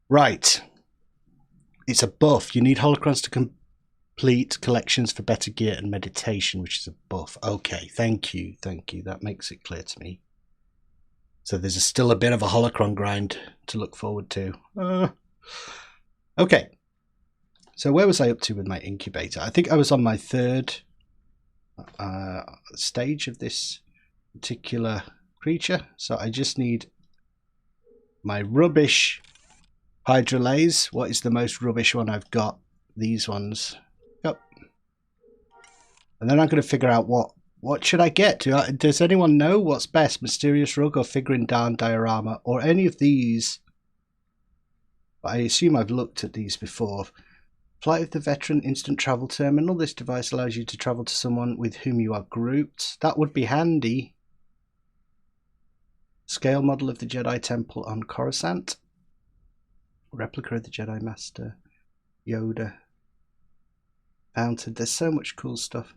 Right. It's a buff. You need holocrons to complete collections for better gear and meditation, which is a buff. Okay, thank you. Thank you. That makes it clear to me. So there's still a bit of a holocron grind to look forward to. Okay. So where was I up to with my incubator? I think I was on my third stage of this particular creature. So I just need my rubbish hydrolays. What is the most rubbish one I've got? These ones. Yep. And then I'm going to figure out what should I get? Does anyone know what's best? Mysterious Rug or Figuring Down Diorama or any of these? I assume I've looked at these before. Flight of the Veteran Instant Travel Terminal. This device allows you to travel to someone with whom you are grouped. That would be handy. Scale model of the Jedi Temple on Coruscant. Replica of the Jedi Master. Yoda. Fountain. There's so much cool stuff.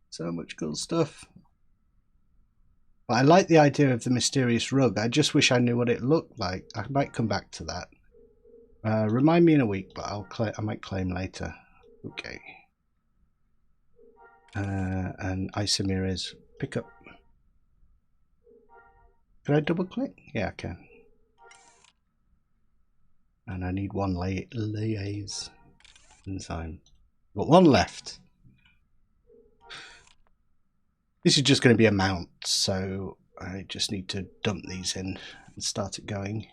So much cool stuff. But I like the idea of the Mysterious Rug. I just wish I knew what it looked like. I might come back to that. Remind me in a week, but I might claim later. Okay. And Isomer is pick up. Can I double click? Yeah, I can. And I need one liaise enzyme. Got one left. This is just going to be a mount, so I just need to dump these in and start it going.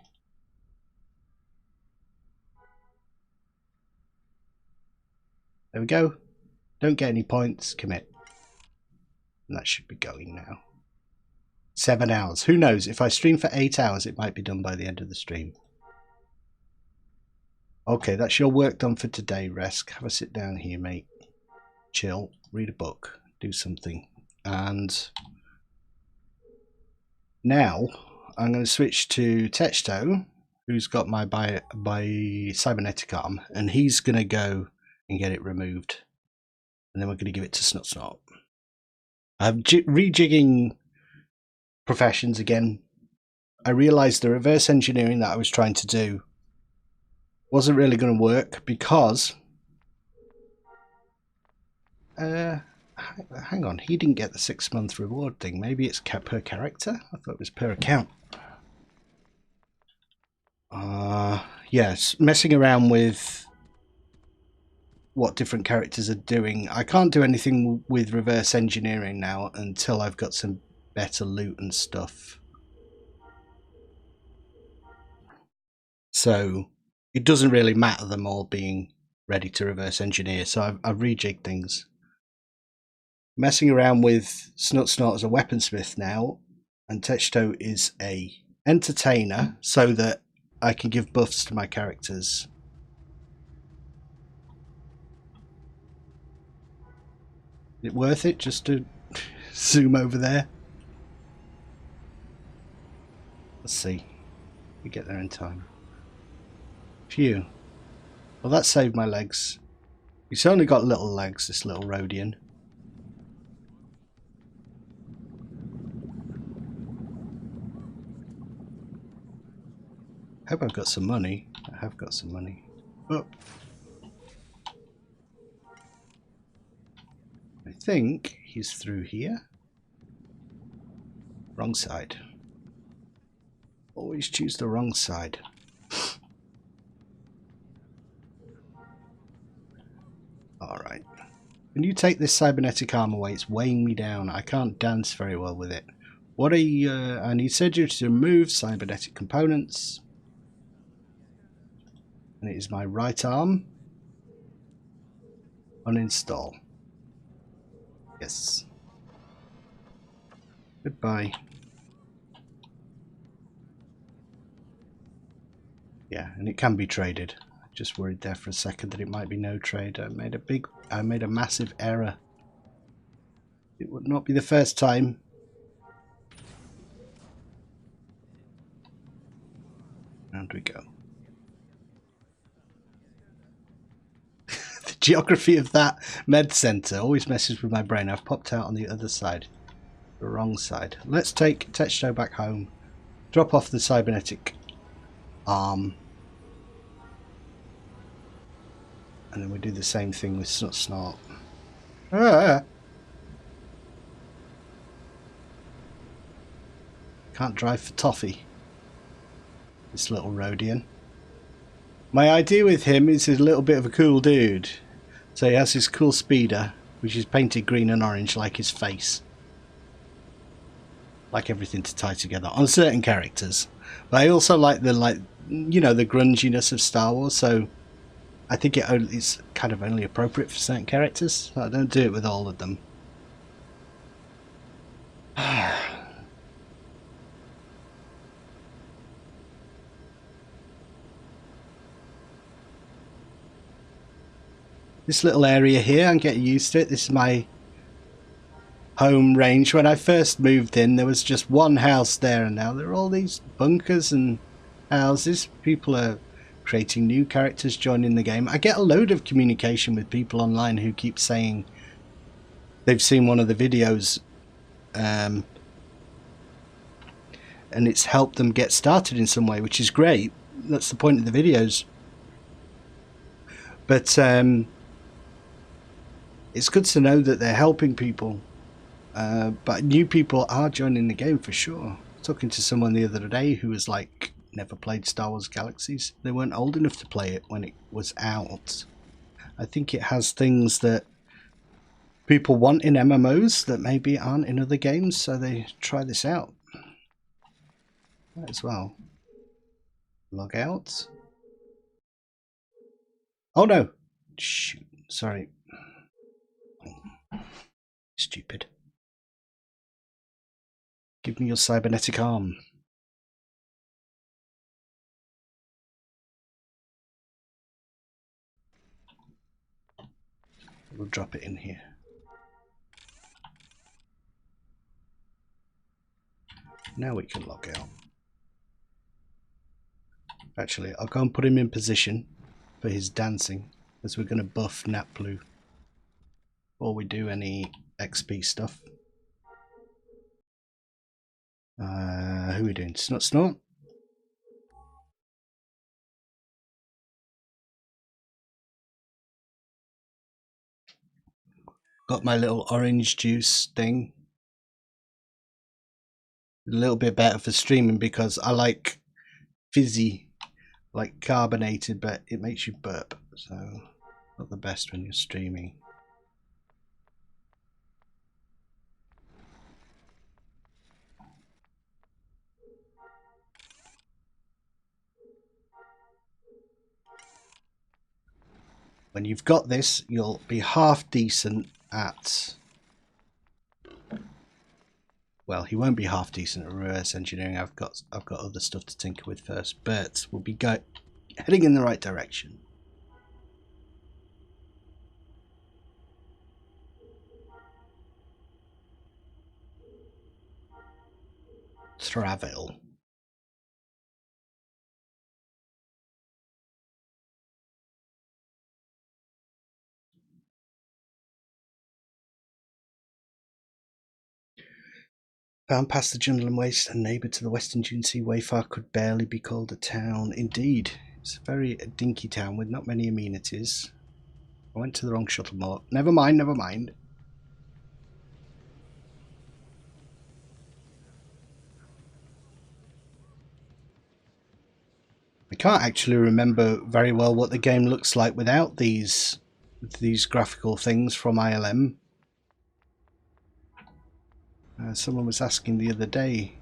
There we go. Don't get any points. Commit. And that should be going now. 7 hours. Who knows? If I stream for 8 hours, it might be done by the end of the stream. Okay, that's your work done for today, Resk. Have a sit down here, mate. Chill. Read a book. Do something. And now I'm going to switch to Techsto, who's got my cybernetic arm, and he's going to go and get it removed. And then we're going to give it to Snot. I'm rejigging professions again. I realized the reverse engineering that I was trying to do wasn't really going to work because hang on, he didn't get the 6-month reward thing. Maybe it's per character? I thought it was per account. Yes, messing around with what different characters are doing. I can't do anything with reverse engineering now until I've got some better loot and stuff. So it doesn't really matter them all being ready to reverse engineer. So I've rejigged things. Messing around with Snot as a weaponsmith now, and Techsto is a entertainer, so that I can give buffs to my characters. Is it worth it just to zoom over there? Let's see. We get there in time. Phew. Well, that saved my legs. He's only got little legs, this little Rhodian. I hope I've got some money. I have got some money. Oh. I think he's through here. Wrong side. Always choose the wrong side. Alright. Can you take this cybernetic arm away? It's weighing me down. I can't dance very well with it. What are you... I need surgery to remove cybernetic components. And it is my right arm. Uninstall. Yes. Goodbye. Yeah, and it can be traded. I just worried there for a second that it might be no trade. I made a massive error. It would not be the first time. And we go. The geography of that med center always messes with my brain. I've popped out on the other side. The wrong side. Let's take Techsto back home. Drop off the cybernetic arm. And then we do the same thing with Snot. Can't drive for toffee. This little Rhodian. My idea with him is he's a little bit of a cool dude. So he has his cool speeder, which is painted green and orange like his face. Like everything to tie together on certain characters. But I also like the the grunginess of Star Wars, so I think it's kind of only appropriate for certain characters. I don't do it with all of them. This little area here, I'm getting used to it. This is my home range. When I first moved in, there was just one house there, and now there are all these bunkers and houses. People are creating new characters, joining the game. I get a load of communication with people online who keep saying they've seen one of the videos and it's helped them get started in some way, which is great. That's the point of the videos. But it's good to know that they're helping people. But new people are joining the game for sure. Talking to someone the other day who was like, never played Star Wars Galaxies. They weren't old enough to play it when it was out. I think it has things that people want in MMOs that maybe aren't in other games, so they try this out. Might as well. Log out. Oh no! Shoot, sorry. Stupid. Give me your cybernetic arm. We'll drop it in here. Now we can log out. Actually, I'll go and put him in position for his dancing, as we're going to buff Naplu before we do any XP stuff. Who are we doing? Snort? Got my little orange juice thing. A little bit better for streaming because I like fizzy, like carbonated, but it makes you burp, so not the best when you're streaming. When you've got this, you'll be half decent at... Well, he won't be half decent at reverse engineering. I've got other stuff to tinker with first, but we'll be heading in the right direction. Travel. Found past the jungle and waste, a neighbour to the western dune sea, Wayfar could barely be called a town. Indeed, it's a very dinky town with not many amenities. I went to the wrong shuttle mode. Never mind, never mind. I can't actually remember very well what the game looks like without these graphical things from ILM. Someone was asking the other day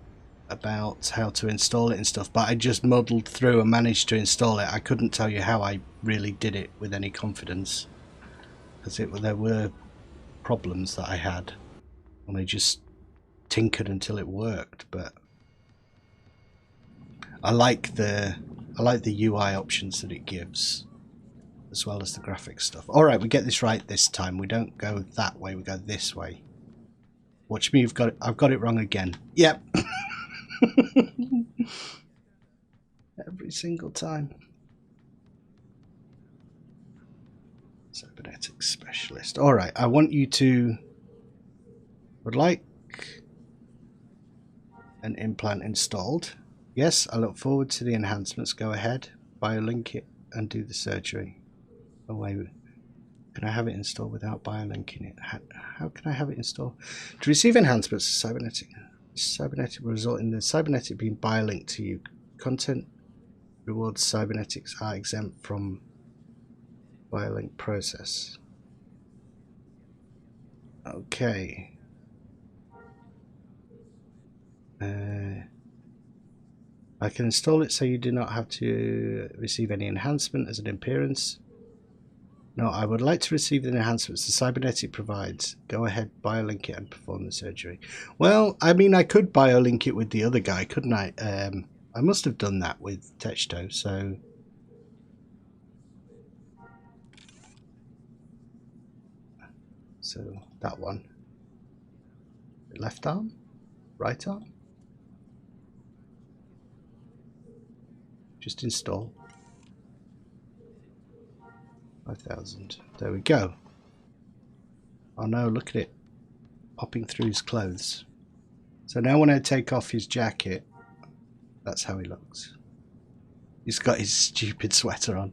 about how to install it and stuff, but I just muddled through and managed to install it. I couldn't tell you how I really did it with any confidence, because there were problems that I had and I just tinkered until it worked. But I like the UI options that it gives, as well as the graphics stuff. All right, we get this right this time. We don't go that way, we go this way. Watch me, I've got it wrong again. Yep. Every single time. Cybernetics specialist. All right, I want you to... would like an implant installed. Yes, I look forward to the enhancements. Go ahead, biolink it and do the surgery. Oh wait, can I have it installed without biolinking it? How can I have it installed? To receive enhancements, cybernetic will result in the cybernetic being biolinked to you. Content rewards cybernetics are exempt from biolink process. Okay. I can install it so you do not have to receive any enhancement as an appearance. No, I would like to receive the enhancements the cybernetic provides. Go ahead, biolink it and perform the surgery. Well, I mean, I could biolink it with the other guy, couldn't I? I must have done that with Techto, so... So, that one. Left arm? Right arm? Just install. 5,000. There we go. Oh no, look at it. Popping through his clothes. So now when I take off his jacket, that's how he looks. He's got his stupid sweater on.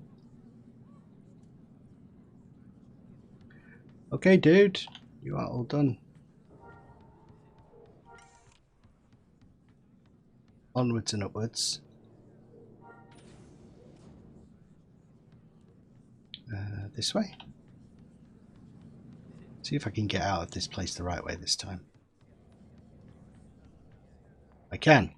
Okay, dude. You are all done. Onwards and upwards. This way. See if I can get out of this place the right way this time. I can.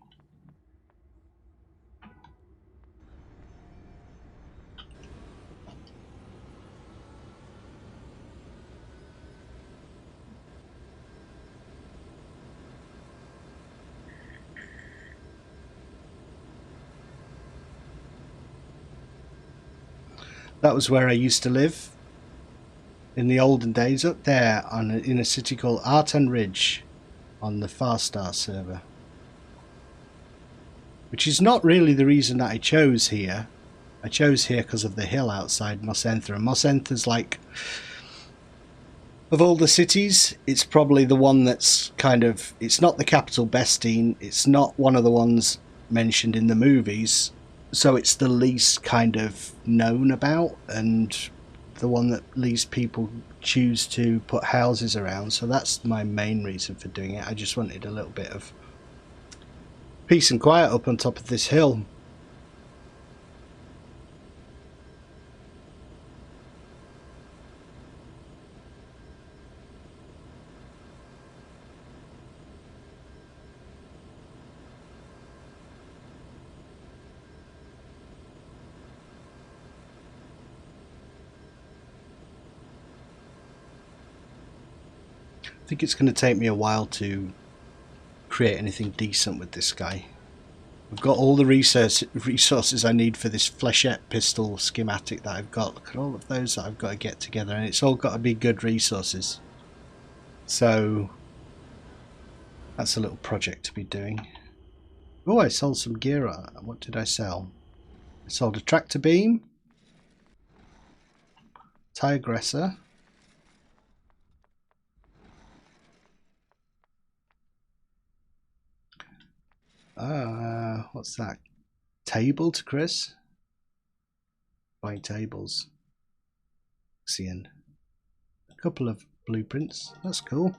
That was where I used to live in the olden days, up there in a city called Artan Ridge on the Farstar server. Which is not really the reason that I chose here. I chose here because of the hill outside Mos Entha. And Mos Entha's like, of all the cities, it's probably the one that's kind of, it's not the capital Bestine, it's not one of the ones mentioned in the movies, so it's the least kind of known about and the one that least people choose to put houses around. So that's my main reason for doing it. I just wanted a little bit of peace and quiet up on top of this hill. I think it's going to take me a while to create anything decent with this guy. I've got all the resources I need for this flechette pistol schematic that I've got. Look at all of those that I've got to get together, and it's all got to be good resources. So that's a little project to be doing. Oh, I sold some gear. What did I sell? I sold a tractor beam, tie aggressor, what's that? Table to Chris? Buying tables. Seeing a couple of blueprints. That's cool.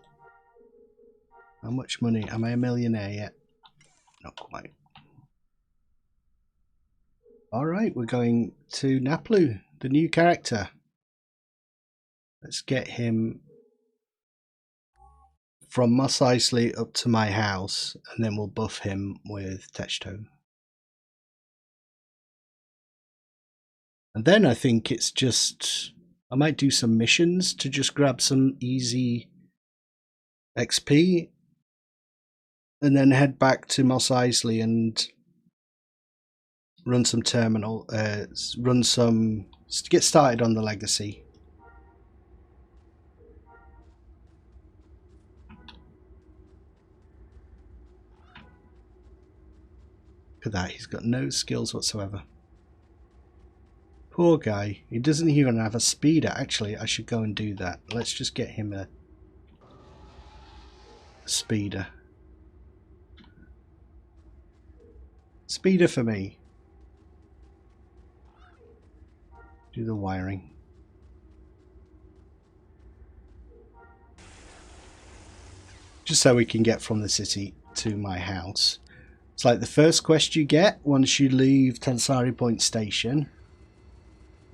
How much money? Am I a millionaire yet? Not quite. Alright, we're going to Naplu, the new character. Let's get him from Mos Eisley up to my house, and then we'll buff him with Techto. And then I think it's just, I might do some missions to just grab some easy XP, and then head back to Mos Eisley and run some terminal, get started on the legacy. Look at that, he's got no skills whatsoever. Poor guy, he doesn't even have a speeder. Actually, I should go and do that. Let's just get him a speeder. Speeder for me. Do the wiring. Just so we can get from the city to my house. It's like the first quest you get once you leave Tensari Point Station.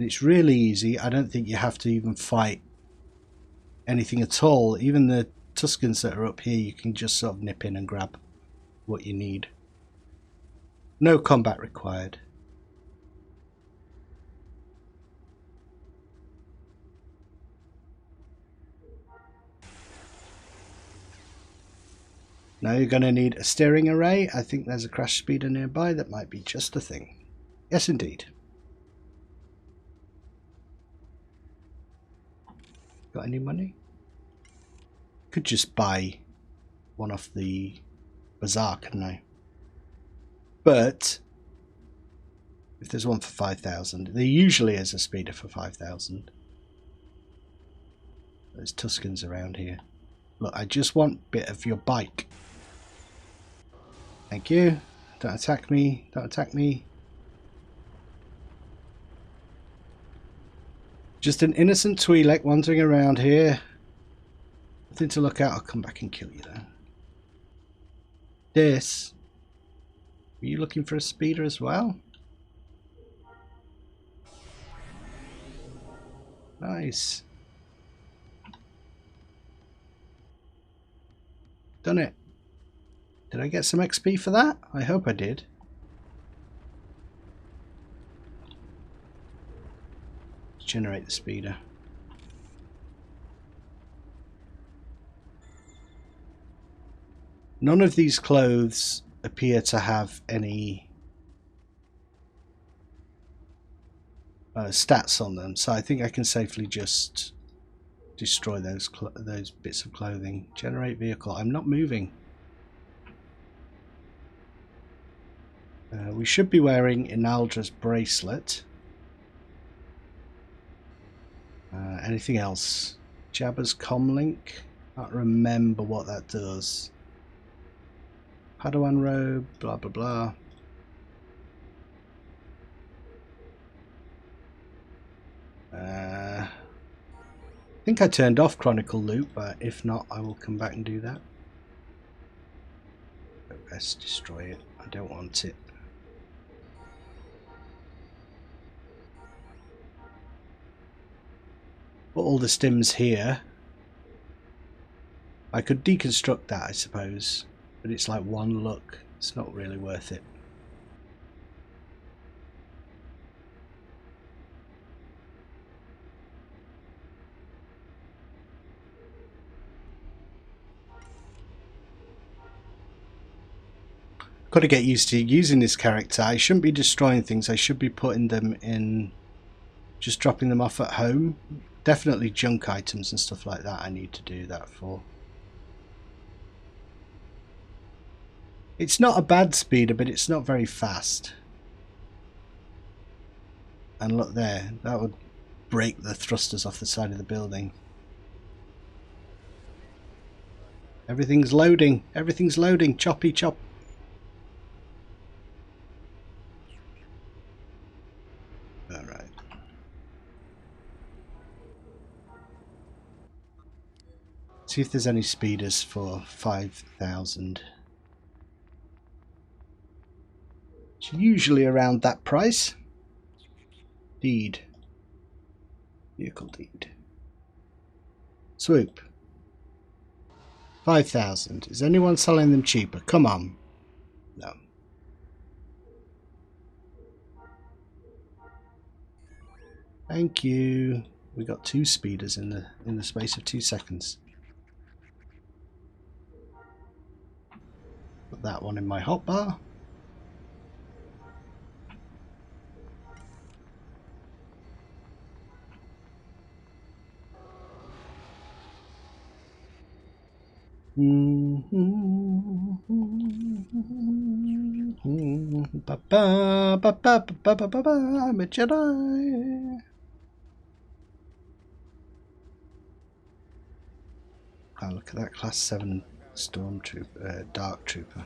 It's really easy. I don't think you have to even fight anything at all. Even the Tuskens that are up here, you can just sort of nip in and grab what you need. No combat required. Now you're going to need a steering array. I think there's a crash speeder nearby. That might be just a thing. Yes, indeed. Got any money? Could just buy one off the bazaar, couldn't I? But if there's one for 5,000, there usually is a speeder for 5,000. There's Tuskens around here. Look, I just want a bit of your bike. Thank you. Don't attack me. Don't attack me. Just an innocent Twi'lek wandering around here. Nothing to look at. I'll come back and kill you though. This. Were you looking for a speeder as well? Nice. Done it. Did I get some XP for that? I hope I did. Let's generate the speeder. None of these clothes appear to have any stats on them, so I think I can safely just destroy those bits of clothing. Generate vehicle. I'm not moving. We should be wearing Inaldra's bracelet. Anything else? Jabba's comlink. Can't remember what that does. Padawan robe. Blah blah blah. I think I turned off Chronicle loot, but if not, I will come back and do that. But best destroy it. I don't want it. Put all the stims here. I could deconstruct that, I suppose, but it's like one look. It's not really worth it. Got to get used to using this character. I shouldn't be destroying things. I should be putting them in, just dropping them off at home. Definitely junk items and stuff like that I need to do that for. It's not a bad speeder, but it's not very fast. And look there, that would break the thrusters off the side of the building. Everything's loading. Everything's loading. Choppy chop. Alright. See if there's any speeders for 5,000. It's usually around that price. Deed. Vehicle deed. Swoop. 5,000. Is anyone selling them cheaper? Come on. No. Thank you. We got 2 speeders in the space of 2 seconds. Put that one in my hotbar. I'm a Jedi. Oh, look at that class 7 stormtrooper, dark trooper.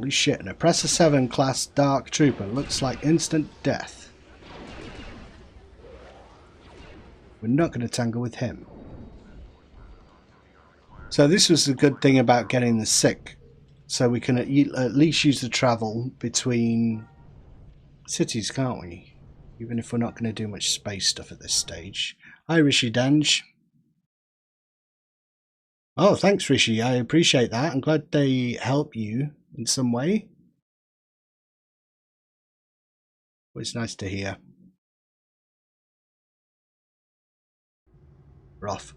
Holy shit, an Oppressor 7 class Dark Trooper. Looks like instant death. We're not going to tangle with him. So this was the good thing about getting the sick. So we can at least use the travel between cities, can't we? Even if we're not going to do much space stuff at this stage. Hi Rishi Danj. Oh, thanks Rishi. I appreciate that. I'm glad they help you in some way. It's nice to hear. We're off.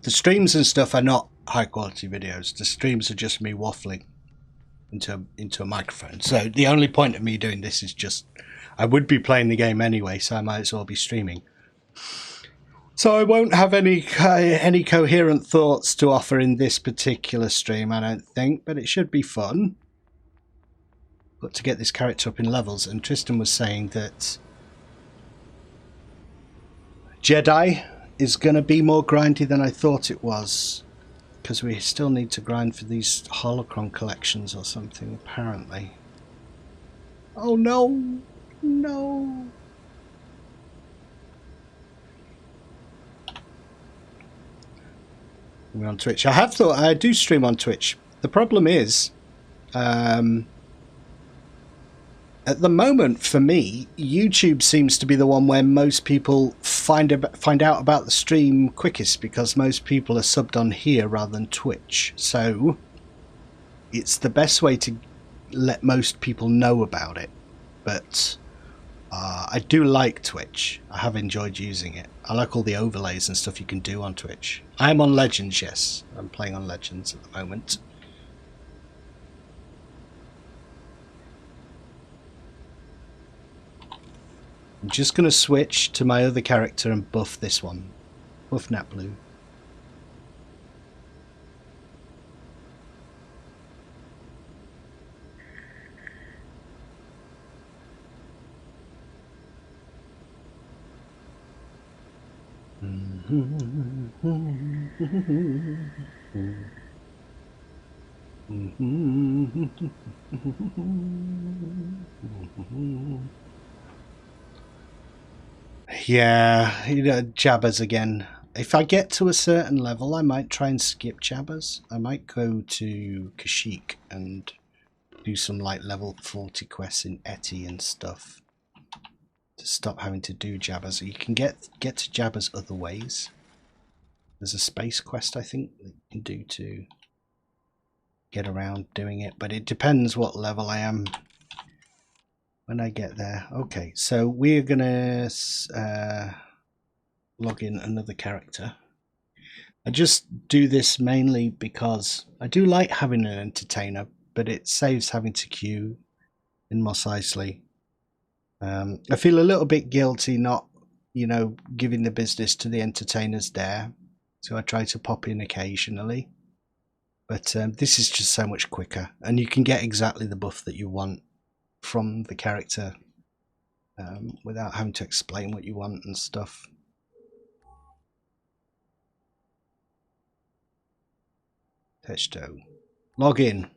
The streams and stuff are not high quality videos. The streams are just me waffling into a microphone. So the only point of me doing this is just I would be playing the game anyway, so I might as well be streaming. So I won't have any coherent thoughts to offer in this particular stream, I don't think, but it should be fun. Got to get this character up in levels, and Tristan was saying that Jedi is going to be more grindy than I thought it was, because we still need to grind for these holocron collections or something, apparently. Oh no! No! We're on Twitch. I have thought I do stream on Twitch. The problem is, at the moment for me, YouTube seems to be the one where most people find out about the stream quickest, because most people are subbed on here rather than Twitch. So it's the best way to let most people know about it. But I do like Twitch. I have enjoyed using it. I like all the overlays and stuff you can do on Twitch. I'm on Legends, yes. I'm playing on Legends at the moment. I'm just going to switch to my other character and buff this one. Buff Naplu. Yeah, you know, Jabbas again. If I get to a certain level, I might try and skip Jabbas. I might go to Kashyyyk and do some like level 40 quests in Eti and stuff to stop having to do Jabbas. You can get to Jabbas other ways. There's a space quest I think that you can do to get around doing it, but it depends what level I am when I get there. Okay, so we're gonna log in another character. I just do this mainly because I do like having an entertainer, but it saves having to queue in Mos Eisley. I feel a little bit guilty not, you know, giving the business to the entertainers there, so I try to pop in occasionally. But this is just so much quicker, and you can get exactly the buff that you want from the character without having to explain what you want and stuff. Testo. Log in.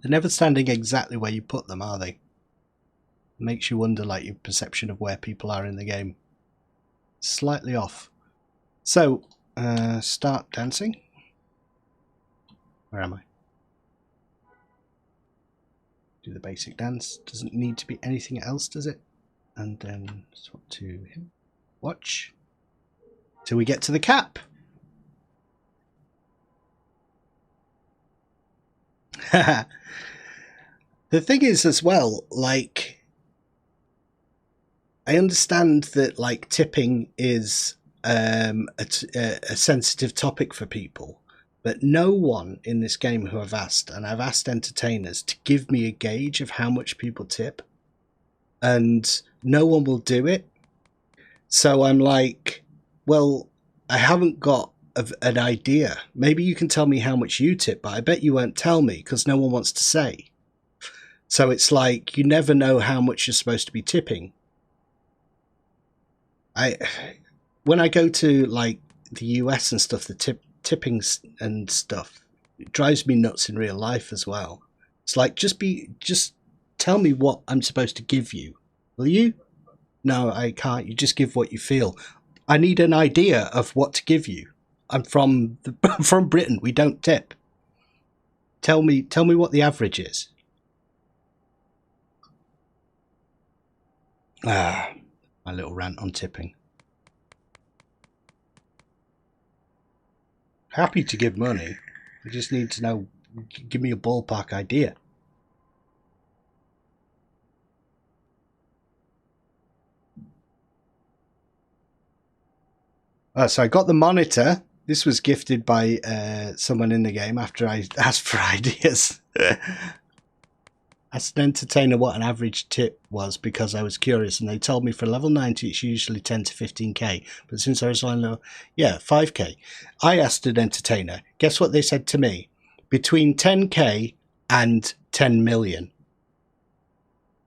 They're never standing exactly where you put them, are they? Makes you wonder, like, your perception of where people are in the game. Slightly off. So, start dancing. Where am I? Do the basic dance. Doesn't need to be anything else, does it? And then swap to him. Watch. Till we get to the cap. The thing is as well, like, I understand that like tipping is a sensitive topic for people, but no one in this game who I've asked, and I've asked entertainers to give me a gauge of how much people tip, and no one will do it. So I'm like, well, I haven't got an idea. Maybe you can tell me how much you tip, but I bet you won't tell me because no one wants to say. So it's like you never know how much you're supposed to be tipping. When I go to like the US and stuff, the tipping and stuff, it drives me nuts in real life as well. It's like just tell me what I'm supposed to give you. Will you? No, I can't. You just give what you feel. I need an idea of what to give you. I'm from from Britain. We don't tip. Tell me what the average is. Ah, my little rant on tipping. Happy to give money. I just need to know. Give me a ballpark idea. So I got the monitor. This was gifted by someone in the game after I asked for ideas. Asked an entertainer what an average tip was because I was curious, and they told me for level 90 it's usually 10 to 15k. But since I was on low, 5k. I asked an entertainer. Guess what they said to me? Between 10k and 10 million.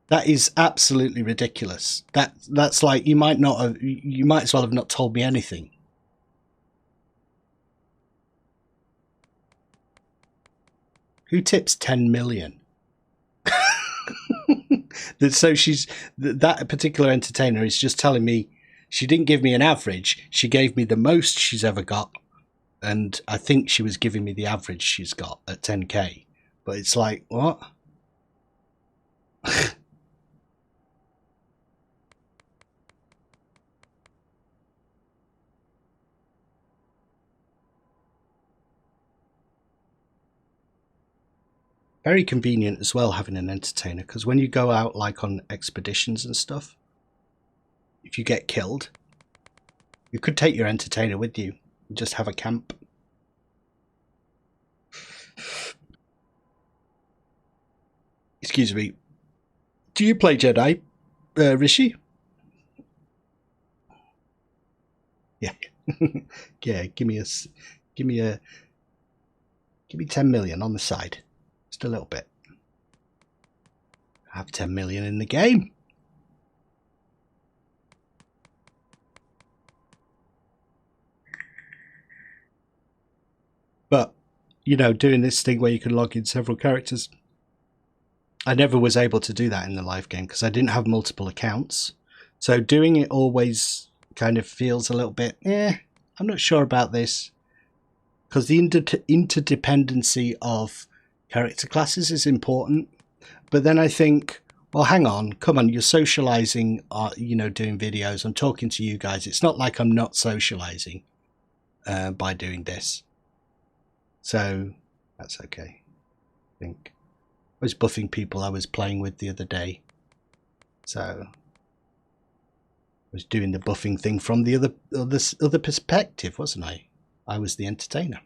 That is absolutely ridiculous. That's like you might as well have not told me anything. Who tips 10 million? So that particular entertainer is just telling me she didn't give me an average. She gave me the most she's ever got. And I think she was giving me the average she's got at 10k. But it's like, what? Very convenient as well having an entertainer, because when you go out like on expeditions and stuff, if you get killed, you could take your entertainer with you and just have a camp. Excuse me. Do you play Jedi, Rishi? Yeah. Yeah, give me 10 million on the side. Just a little bit. I have 10 million in the game. But, you know, doing this thing where you can log in several characters, I never was able to do that in the live game because I didn't have multiple accounts. So doing it always kind of feels a little bit, I'm not sure about this. Because the interdependency of character classes is important. But then I think, well, hang on, come on, you're socializing, doing videos. I'm talking to you guys. It's not like I'm not socializing by doing this. So that's okay. I think I was buffing people I was playing with the other day. So I was doing the buffing thing from the other perspective, wasn't I? I was the entertainer.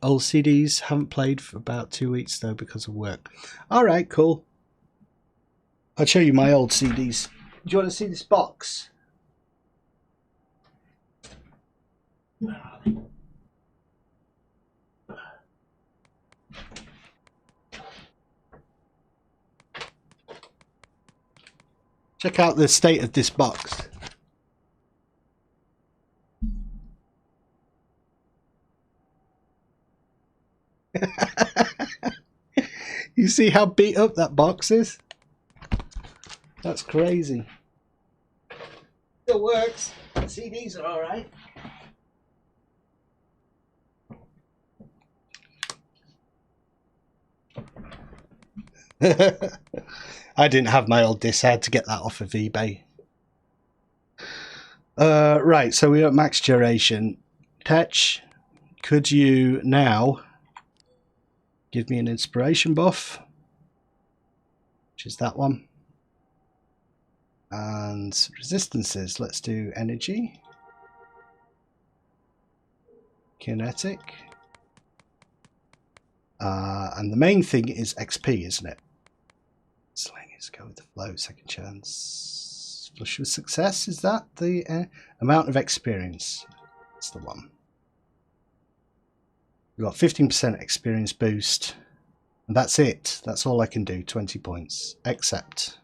Old CDs, haven't played for about 2 weeks though because of work. All right, cool. I'll show you my old CDs. Do you want to see this box? Check out the state of this box. You see how beat up that box is? That's crazy. Still works. CDs are all right. I didn't have my old disc. I had to get that off of eBay. Right, so we're at max duration. Tetch, could you now give me an inspiration buff? Which is that one. And resistances, let's do energy. Kinetic. And the main thing is XP, isn't it? Sling is go with the flow, second chance. Flush with success, is that the amount of experience? That's the one. We've got 15% experience boost. And that's it. That's all I can do. 20 points. Accept.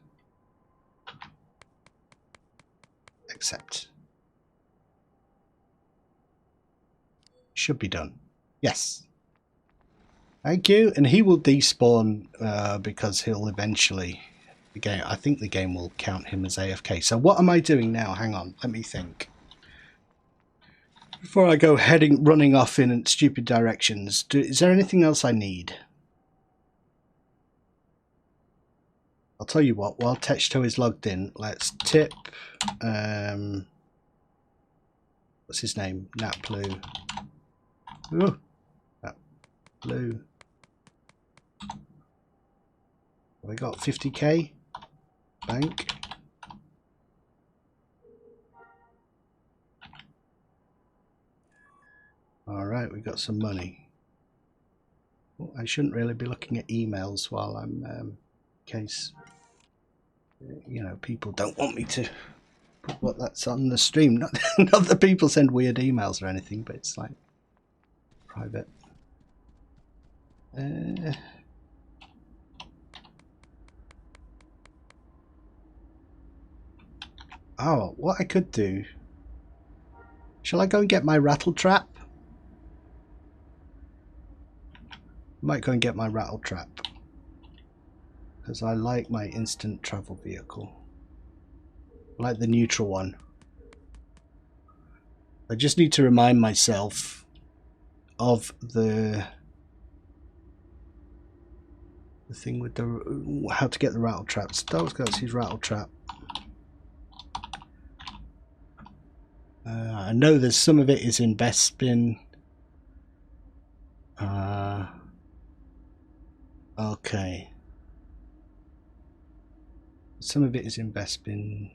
Accept. Should be done. Yes. Thank you. And he will despawn because he'll eventually... I think the game will count him as AFK. So what am I doing now? Hang on. Let me think. Before I go running off in stupid directions, is there anything else I need? I'll tell you what, while Techto is logged in, let's tip, what's his name? Naplu. Ooh, Naplu. We got 50k bank. Alright, we got some money. Oh, I shouldn't really be looking at emails while I'm, in case, you know, people don't want me to put what that's on the stream. Not that people send weird emails or anything, but it's like private. Oh, what I could do... Shall I go and get my rattle trap? Might go and get my rattle trap. Because I like my instant travel vehicle. I like the neutral one. I just need to remind myself of the thing with the... how to get the rattle trap. Star's got his rattle trap. I know there's some of it is in Bespin. Okay. Some of it is in Bespin.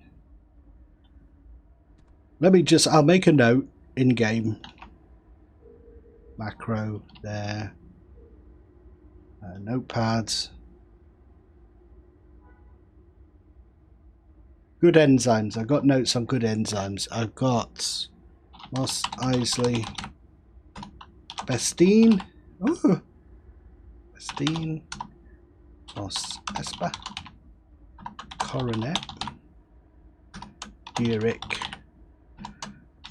Let me just, I'll make a note in game. Macro there. Notepads. Good enzymes. I've got notes on good enzymes. I've got Moss Isley, Bestine. Oh, Bestine, Moss Esper, Coronet, Durick,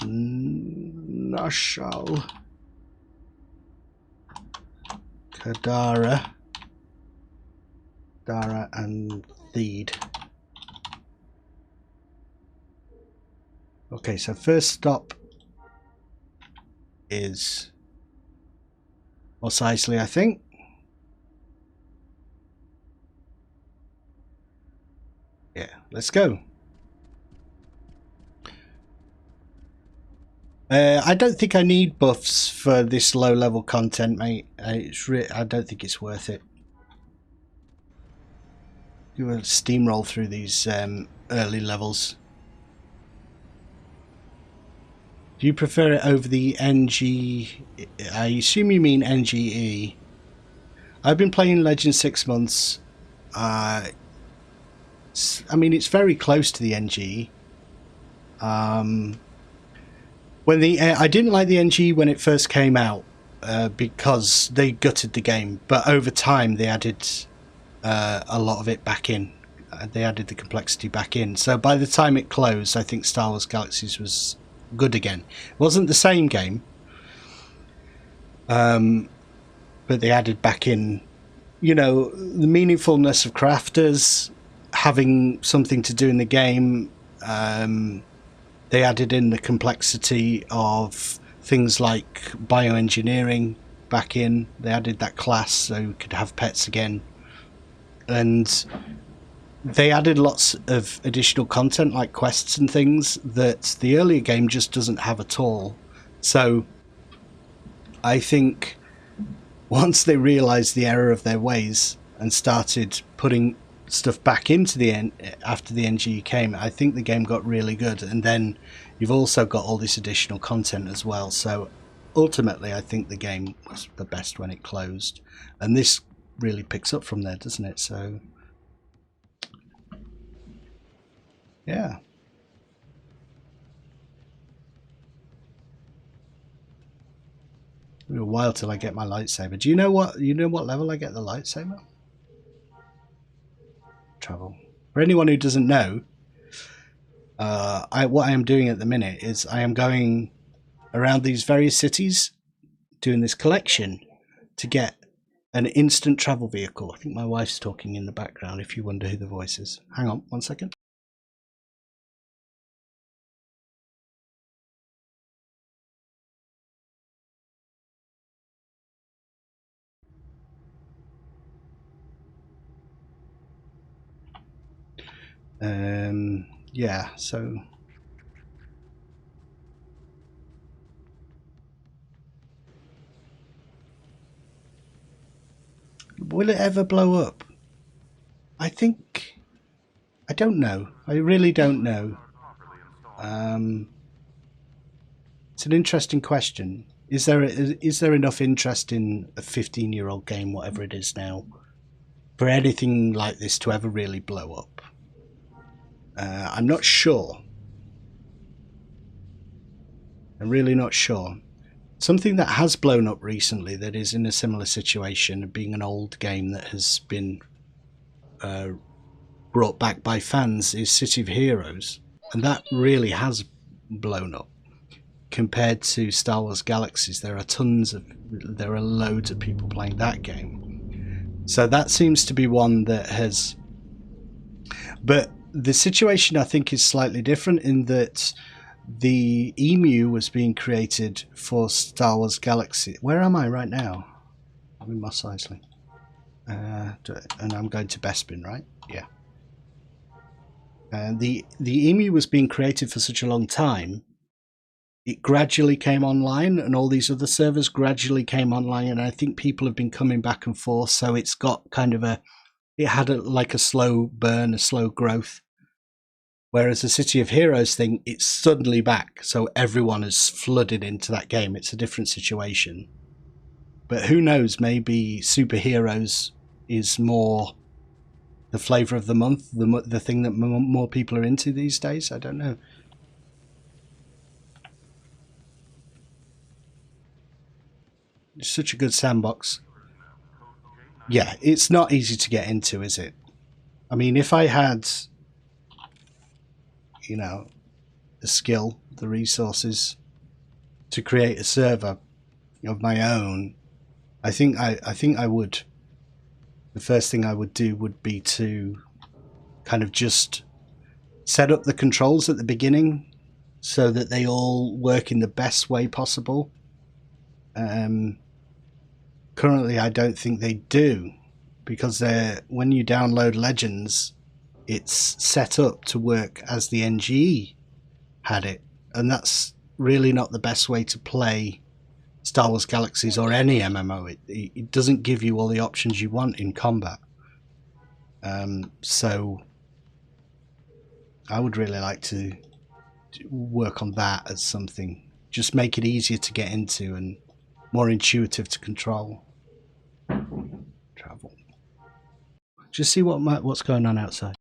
Nashal, Kadara, Dara, and Theed. Okay, so first stop is Moss Isley, I think. Yeah, let's go. I don't think I need buffs for this low level content, mate. I don't think it's worth it. You will steamroll through these early levels. Do you prefer it over the NG? I assume you mean NGE. I've been playing Legend 6 months. I mean, it's very close to the NGE. When I didn't like the NGE when it first came out because they gutted the game, but over time they added a lot of it back in. They added the complexity back in. So by the time it closed, I think Star Wars Galaxies was good again. It wasn't the same game, but they added back in, you know, the meaningfulness of crafters, having something to do in the game. They added in the complexity of things like bioengineering back in. They added that class so you could have pets again. And they added lots of additional content like quests and things that the earlier game just doesn't have at all. So I think once they realised the error of their ways and started putting stuff back into the end after the NG came, I think the game got really good. And then you've also got all this additional content as well. So ultimately I think the game was the best when it closed, and this really picks up from there, doesn't it? So yeah, It'll be a while till I get my lightsaber. Do you know what level I get the lightsaber? Travel. For anyone who doesn't know, what I am doing at the minute is I am going around these various cities doing this collection to get an instant travel vehicle. I think my wife's talking in the background if you wonder who the voice is. Hang on 1 second. Yeah, so will it ever blow up? I don't know. I really don't know. It's an interesting question. Is there enough interest in a 15-year-old game, whatever it is now, for anything like this to ever really blow up? I'm not sure. I'm really not sure. Something that has blown up recently that is in a similar situation, being an old game that has been brought back by fans, is City of Heroes, and that really has blown up. Compared to Star Wars Galaxies, there are loads of people playing that game. So that seems to be one that has. But the situation, I think, is slightly different in that the Emu was being created for Star Wars Galaxy. Where am I right now? I'm in Mos Eisley. And I'm going to Bespin, right? Yeah. The Emu was being created for such a long time. It gradually came online, and all these other servers gradually came online, and I think people have been coming back and forth, so it's got kind of it had like a slow burn, a slow growth. Whereas the City of Heroes thing, it's suddenly back, so everyone has flooded into that game. It's a different situation. But who knows, maybe superheroes is more the flavour of the month, the thing that more people are into these days. I don't know. It's such a good sandbox. Yeah, it's not easy to get into, is it? I mean, if I had, the skill, the resources to create a server of my own, I think I would. The first thing I would do would be to kind of just set up the controls at the beginning so that they all work in the best way possible. Currently, I don't think they do, because when you download Legends, it's set up to work as the NGE had it, and that's really not the best way to play Star Wars Galaxies or any MMO. It doesn't give you all the options you want in combat. So I would really like to work on that as something. Just make it easier to get into and more intuitive to control. Travel. Just see what's going on outside.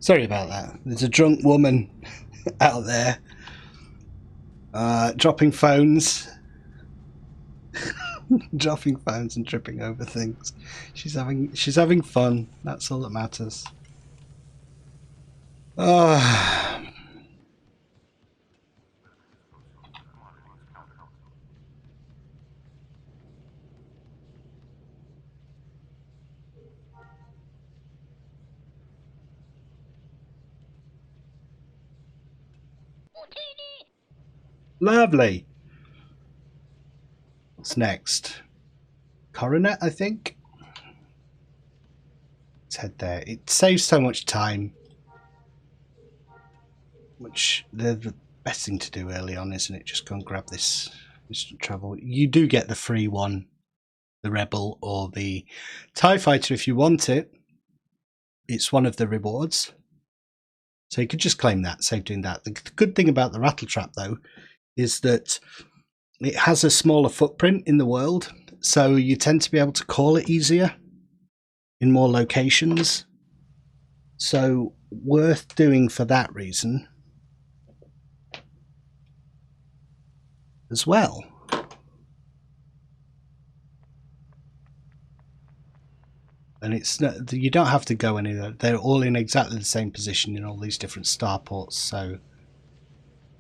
Sorry about that. There's a drunk woman out there dropping phones. Dropping phones and tripping over things. She's having fun. That's all that matters. Lovely. What's next? Coronet, I think. Let's head there. It saves so much time. Which the best thing to do early on, isn't it? Just go and grab this instant travel. You do get the free one, the Rebel or the TIE Fighter if you want it. It's one of the rewards. So you could just claim that, save doing that. The good thing about the Rattle Trap, though, is that it has a smaller footprint in the world. So you tend to be able to call it easier in more locations. So worth doing for that reason as well. And it's not, you don't have to go anywhere. They're all in exactly the same position in all these different starports, so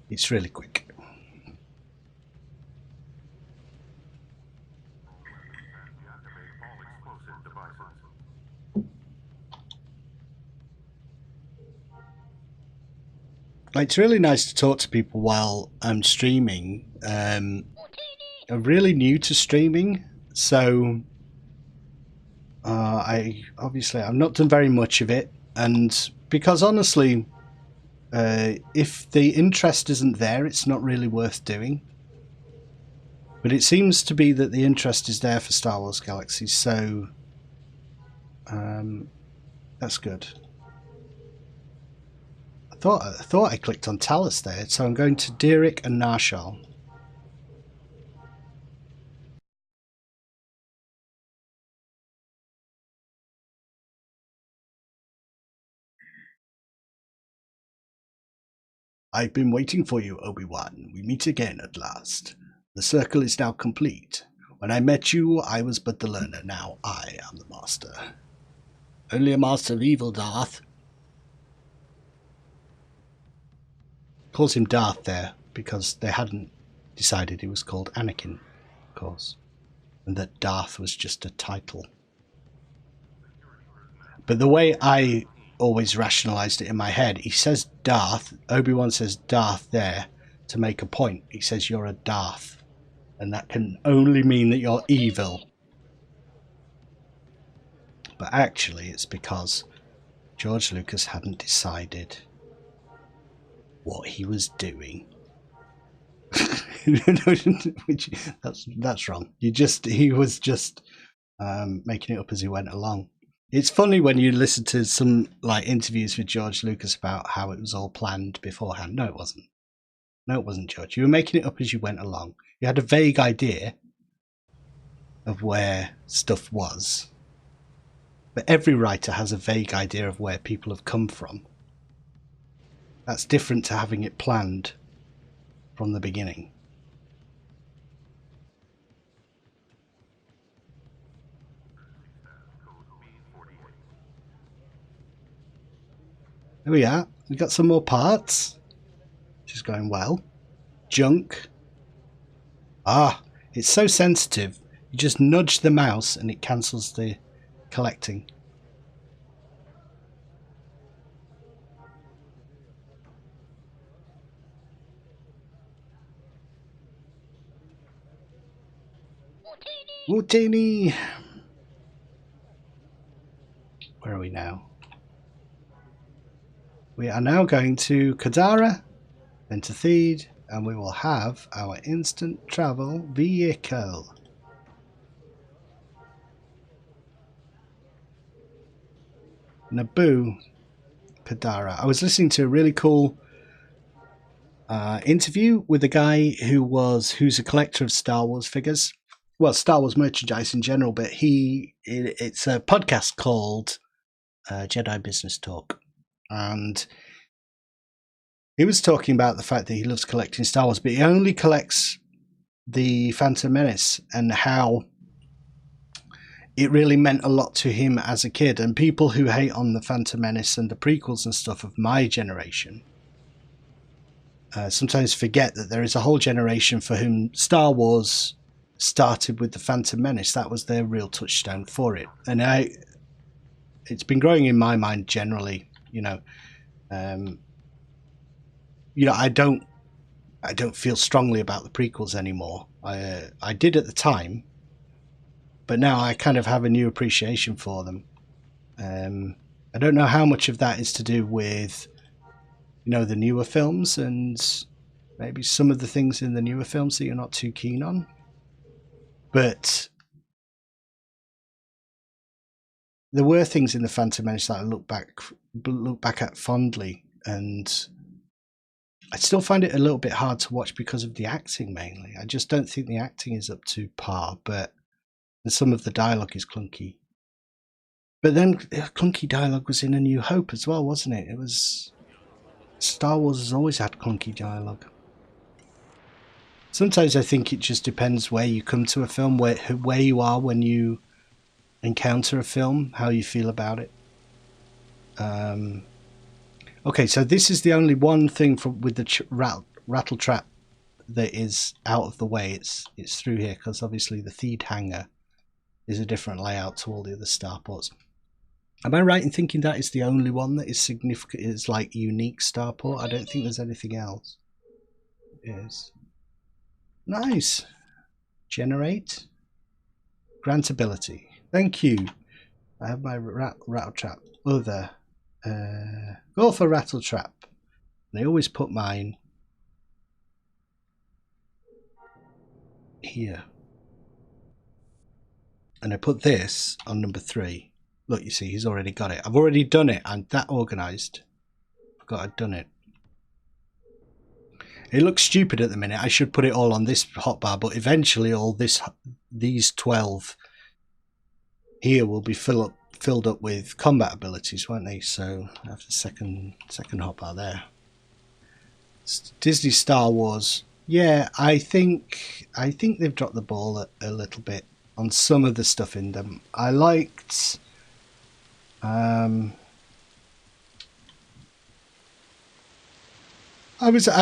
it's really quick. It's really nice to talk to people while I'm streaming. I'm really new to streaming, so I've not done very much of it, and because honestly, if the interest isn't there, it's not really worth doing. But it seems to be that the interest is there for Star Wars Galaxies, so that's good. I thought I clicked on Talus there, so I'm going to Derek and Narshal. I've been waiting for you, Obi-Wan. We meet again at last. The circle is now complete. When I met you, I was but the learner. Now I am the master. Only a master of evil, Darth. Calls him Darth there because they hadn't decided he was called Anakin, of course, and that Darth was just a title. But the way I always rationalized it in my head, he says Darth, Obi-Wan says Darth there to make a point. He says you're a Darth, and that can only mean that you're evil. But actually it's because George Lucas hadn't decided what he was doing. Which that's wrong. He was just making it up as he went along. It's funny when you listen to some interviews with George Lucas about how it was all planned beforehand. No, it wasn't. No, it wasn't, George. You were making it up as you went along. You had a vague idea of where stuff was. But every writer has a vague idea of where people have come from. That's different to having it planned from the beginning. There we are. We got some more parts, which is going well. Junk. Ah, it's so sensitive. You just nudge the mouse and it cancels the collecting. Moutini! Where are we now? We are now going to Kadara, then to Theed, and we will have our instant travel vehicle. Naboo, Kadara. I was listening to a really cool interview with a guy who's a collector of Star Wars figures. Well, Star Wars merchandise in general, but it's a podcast called Jedi Business Talk. And he was talking about the fact that he loves collecting Star Wars, but he only collects the Phantom Menace, and how it really meant a lot to him as a kid. And people who hate on the Phantom Menace and the prequels and stuff of my generation sometimes forget that there is a whole generation for whom Star Wars started with the Phantom Menace. That was their real touchstone for it. And it's been growing in my mind generally, I don't feel strongly about the prequels anymore. I did at the time, but now I kind of have a new appreciation for them. I don't know how much of that is to do with, the newer films, and maybe some of the things in the newer films that you're not too keen on. But there were things in the Phantom Menace that I look back at fondly, and I still find it a little bit hard to watch because of the acting mainly. I just don't think the acting is up to par, and some of the dialogue is clunky. But then clunky dialogue was in A New Hope as well, wasn't it? It was... Star Wars has always had clunky dialogue. Sometimes I think it just depends where you come to a film, where you are when you encounter a film, how you feel about it. Okay, so this is the only one thing with the rattle trap that is out of the way. It's through here, because obviously the Theed hangar is a different layout to all the other starports. Am I right in thinking that is the only one that is significant, is like unique starport? I don't think there's anything else. It is. Nice. Generate. Grant ability. Thank you. I have my rattle trap. Other. Go for rattle trap. And I always put mine here. And I put this on number 3. Look, you see, he's already got it. I've already done it. I'm that organised. I've done it. It looks stupid at the minute. I should put it all on this hotbar, but eventually these 12 here will be filled up with combat abilities, won't they? So I have the second hotbar there. It's Disney Star Wars. Yeah, I think they've dropped the ball a little bit on some of the stuff in them. I liked... I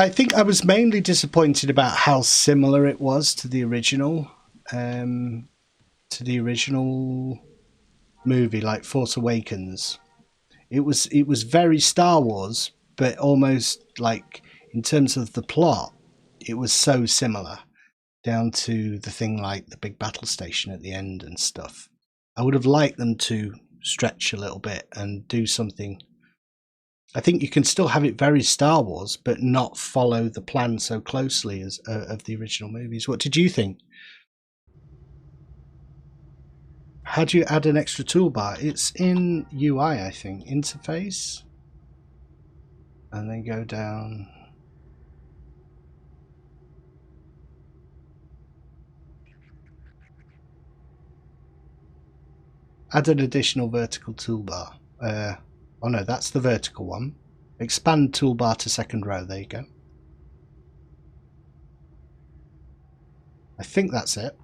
think I was mainly disappointed about how similar it was to the original movie, like Force Awakens. It was very Star Wars, but almost like in terms of the plot, it was so similar, down to the thing like the big battle station at the end and stuff. I would have liked them to stretch a little bit and do something. I think you can still have it very Star Wars, but not follow the plan so closely as of the original movies. What did you think? How do you add an extra toolbar? It's in UI, I think. Interface. And then go down. Add an additional vertical toolbar. Oh no, that's the vertical one. Expand toolbar to second row. There you go. I think that's it.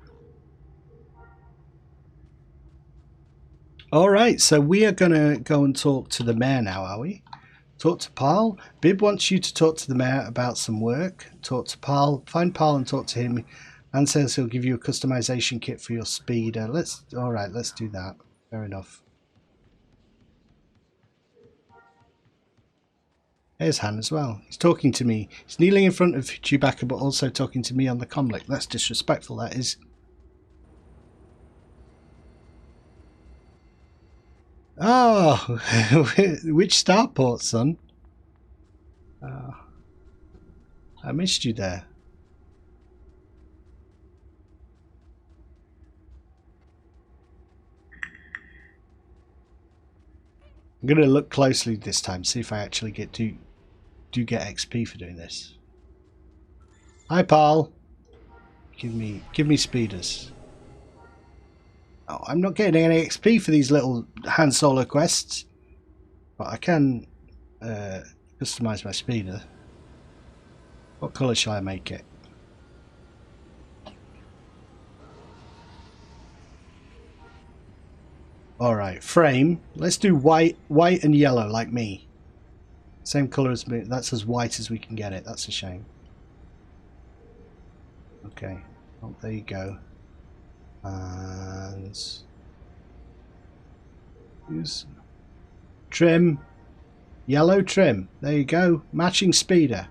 Alright, so we are going to go and talk to the mayor now, are we? Talk to Paul. Bib wants you to talk to the mayor about some work. Talk to Paul. Find Paul and talk to him. And says he'll give you a customization kit for your speeder. Alright, let's do that. Fair enough. There's Han as well. He's talking to me. He's kneeling in front of Chewbacca, but also talking to me on the comlink. That's disrespectful, that is. Oh, which starport, son? Oh, I missed you there. I'm going to look closely this time, see if I actually do get XP for doing this. Hi, Paul. Give me speeders. Oh, I'm not getting any XP for these little Han Solo quests, but I can customize my speeder. What colour shall I make it? Alright, frame. Let's do white and yellow like me. Same colour as me. That's as white as we can get it. That's a shame. Okay. Oh, there you go. And use trim. Yellow trim. There you go. Matching speeder.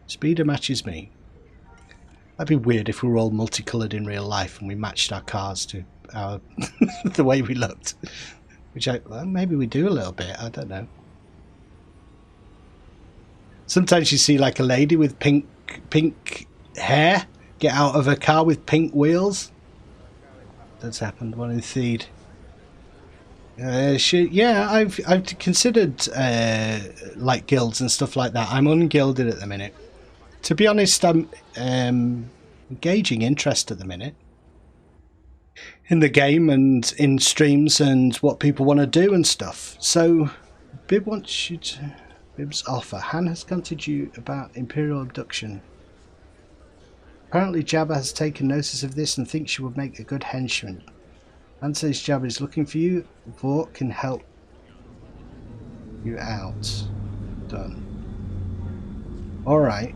Speeder matches me. That'd be weird if we were all multicoloured in real life and we matched our cars to our the way we looked. Which well, maybe we do a little bit. I don't know. Sometimes you see like a lady with pink hair get out of a car with pink wheels. That's happened. One in Theed. Yeah, I've considered like guilds and stuff like that. I'm ungilded at the minute. To be honest, I'm gauging interest at the minute in the game and in streams and what people want to do and stuff. So, Bib wants you to... Bib's offer. Han has contacted you about Imperial abduction. Apparently Jabba has taken notice of this and thinks you would make a good henchman. Han says Jabba is looking for you. Vought can help you out. Done. Alright.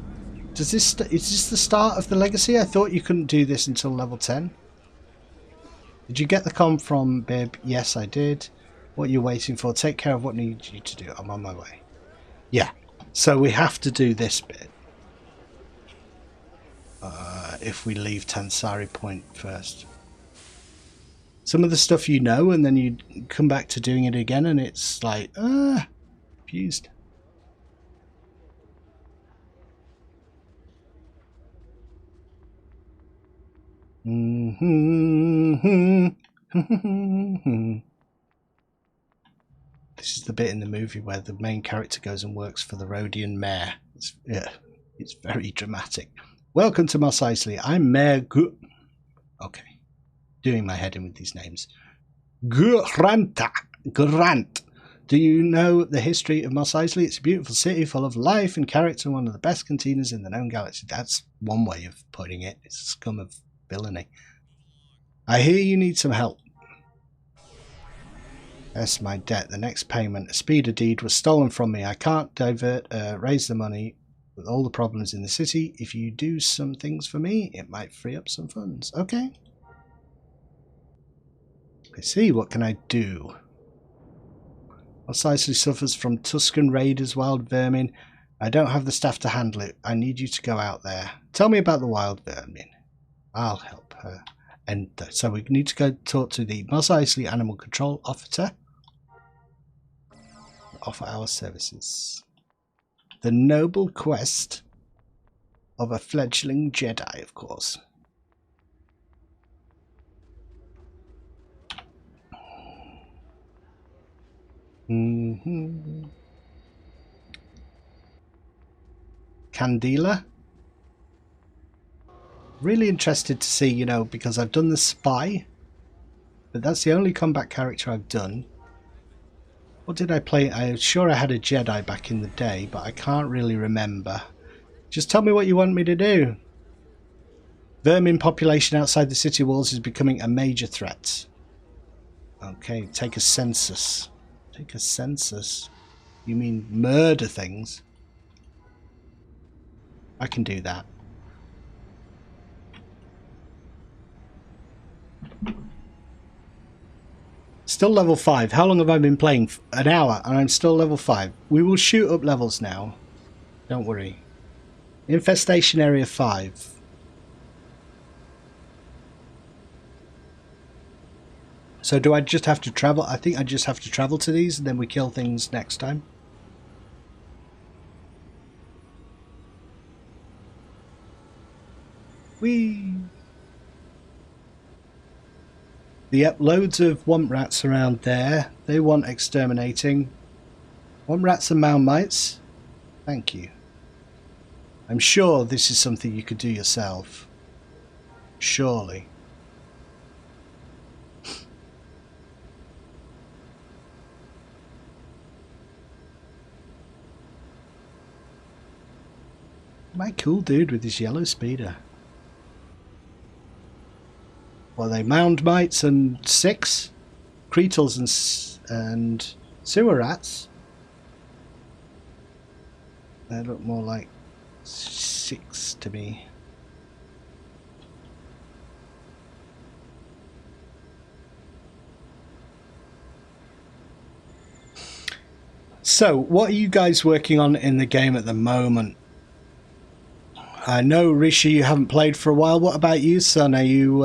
Is this the start of the legacy? I thought you couldn't do this until level 10. Did you get the comm from Bib? Yes, I did. What are you waiting for? Take care of what needs you to do. I'm on my way. Yeah. So we have to do this bit. If we leave Tansari Point first. Some of the stuff you know, and then you come back to doing it again, and it's like, confused. This is the bit in the movie where the main character goes and works for the Rhodian mayor. It's very dramatic. Welcome to Mos Eisley. I'm Mayor Okay, doing my head in with these names. Grant. Do you know the history of Mos Eisley? It's a beautiful city full of life and character, one of the best cantinas in the known galaxy. That's one way of putting it. It's a scum of villainy. I hear you need some help. That's my debt. The next payment. A speeder deed was stolen from me. I can't raise the money with all the problems in the city. If you do some things for me, it might free up some funds. Okay. I see. What can I do? Mos Eisley suffers from Tusken Raiders, wild vermin. I don't have the staff to handle it. I need you to go out there. Tell me about the wild vermin. I'll help her. And so we need to go talk to the Mos Eisley Animal Control Officer. Offer our services. The noble quest of a fledgling Jedi, of course. Candela. Really interested to see, you know, because I've done the spy, but that's the only combat character I've done. What did I play? I'm sure I had a Jedi back in the day, but I can't really remember. Just tell me what you want me to do. Vermin population outside the city walls is becoming a major threat. Okay, take a census. Take a census? You mean murder things? I can do that. Still level 5. How long have I been playing? An hour, and I'm still level 5. We will shoot up levels now. Don't worry. Infestation area 5. So do I just have to travel? I think I just have to travel to these and then we kill things next time. Whee! Yep, loads of womp rats around there. They want exterminating. Womp rats and mound mites. Thank you. I'm sure this is something you could do yourself. Surely. My cool dude with his yellow speeder. Well, they mound mites and 6 Creetles and sewer rats. They look more like 6 to me. So, what are you guys working on in the game at the moment? I know, Rishi, you haven't played for a while. What about you, son? Are you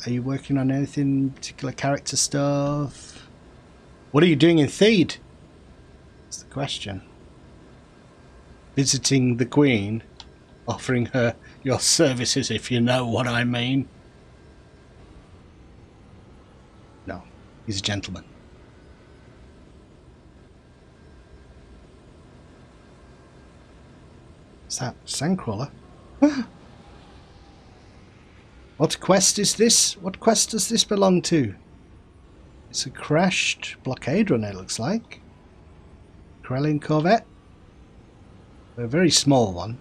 working on anything, particular character stuff? What are you doing in Theed? That's the question. Visiting the Queen, offering her your services, if you know what I mean. No, he's a gentleman. Is that Sandcrawler? What quest is this? What quest does this belong to? It's a crashed blockade runner, it looks like. Krellin Corvette. A very small one.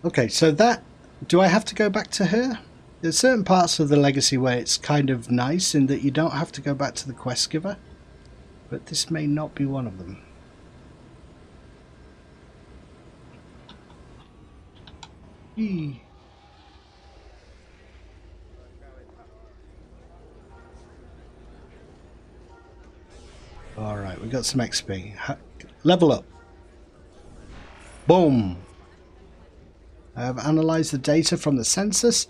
Okay, so that... Do I have to go back to her? There's certain parts of the Legacy where it's kind of nice in that you don't have to go back to the quest giver. But this may not be one of them. Eee. Alright, we got some XP. Level up. Boom! I have analysed the data from the census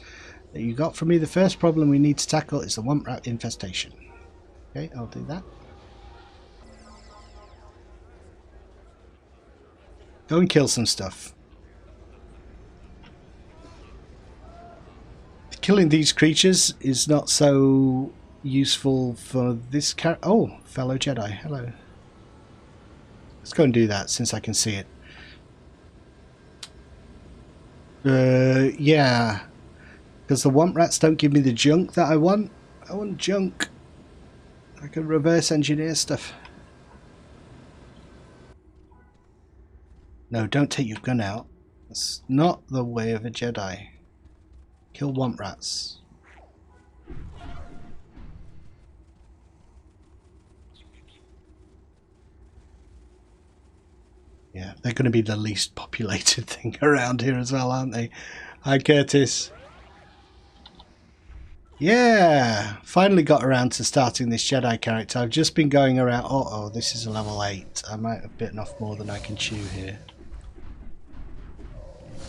that you got from me. The first problem we need to tackle is the womp rat infestation. Okay, I'll do that. Go and kill some stuff. Killing these creatures is not so useful for this character. Oh, fellow Jedi, hello. Let's go and do that since I can see it. Yeah, because the womp rats don't give me the junk that I want. I want junk. I can reverse engineer stuff. No, don't take your gun out. That's not the way of a Jedi. Kill womp rats. Yeah, they're going to be the least populated thing around here as well, aren't they? Hi, Curtis. Yeah, finally got around to starting this Jedi character. I've just been going around... Oh, this is a level 8. I might have bitten off more than I can chew here.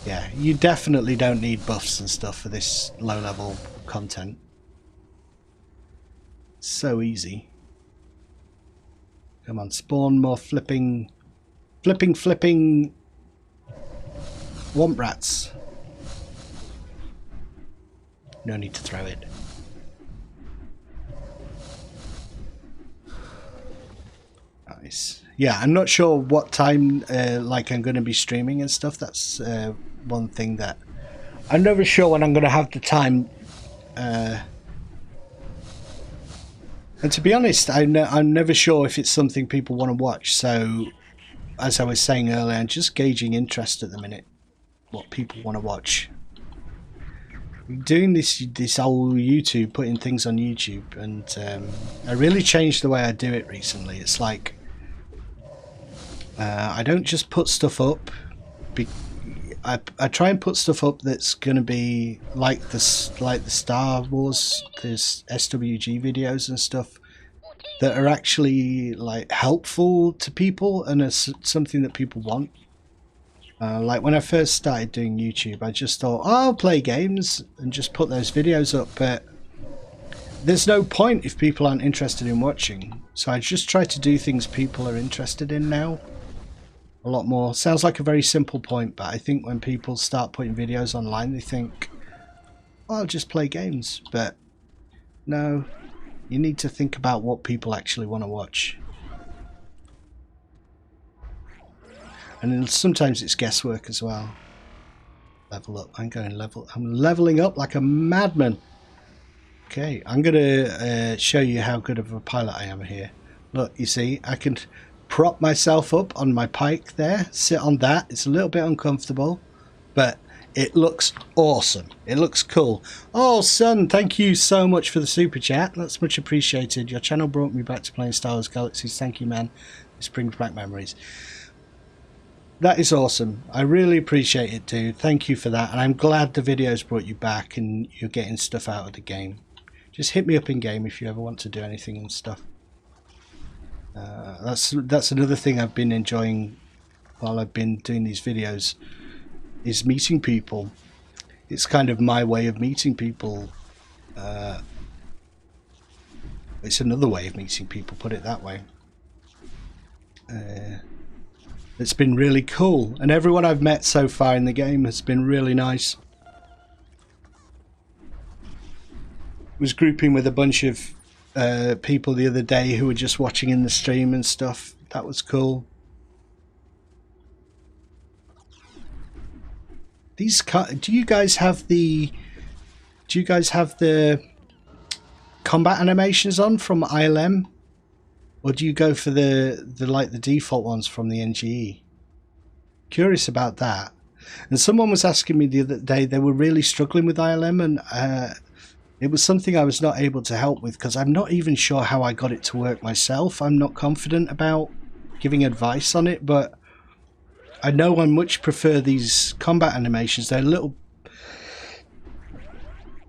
Yeah, you definitely don't need buffs and stuff for this low-level content. So easy. Come on, spawn more flipping womp rats. No need to throw it. Nice. Yeah, I'm not sure what time like I'm going to be streaming and stuff. That's one thing that I'm never sure when I'm going to have the time. And to be honest, I'm never sure if it's something people want to watch. So, as I was saying earlier, I'm just gauging interest at the minute. What people want to watch. I'm doing this whole YouTube, putting things on YouTube, and I really changed the way I do it recently. It's like I don't just put stuff up. I try and put stuff up that's going to be like the Star Wars, there's SWG videos and stuff that are actually like helpful to people and are something that people want. Like when I first started doing YouTube, I just thought, oh, I'll play games and just put those videos up, but there's no point if people aren't interested in watching. So I just try to do things people are interested in now. A lot more. Sounds like a very simple point, but I think when people start putting videos online, they think, oh, I'll just play games. But No, you need to think about what people actually want to watch. And then sometimes it's guesswork as well. Level up. I'm leveling up like a madman. Okay, I'm going to show you how good of a pilot I am here. Look, you see, I can prop myself up on my pike there, sit on that. It's a little bit uncomfortable, but it looks awesome. It looks cool. Oh, son, thank you so much for the super chat. That's much appreciated. Your channel brought me back to playing Star Wars Galaxies. Thank you, man. This brings back memories. That is awesome. I really appreciate it, dude. Thank you for that. And I'm glad the videos brought you back and you're getting stuff out of the game. Just hit me up in game if you ever want to do anything and stuff. That's another thing I've been enjoying while I've been doing these videos, is meeting people. It's kind of my way of meeting people. It's another way of meeting people, put it that way. It's been really cool, and everyone I've met so far in the game has been really nice. Was grouping with a bunch of people the other day who were just watching in the stream and stuff. That was cool. These do you guys have the combat animations on from ILM, or do you go for the default ones from the NGE? Curious about that. And someone was asking me the other day, they were really struggling with ILM, and it was something I was not able to help with because I'm not even sure how I got it to work myself. I'm not confident about giving advice on it, but I know I much prefer these combat animations. They're a little,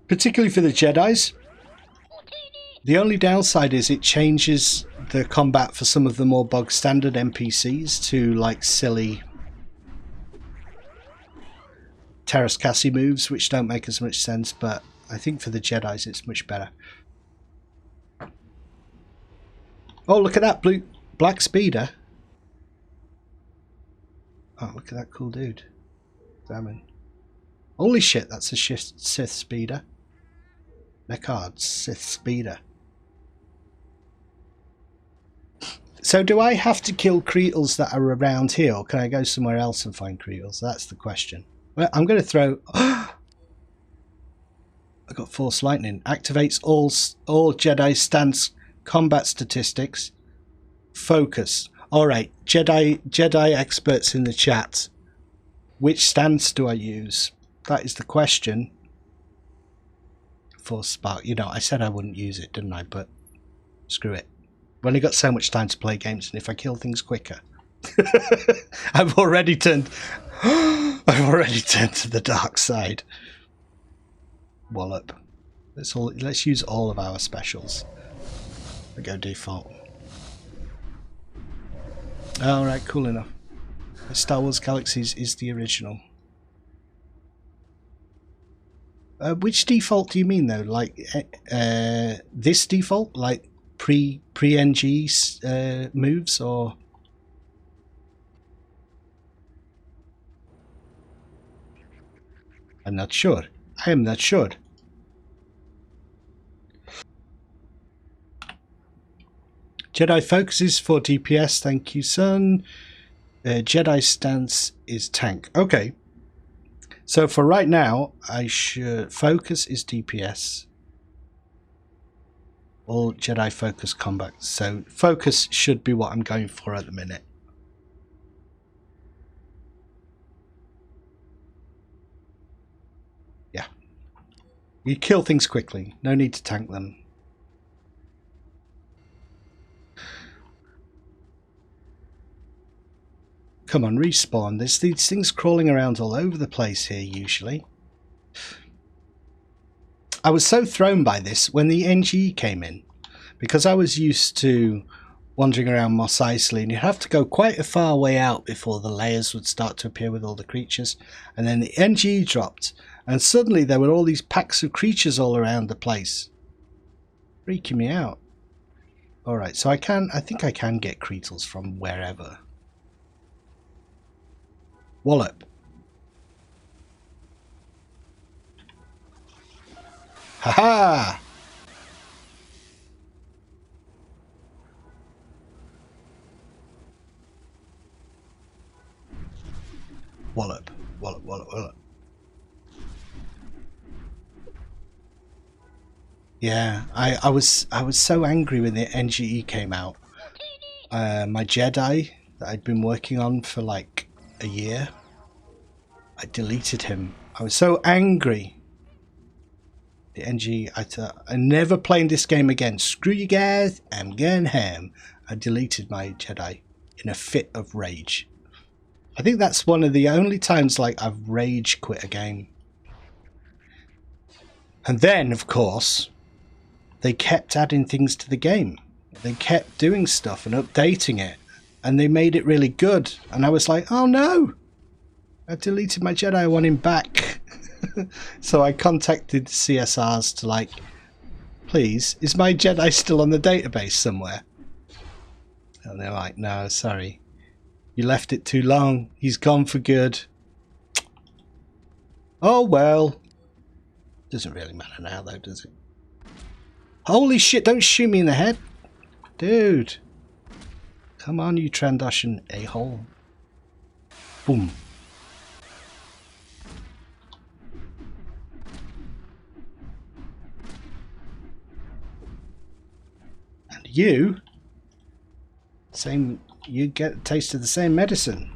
particularly for the Jedis. The only downside is it changes the combat for some of the more bog standard NPCs to like silly Terrace Cassie moves, which don't make as much sense, but I think for the Jedis it's much better. Oh, look at that black speeder. Oh, look at that cool dude. Damn. Holy shit, that's a Sith speeder. Necard's Sith speeder. So do I have to kill Creetles that are around here, or can I go somewhere else and find Creetles? That's the question. Well, I'm going to throw... I got Force Lightning. Activates all Jedi stance combat statistics. Focus. Alright, Jedi experts in the chat. Which stance do I use? That is the question. Force Spark. You know, I said I wouldn't use it, didn't I? But screw it. I've only got so much time to play games, and if I kill things quicker... I've already turned to the dark side. Wallop. Let's use all of our specials. We go default. Alright, cool enough. Star Wars Galaxies is the original. Which default do you mean though? Like this default? Like pre-NG moves, or... I'm not sure. I am not sure. Jedi focuses for DPS. Thank you, son. Jedi stance is tank. Okay. So for right now, I should... Focus is DPS. All Jedi focus combat. So focus should be what I'm going for at the minute. Yeah. You kill things quickly. No need to tank them. Come on, respawn. There's these things crawling around all over the place here, usually. I was so thrown by this when the NG came in, because I was used to wandering around Mos Eisley, and you'd have to go quite a far way out before the layers would start to appear with all the creatures. And then the NG dropped, and suddenly there were all these packs of creatures all around the place. Freaking me out. Alright, so I think I can get Creetles from wherever. Wallop. Haha! Wallet. Yeah, I was so angry when the NGE came out. My Jedi that I'd been working on for like a year, I deleted him. I was so angry. The NG, I thought, I'm never playing this game again. Screw you guys, I'm going home. I deleted my Jedi in a fit of rage. I think that's one of the only times like I've rage quit a game. And then, of course, they kept adding things to the game. They kept doing stuff and updating it. And they made it really good. And I was like, oh no! I deleted my Jedi, I want him back. So I contacted CSRs to like, please, is my Jedi still on the database somewhere? And they're like, no, sorry. You left it too long. He's gone for good. Oh well. Doesn't really matter now though, does it? Holy shit, don't shoot me in the head. Dude. Come on, you Trandoshan a-hole. Boom. And you get a taste of the same medicine.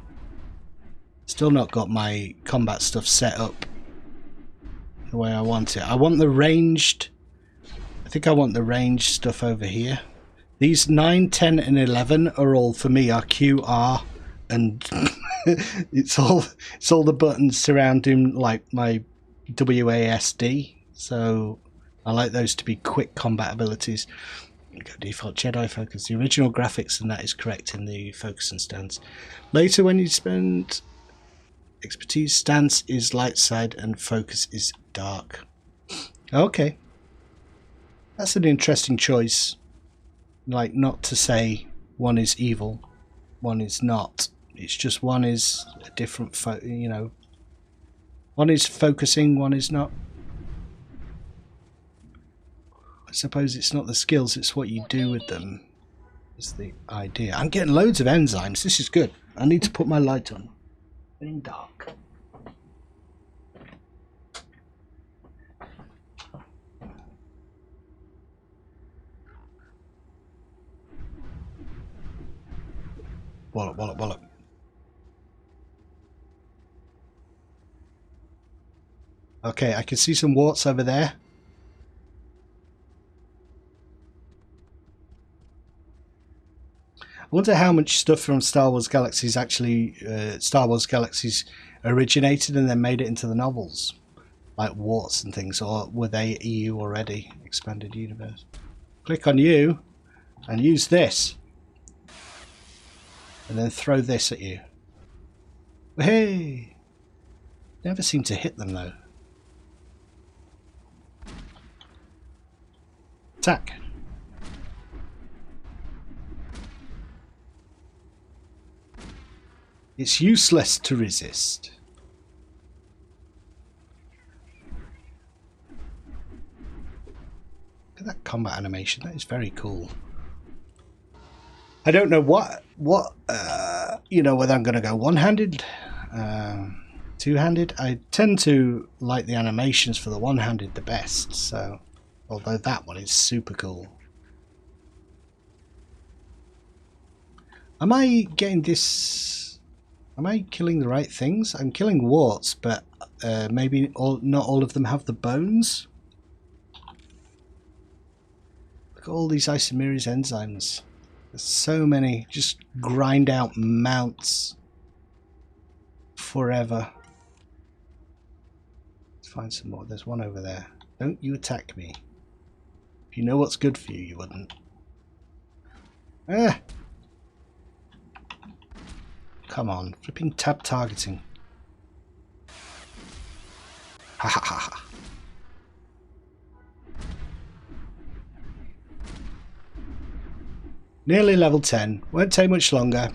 Still not got my combat stuff set up the way I want it. I want the ranged, I think I want the ranged stuff over here. These 9, 10 and 11 are all for me are QR, and it's all the buttons surrounding like my WASD, so I like those to be quick combat abilities. Go default Jedi focus. The original graphics and that is correct in the focus and stance. Later when you spend expertise, stance is light side and focus is dark. Okay. That's an interesting choice. Like, not to say one is evil, one is not. It's just one is a different, you know, one is focusing, one is not. I suppose it's not the skills, it's what you do with them is the idea. I'm getting loads of enzymes. This is good. I need to put my light on. It's getting dark. Wallop. Okay, I can see some warts over there. I wonder how much stuff from Star Wars Galaxies actually Star Wars Galaxies originated and then made it into the novels, like warts and things, or were they EU already? Expanded universe. Click on you and use this, and then throw this at you. Hey! Never seem to hit them though. Attack. It's useless to resist. Look at that combat animation. That is very cool. I don't know what you know, whether I'm going to go one-handed, two-handed. I tend to like the animations for the one-handed the best. So, although that one is super cool. Am I getting this? Am I killing the right things? I'm killing warts, but maybe not all of them have the bones. Look at all these isomerase enzymes. There's so many. Just grind out mounts forever. Let's find some more. There's one over there. Don't you attack me. If you know what's good for you, you wouldn't. Ah! Come on, flipping tab targeting. Ha ha ha ha. Nearly level 10. Won't take much longer.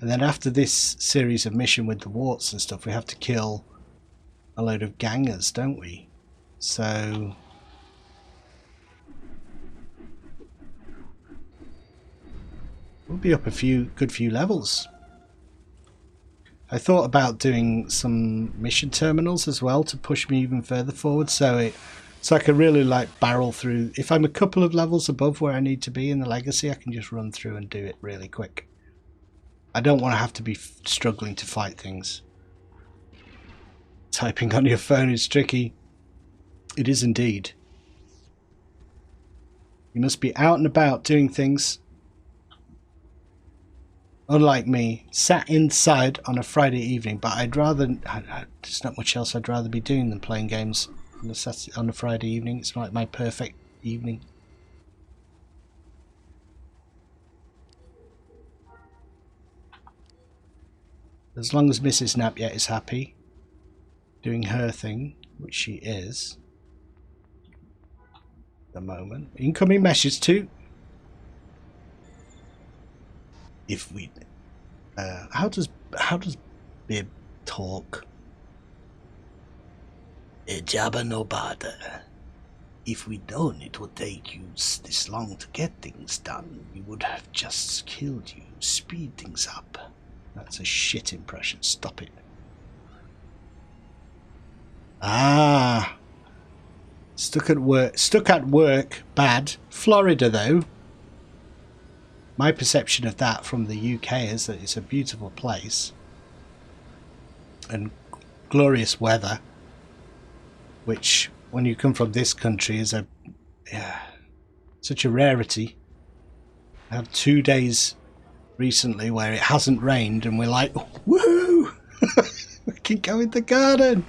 And then after this series of mission with the warts and stuff, we have to kill a load of gangers, don't we? So we'll be up a good few levels. I thought about doing some mission terminals as well to push me even further forward, so I can really like barrel through. If I'm a couple of levels above where I need to be in the Legacy, I can just run through and do it really quick. I don't want to have to be struggling to fight things. Typing on your phone is tricky. It is indeed. You must be out and about doing things. Unlike me, sat inside on a Friday evening, but I'd rather... There's not much else I'd rather be doing than playing games on a Friday evening. It's like my perfect evening. As long as Mrs. Napyet is happy, doing her thing, which she is, at the moment. Incoming message too. If we, how does Bib talk? Jabba no bother. If we don't, it would take you this long to get things done. We would have just killed you. Speed things up. That's a shit impression. Stop it. Ah. Stuck at work. Bad. Florida, though. My perception of that from the UK is that it's a beautiful place. And glorious weather. Which, when you come from this country, is such a rarity. I have 2 days recently where it hasn't rained and we're like, woohoo! We can go in the garden.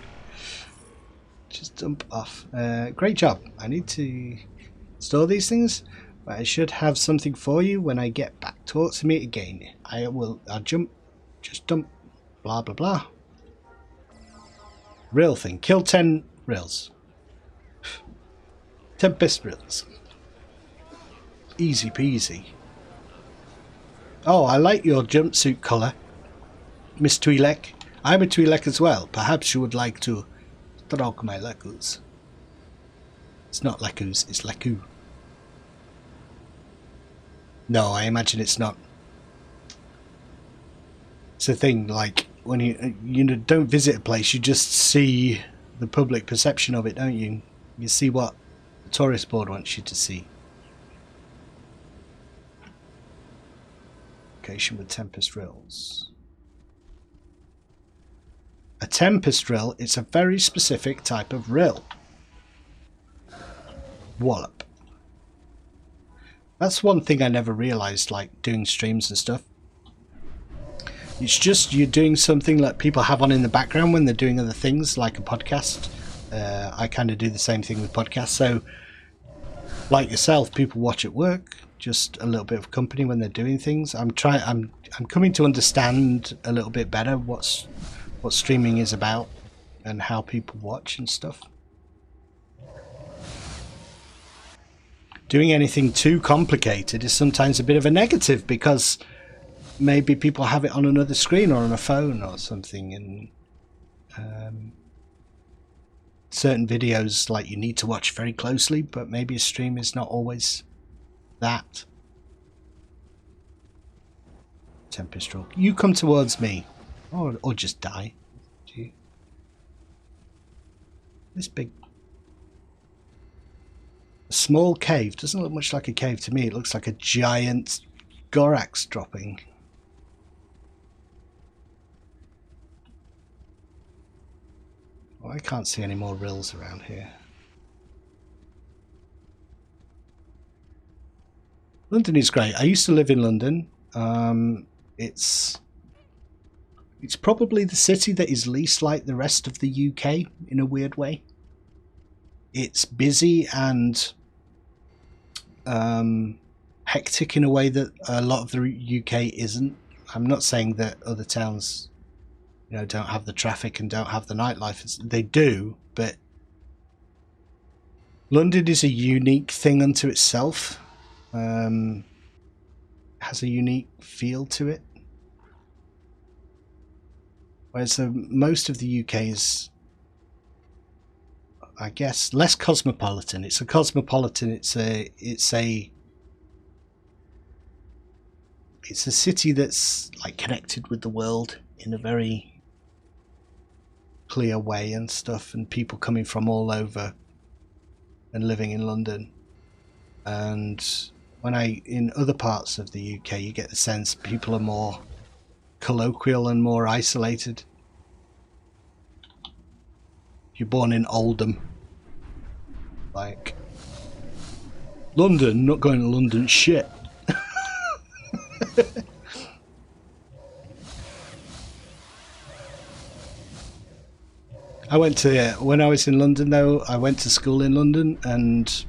Just dump off. Great job. I need to store these things, but I should have something for you when I get back. Talk to me again. I'll jump. Just dump. Blah blah blah. Real thing. Kill 10 rills. 10 best rills. Easy peasy. Oh, I like your jumpsuit colour, Miss Twi'lek. I'm a Twi'lek as well. Perhaps you would like to stroke my lekus. It's not lekus, it's leku. No, I imagine it's not. It's a thing, like, when you don't visit a place, you just see the public perception of it, don't you? You see what the tourist board wants you to see. Location with Tempest Rills. A Tempest Rill is a very specific type of rill. Wallop. That's one thing I never realised, like doing streams and stuff. It's just you're doing something like people have on in the background when they're doing other things, like a podcast. I kind of do the same thing with podcasts. So, like yourself, people watch at work. Just a little bit of company when they're doing things. I'm coming to understand a little bit better what streaming is about and how people watch and stuff. Doing anything too complicated is sometimes a bit of a negative because maybe people have it on another screen or on a phone or something, and certain videos like you need to watch very closely, but maybe a stream is not always that. Tempest stroke. You come towards me, or just die. Do you? This big, small cave doesn't look much like a cave to me. It looks like a giant Gorax dropping. Well, I can't see any more rills around here. London is great. I used to live in London. It's probably the city that is least like the rest of the UK in a weird way. It's busy and hectic in a way that a lot of the UK isn't. I'm not saying that other towns, you know, don't have the traffic and don't have the nightlife. They do, but London is a unique thing unto itself. Has a unique feel to it. Whereas most of the UK is, I guess, less cosmopolitan. It's a cosmopolitan. It's a city that's like connected with the world in a very clear way and stuff, and people coming from all over and living in London. And when in other parts of the UK, you get the sense people are more colloquial and more isolated. If you're born in Oldham, like London, not going to London, shit. I went to, when I was in London though, I went to school in London, and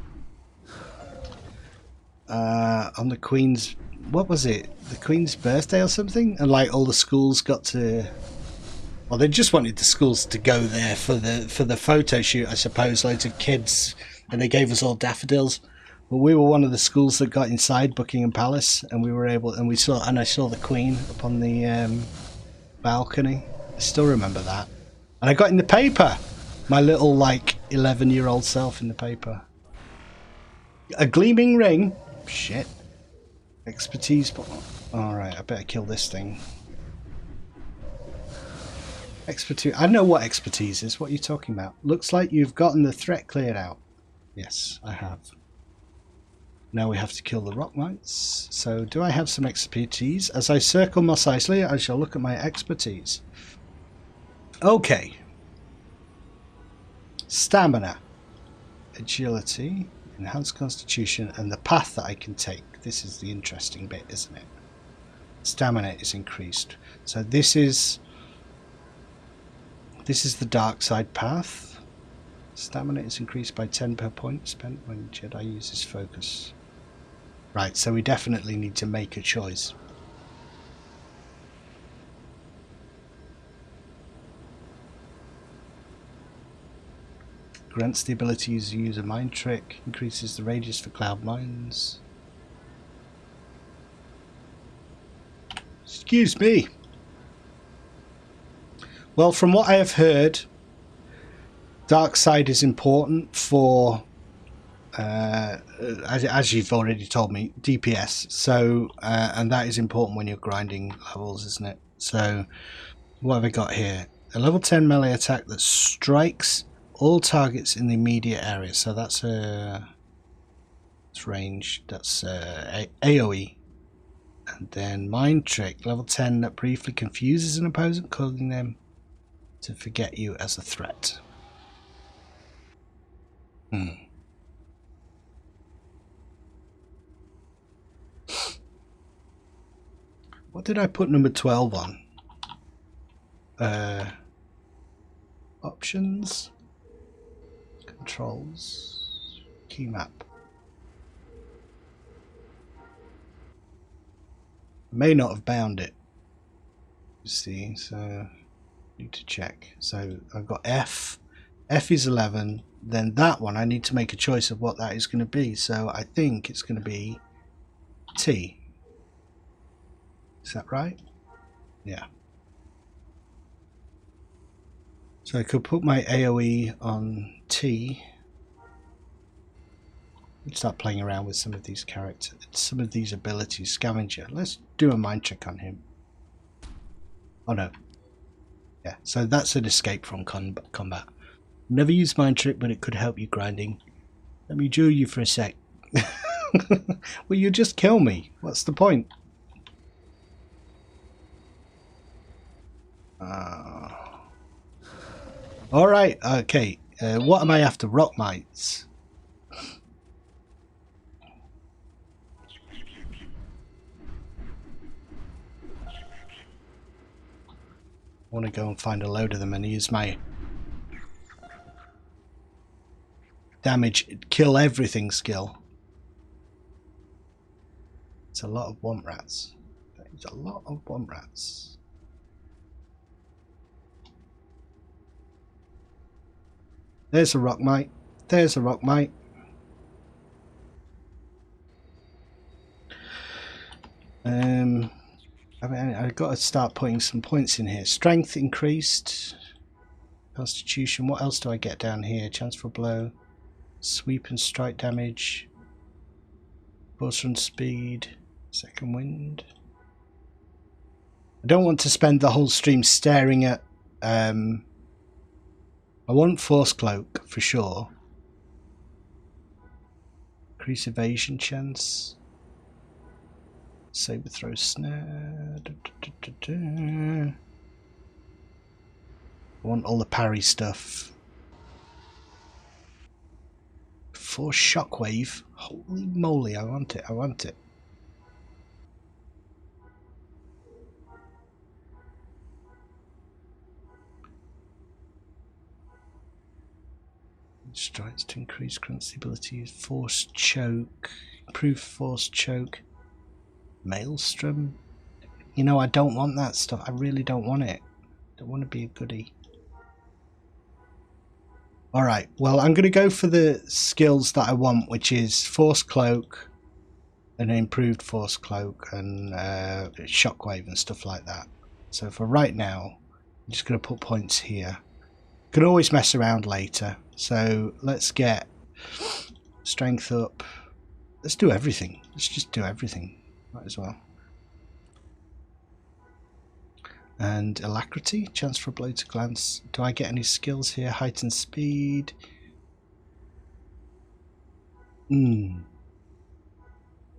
on the Queen's, what was it? The Queen's birthday or something? And like all the schools got to, well, they just wanted the schools to go there for the photo shoot, I suppose, loads of kids, and they gave us all daffodils. But we were one of the schools that got inside Buckingham Palace, and we were able, and I saw the Queen up on the balcony. I still remember that. And I got in the paper, my little like 11-year-old self in the paper. A gleaming ring. Shit. Expertise. Alright, I better kill this thing. Expertise. I know what expertise is. What are you talking about? Looks like you've gotten the threat cleared out. Yes, I have. Now we have to kill the rock mites. So do I have some expertise? As I circle Mos Eisley, I shall look at my expertise. Okay. Stamina. Agility. Enhanced constitution. And the path that I can take. This is the interesting bit, isn't it? Stamina is increased. So this is the dark side path. Stamina is increased by 10 per point spent when Jedi uses focus. Right, so we definitely need to make a choice. Grants the ability to use a mind trick, increases the radius for cloud mines. Excuse me. Well, from what I have heard, dark side is important for, as you've already told me, DPS. So, and that is important when you're grinding levels, isn't it? So, what have I got here? A level 10 melee attack that strikes all targets in the immediate area. So that's it's range. That's AoE. And then mind trick, level 10 that briefly confuses an opponent, causing them to forget you as a threat. What did I put number 12 on? Options, controls, key map. May not have bound it. You see, so need to check. So I've got F. F is 11. Then that one, I need to make a choice of what that is going to be. So I think it's going to be T. Is that right? Yeah. So I could put my AoE on T. Let's start playing around with some of these characters, some of these abilities. Scavenger. Let's do a mind trick on him. Oh no. Yeah, so that's an escape from combat. Never use mind trick, but it could help you grinding. Let me duel you for a sec. Well, you just kill me. What's the point? Alright, okay. What am I after? Rock mites. I want to go and find a load of them and use my damage, kill everything skill. It's a lot of womp rats. It's a lot of womp rats. There's a rock mite. There's a rock mite. I've got to start putting some points in here. Strength increased. Constitution. What else do I get down here? Chance for blow. Sweep and strike damage. Force run speed. Second wind. I don't want to spend the whole stream staring at I want Force Cloak for sure. Increase evasion chance. Saber throw snare. I want all the parry stuff. Force shockwave. Holy moly, I want it, I want it. Strikes to increase currency ability. Force choke. Improve force choke. Maelstrom. You know, I don't want that stuff. I really don't want it. I don't want to be a goodie. Alright, well, I'm going to go for the skills that I want, which is Force Cloak, an improved Force Cloak, and Shockwave and stuff like that. So for right now, I'm just going to put points here. Can always mess around later. So let's get strength up. Let's do everything. Let's just do everything. Might as well. And alacrity, chance for a blow to glance. Do I get any skills here? Height and speed. I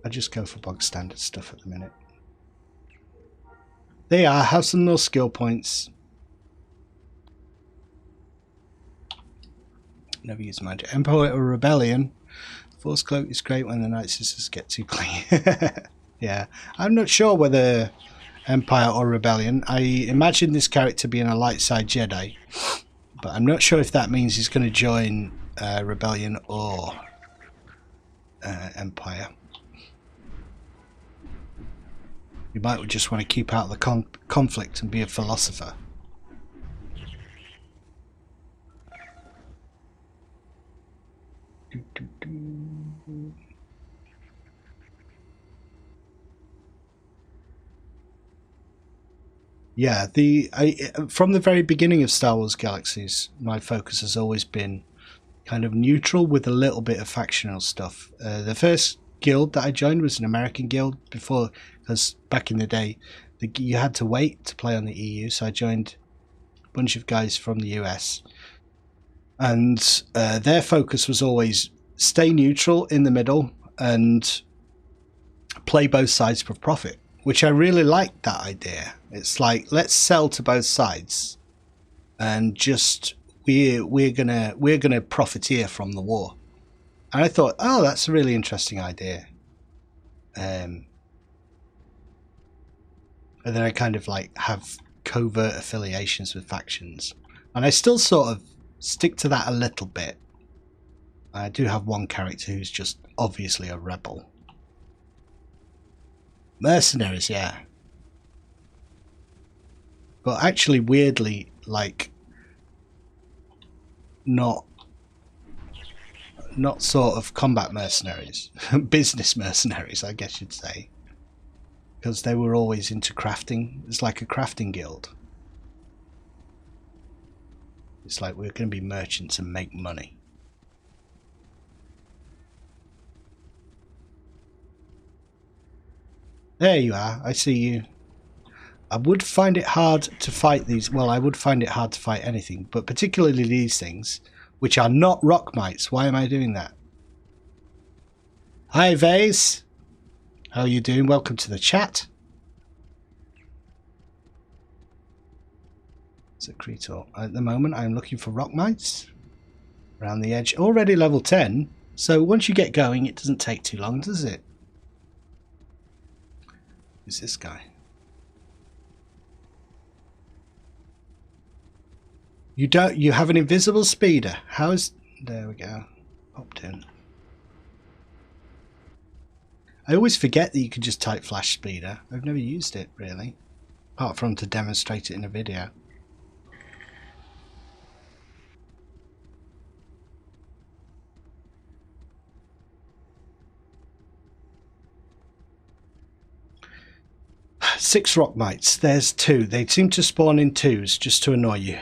just go for bog standard stuff at the minute. There you are, have some more skill points. Never use magic. Empire or Rebellion. Force Cloak is great when the Night Sisters get too clean. Yeah, I'm not sure whether Empire or Rebellion. I imagine this character being a light side Jedi, but I'm not sure if that means he's going to join Rebellion or Empire. You might just want to keep out of the conflict and be a philosopher. Yeah, from the very beginning of Star Wars Galaxies, my focus has always been kind of neutral with a little bit of factional stuff. The first guild that I joined was an American guild before, because back in the day, you had to wait to play on the EU, so I joined a bunch of guys from the US. And their focus was always stay neutral in the middle and play both sides for profit, which I really liked that idea. It's like, let's sell to both sides and just we're gonna profiteer from the war. And I thought, oh, that's a really interesting idea. And then I kind of like have covert affiliations with factions, and I still sort of stick to that a little bit. I do have one character who's just obviously a rebel. Mercenaries, yeah. But actually, weirdly, like, not sort of combat mercenaries. Business mercenaries, I guess you'd say. Because they were always into crafting. It's like a crafting guild. It's like we're going to be merchants and make money. There you are, I see you. I would find it hard to fight these. Well, I would find it hard to fight anything, but particularly these things, which are not rock mites. Why am I doing that? Hi, Vase. How are you doing? Welcome to the chat. Secretor. At the moment, I'm looking for rock mites around the edge. Already level 10. So once you get going, it doesn't take too long, does it? Who's this guy? You have an invisible speeder. There we go. Popped in. I always forget that you can just type flash speeder. I've never used it really, apart from to demonstrate it in a video. Six rock mites. There's two. They seem to spawn in twos just to annoy you.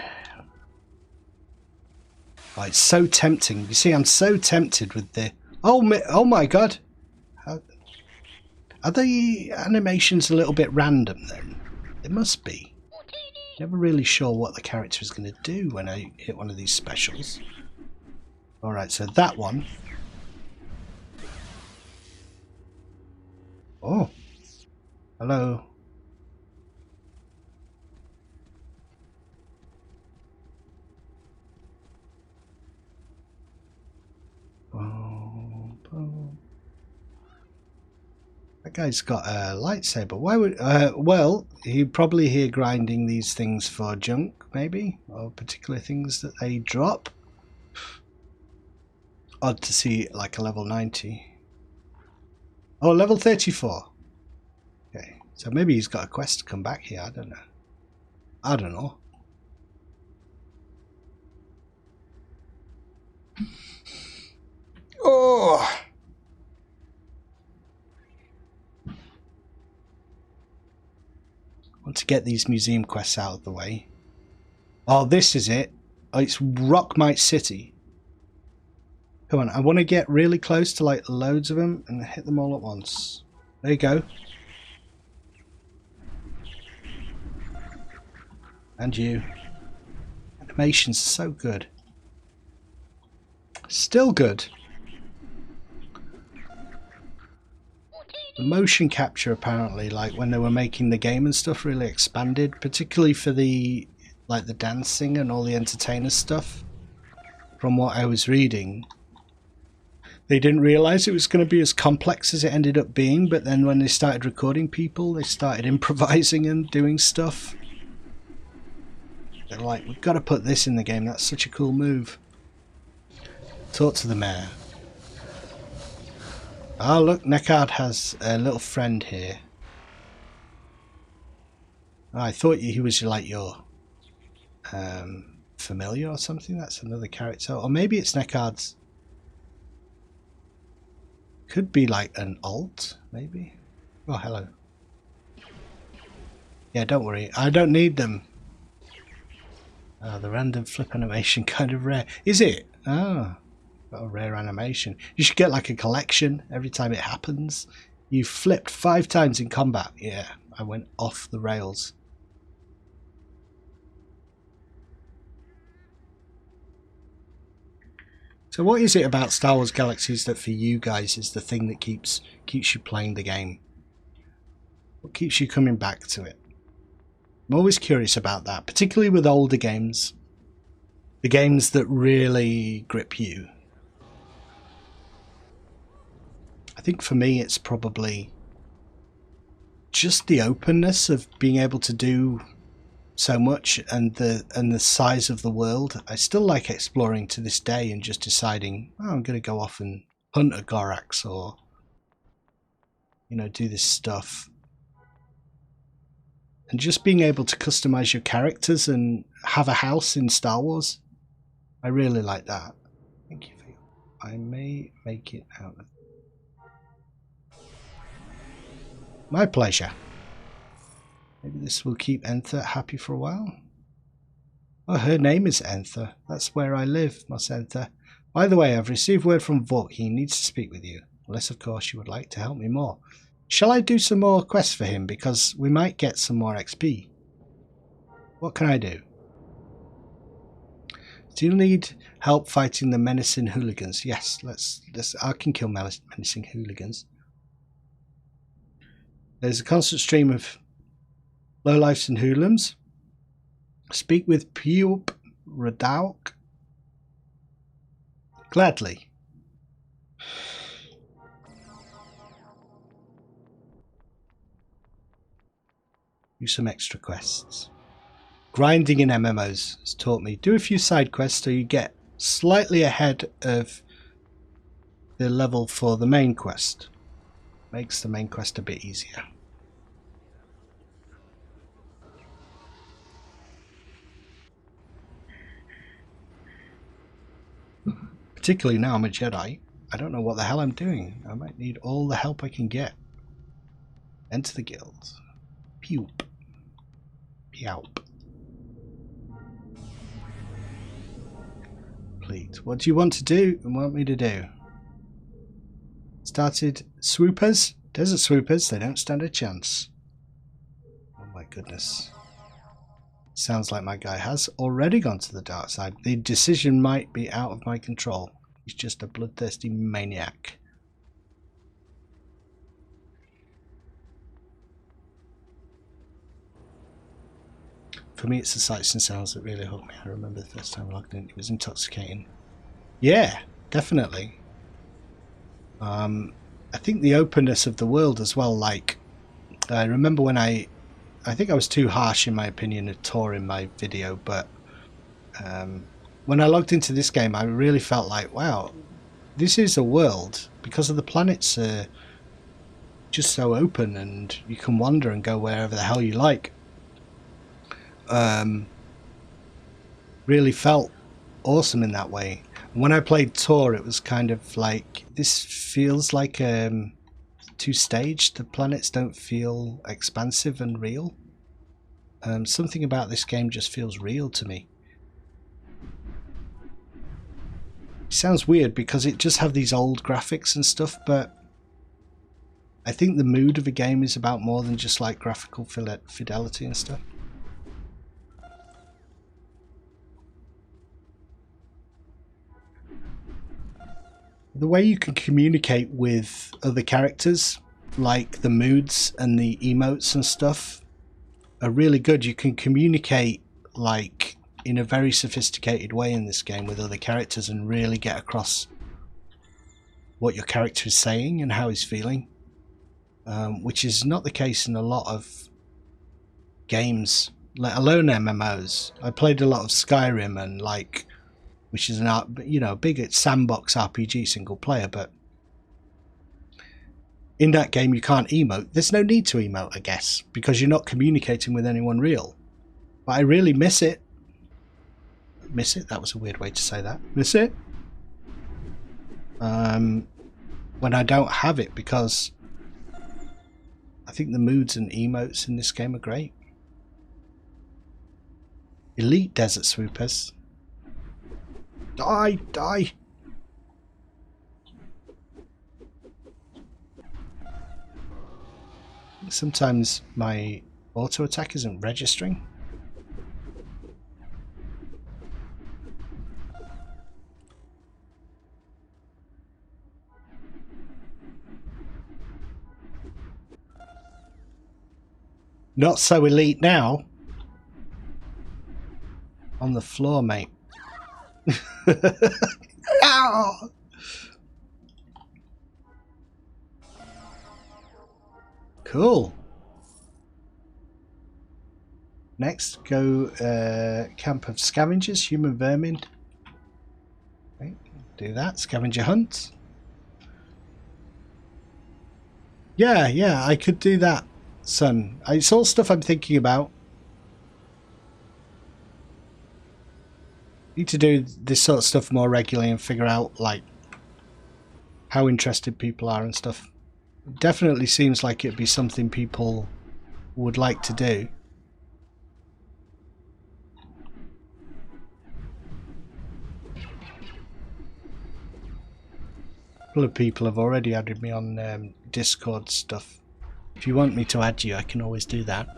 Oh, it's so tempting. You see, I'm so tempted with the... Oh my god. Are the animations a little bit random then? It must be. Never really sure what the character is going to do when I hit one of these specials. Alright, so that one. Oh. Hello. That guy's got a lightsaber. Why would... well, he'd probably hear grinding these things for junk, maybe? Or particular things that they drop. Odd to see like a level 90. Oh, level 34. Okay, so maybe he's got a quest to come back here. I don't know. I don't know. Oh! I want to get these museum quests out of the way. Oh, this is it. Oh, it's Rockmite City. Come on, I want to get really close to like loads of them and hit them all at once. There you go. And you. Animation's so good. Still good. The motion capture apparently, like when they were making the game and stuff, really expanded, particularly for the like the dancing and all the entertainer stuff. From what I was reading, they didn't realize it was going to be as complex as it ended up being, but then when they started recording people, they started improvising and doing stuff. They're like, we've got to put this in the game, that's such a cool move. Talk to the mayor. Oh look, Neckard has a little friend here. Oh, I thought he was like your familiar or something. That's another character. Or maybe it's Neckard's. Could be like an alt, maybe. Oh, hello. Yeah, don't worry. I don't need them. Oh, the random flip animation kind of rare. Is it? Oh. Got a rare animation. You should get like a collection every time it happens. You flipped 5 times in combat. Yeah, I went off the rails. So what is it about Star Wars Galaxies that for you guys is the thing that keeps you playing the game? What keeps you coming back to it? I'm always curious about that, particularly with older games. The games that really grip you. I think for me it's probably just the openness of being able to do so much and the size of the world. I still like exploring to this day and just deciding, oh, I'm going to go off and hunt a Gorax or, you know, do this stuff. And just being able to customize your characters and have a house in Star Wars. I really like that. Thank you for your... I may make it out of... My pleasure. Maybe this will keep Enther happy for a while. Oh, her name is Enther. That's where I live, Mos Enther. By the way, I've received word from Vuk. He needs to speak with you. Unless, of course, you would like to help me more. Shall I do some more quests for him? Because we might get some more XP. What can I do? Do you need help fighting the menacing hooligans? Yes, let's I can kill menacing hooligans. There's a constant stream of lowlifes and hoodlums. Speak with Pup Radauk. Gladly. Do some extra quests. Grinding in MMOs has taught me. Do a few side quests so you get slightly ahead of the level for the main quest. Makes the main quest a bit easier. Particularly now I'm a Jedi. I don't know what the hell I'm doing. I might need all the help I can get. Enter the guild. Pup. Pup. Complete. What do you want to do and want me to do? Started swoopers? Desert swoopers, they don't stand a chance. Oh my goodness. Sounds like my guy has already gone to the dark side. The decision might be out of my control. He's just a bloodthirsty maniac. For me, it's the sights and sounds that really hook me. I remember the first time I logged in, it was intoxicating. Yeah, definitely. I think the openness of the world as well, like, I remember when I think I was too harsh in my opinion of Tor in my video, but when I logged into this game, I really felt like, wow, this is a world, because of the planets are just so open and you can wander and go wherever the hell you like. Really felt awesome in that way. When I played Tor, it was kind of like, this feels like too staged. The planets don't feel expansive and real. Something about this game just feels real to me. It sounds weird because it just have these old graphics and stuff, but I think the mood of a game is about more than just like graphical fidelity and stuff. The way you can communicate with other characters, like the moods and the emotes and stuff, are really good. You can communicate like in a very sophisticated way in this game with other characters and really get across what your character is saying and how he's feeling, which is not the case in a lot of games, let alone MMOs. I played a lot of Skyrim and like, which is an, you know, big sandbox RPG single player, but in that game you can't emote. There's no need to emote, I guess, because you're not communicating with anyone real. But I really miss it. Miss it? That was a weird way to say that. Miss it? When I don't have it, because I think the moods and emotes in this game are great. Elite Desert Swoopers. Die! Die! Sometimes my auto attack isn't registering. Not so elite now. On the floor, mate. Ow! Cool. Next, go camp of scavengers, human vermin. Okay, do that. Scavenger hunt. Yeah, I could do that, son. It's all stuff I'm thinking about. Need to do this sort of stuff more regularly and figure out like how interested people are and stuff. It definitely seems like it'd be something people would like to do. A couple of people have already added me on Discord stuff. If you want me to add you, I can always do that.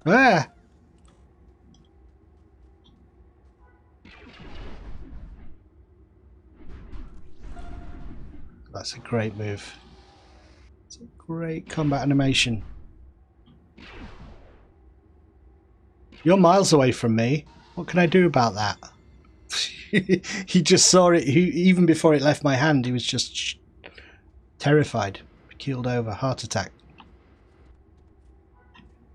Ah! That's a great move. It's a great combat animation. You're miles away from me. What can I do about that? He just saw it. Even before it left my hand, he was just terrified. Keeled over. Heart attack.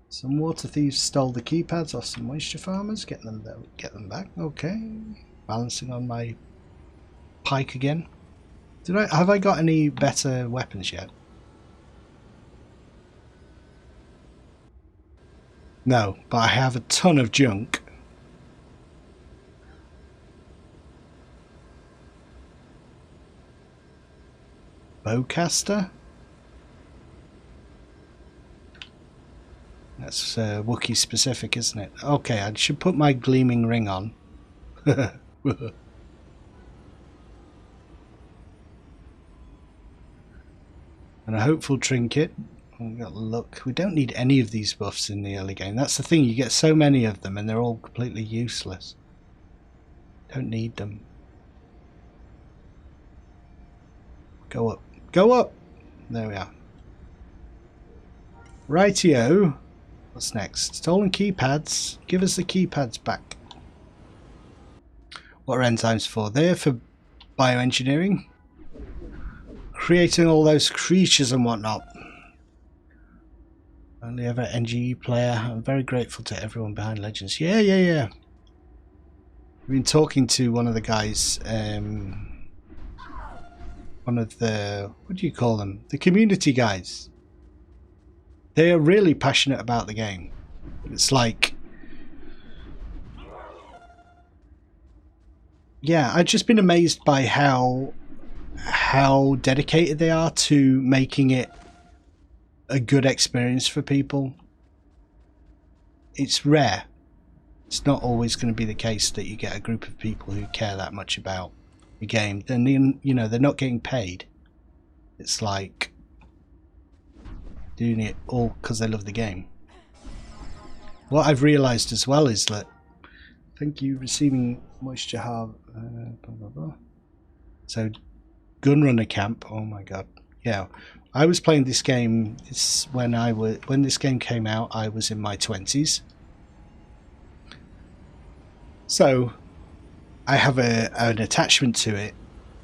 Some water thieves stole the keypads off some moisture farmers. Get them back. Okay. Balancing on my pike again. Have I got any better weapons yet? No, but I have a ton of junk. Bowcaster? That's Wookiee specific, isn't it? Okay, I should put my gleaming ring on. And a hopeful trinket. We've got luck. We don't need any of these buffs in the early game. That's the thing, you get so many of them and they're all completely useless. Don't need them. Go up. Go up! There we are. Rightio. What's next? Stolen keypads. Give us the keypads back. What are enzymes for? They're for bioengineering. Creating all those creatures and whatnot. Only ever NGE player. I'm very grateful to everyone behind Legends. Yeah. I've been talking to one of the guys, one of the, what do you call them? The community guys. They are really passionate about the game. It's like, yeah, I've just been amazed by how dedicated they are to making it a good experience for people. It's rare. It's not always going to be the case that you get a group of people who care that much about the game. Then, you know, they're not getting paid. It's like doing it all because they love the game. What I've realised as well is that, thank you, receiving moisture harv. Blah, blah, blah. So, Gunrunner Camp. Oh my god, yeah. I was playing this game. When this game came out, I was in my 20s. So, I have an attachment to it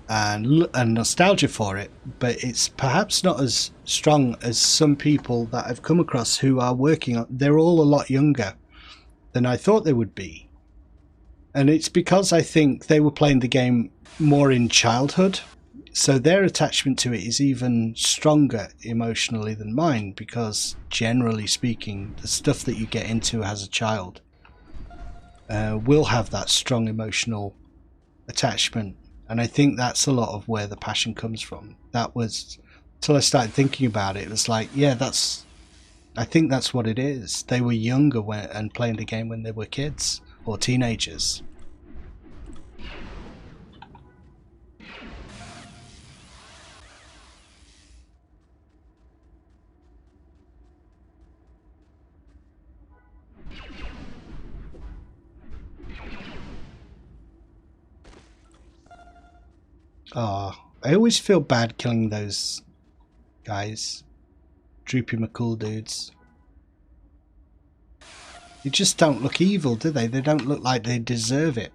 and nostalgia for it, but it's perhaps not as strong as some people that I've come across who are working on. They're all a lot younger than I thought they would be, and it's because I think they were playing the game more in childhood, so their attachment to it is even stronger emotionally than mine, because generally speaking, the stuff that you get into as a child will have that strong emotional attachment. And I think that's a lot of where the passion comes from. That was, till I started thinking about it, it was like, yeah, I think that's what it is. They were younger and playing the game when they were kids or teenagers. Oh, I always feel bad killing those guys. Droopy McCool dudes. They just don't look evil, do they? They don't look like they deserve it.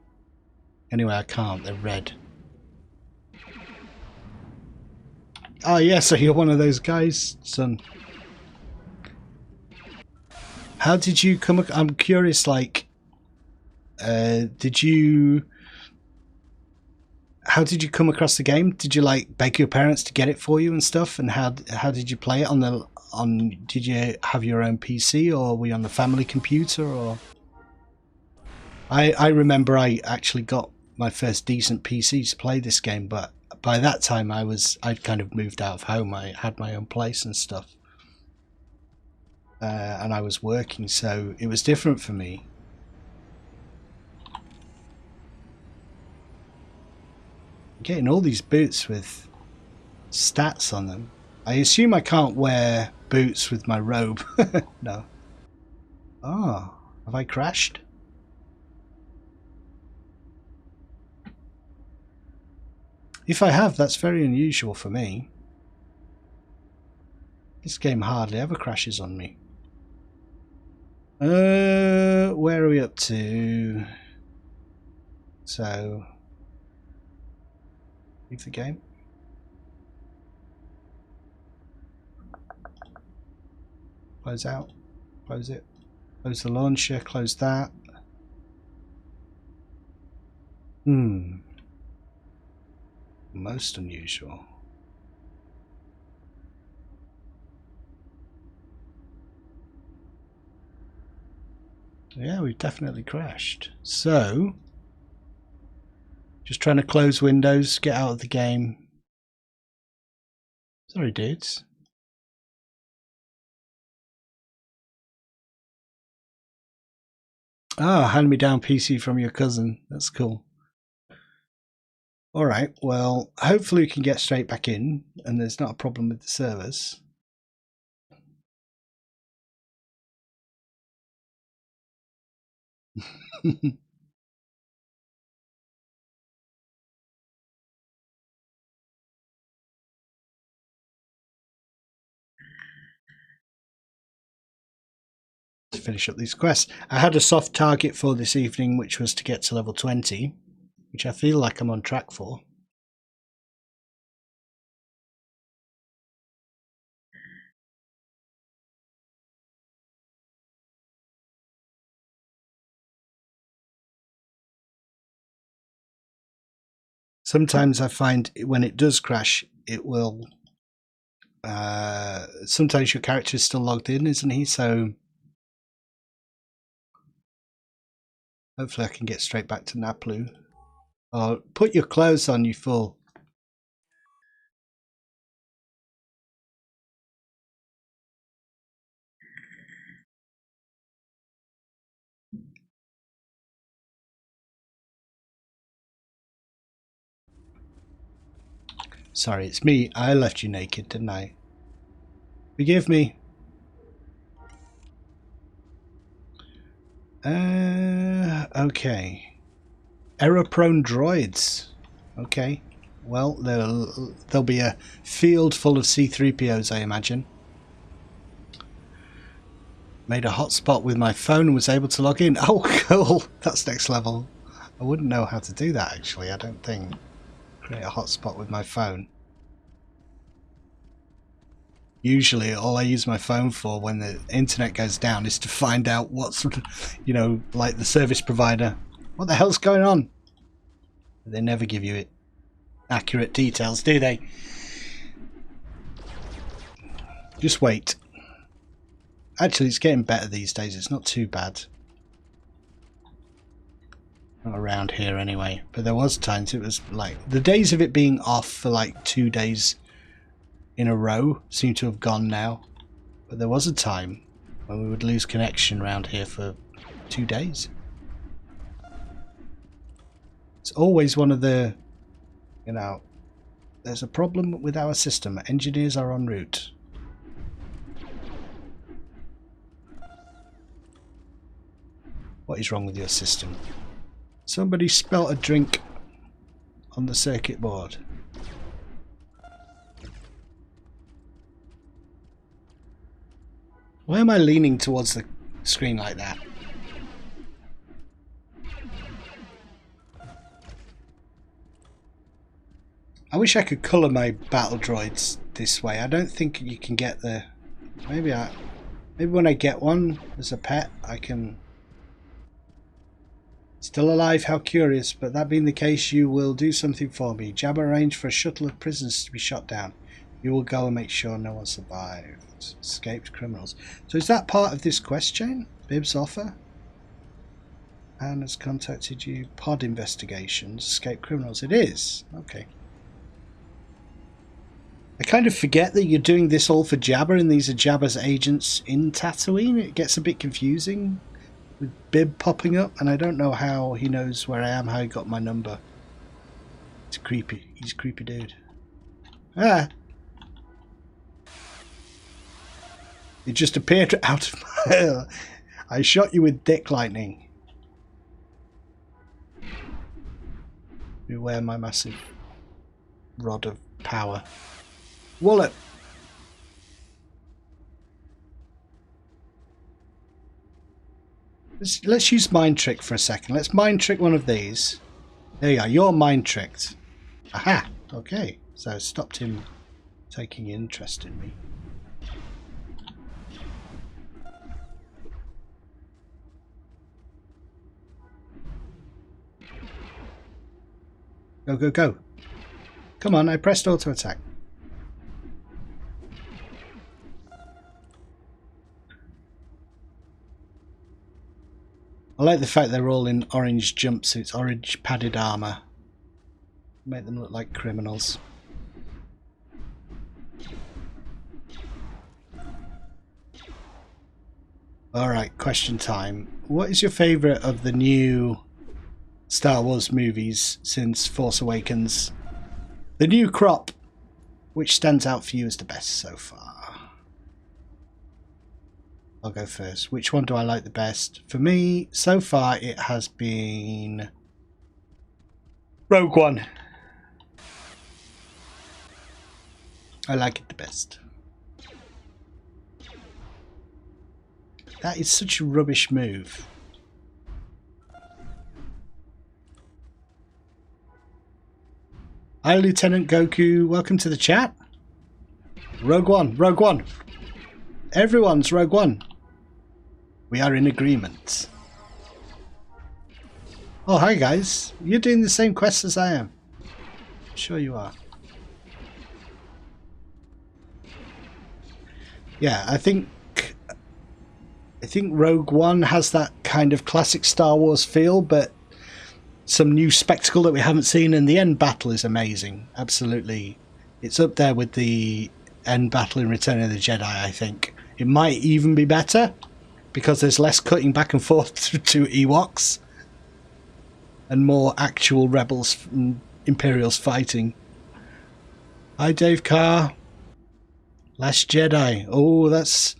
Anyway, I can't. They're red. Oh, yeah, so you're one of those guys, son. How did you come... I'm curious, like... How did you come across the game? Did you like beg your parents to get it for you and stuff? And how did you play it did you have your own PC, or were you on the family computer? Or I remember I actually got my first decent PC to play this game, but by that time I'd kind of moved out of home. I had my own place and stuff, and I was working, so it was different for me. Getting all these boots with stats on them. I assume I can't wear boots with my robe. No. Oh, have I crashed? If I have, that's very unusual for me. This game hardly ever crashes on me. Where are we up to? So, leave the game. Close out. Close it. Close the launcher. Close that. Most unusual. Yeah, we've definitely crashed. So, just trying to close windows, get out of the game. Sorry, dudes. Ah, hand me down PC from your cousin. That's cool. Alright, well, hopefully we can get straight back in and there's not a problem with the servers. To finish up these quests. I had a soft target for this evening, which was to get to level 20, which I feel like I'm on track for. Sometimes I find when it does crash, it will... sometimes your character is still logged in, isn't he? So hopefully I can get straight back to Naplu. Oh, put your clothes on, you fool. Sorry, it's me. I left you naked, didn't I? Forgive me. Okay. Error-prone droids. Okay. Well, there'll be a field full of C-3POs, I imagine. Made a hotspot with my phone and was able to log in. Oh, cool. That's next level. I wouldn't know how to do that, actually, I don't think. Create a hotspot with my phone. Usually all I use my phone for when the internet goes down is to find out what's, you know, like the service provider. What the hell's going on? They never give you it accurate details, do they? Just wait. Actually, it's getting better these days. It's not too bad. Not around here anyway. But there was times it was like... The days of it being off for like 2 days in a row seem to have gone now. But there was a time when we would lose connection around here for 2 days. It's always one of the... You know... There's a problem with our system. Engineers are en route. What is wrong with your system? Somebody spilt a drink on the circuit board. Why am I leaning towards the screen like that? I wish I could colour my battle droids this way. I don't think you can get the... Maybe when I get one as a pet, I can... Still alive, how curious, but that being the case, you will do something for me. Jabba arranged for a shuttle of prisoners to be shot down. You will go and make sure no one survived. Escaped criminals. So is that part of this quest chain? Bib's offer? Anne has contacted you. Pod investigations. Escaped criminals. It is. Okay. I kind of forget that you're doing this all for Jabba and these are Jabba's agents in Tatooine. It gets a bit confusing with Bib popping up and I don't know how he knows where I am, how he got my number. It's creepy. He's a creepy dude. Ah! It just appeared out of my... I shot you with dick lightning. Beware my massive rod of power. Wallet! Let's use mind trick for a second. Let's mind trick one of these. There you are. You're mind tricked. Aha! Okay. So I stopped him taking interest in me. Go, go, go. Come on, I pressed auto attack. I like the fact they're all in orange jumpsuits, orange padded armour. Make them look like criminals. Alright, question time. What is your favourite of the new Star Wars movies since Force Awakens. The new crop, which stands out for you as the best so far? I'll go first. Which one do I like the best? For me, so far, it has been Rogue One. I like it the best. That is such a rubbish move. Hi, Lieutenant Goku. Welcome to the chat. Rogue One. Rogue One. Everyone's Rogue One. We are in agreement. Oh, hi, guys. You're doing the same quest as I am. Sure you are. Yeah, I think Rogue One has that kind of classic Star Wars feel, but some new spectacle that we haven't seen, and the end battle is amazing. Absolutely. It's up there with the end battle in Return of the Jedi, I think. It might even be better, because there's less cutting back and forth to Ewoks, and more actual rebels and Imperials fighting. Hi, Dave Carr. Last Jedi. Oh, that's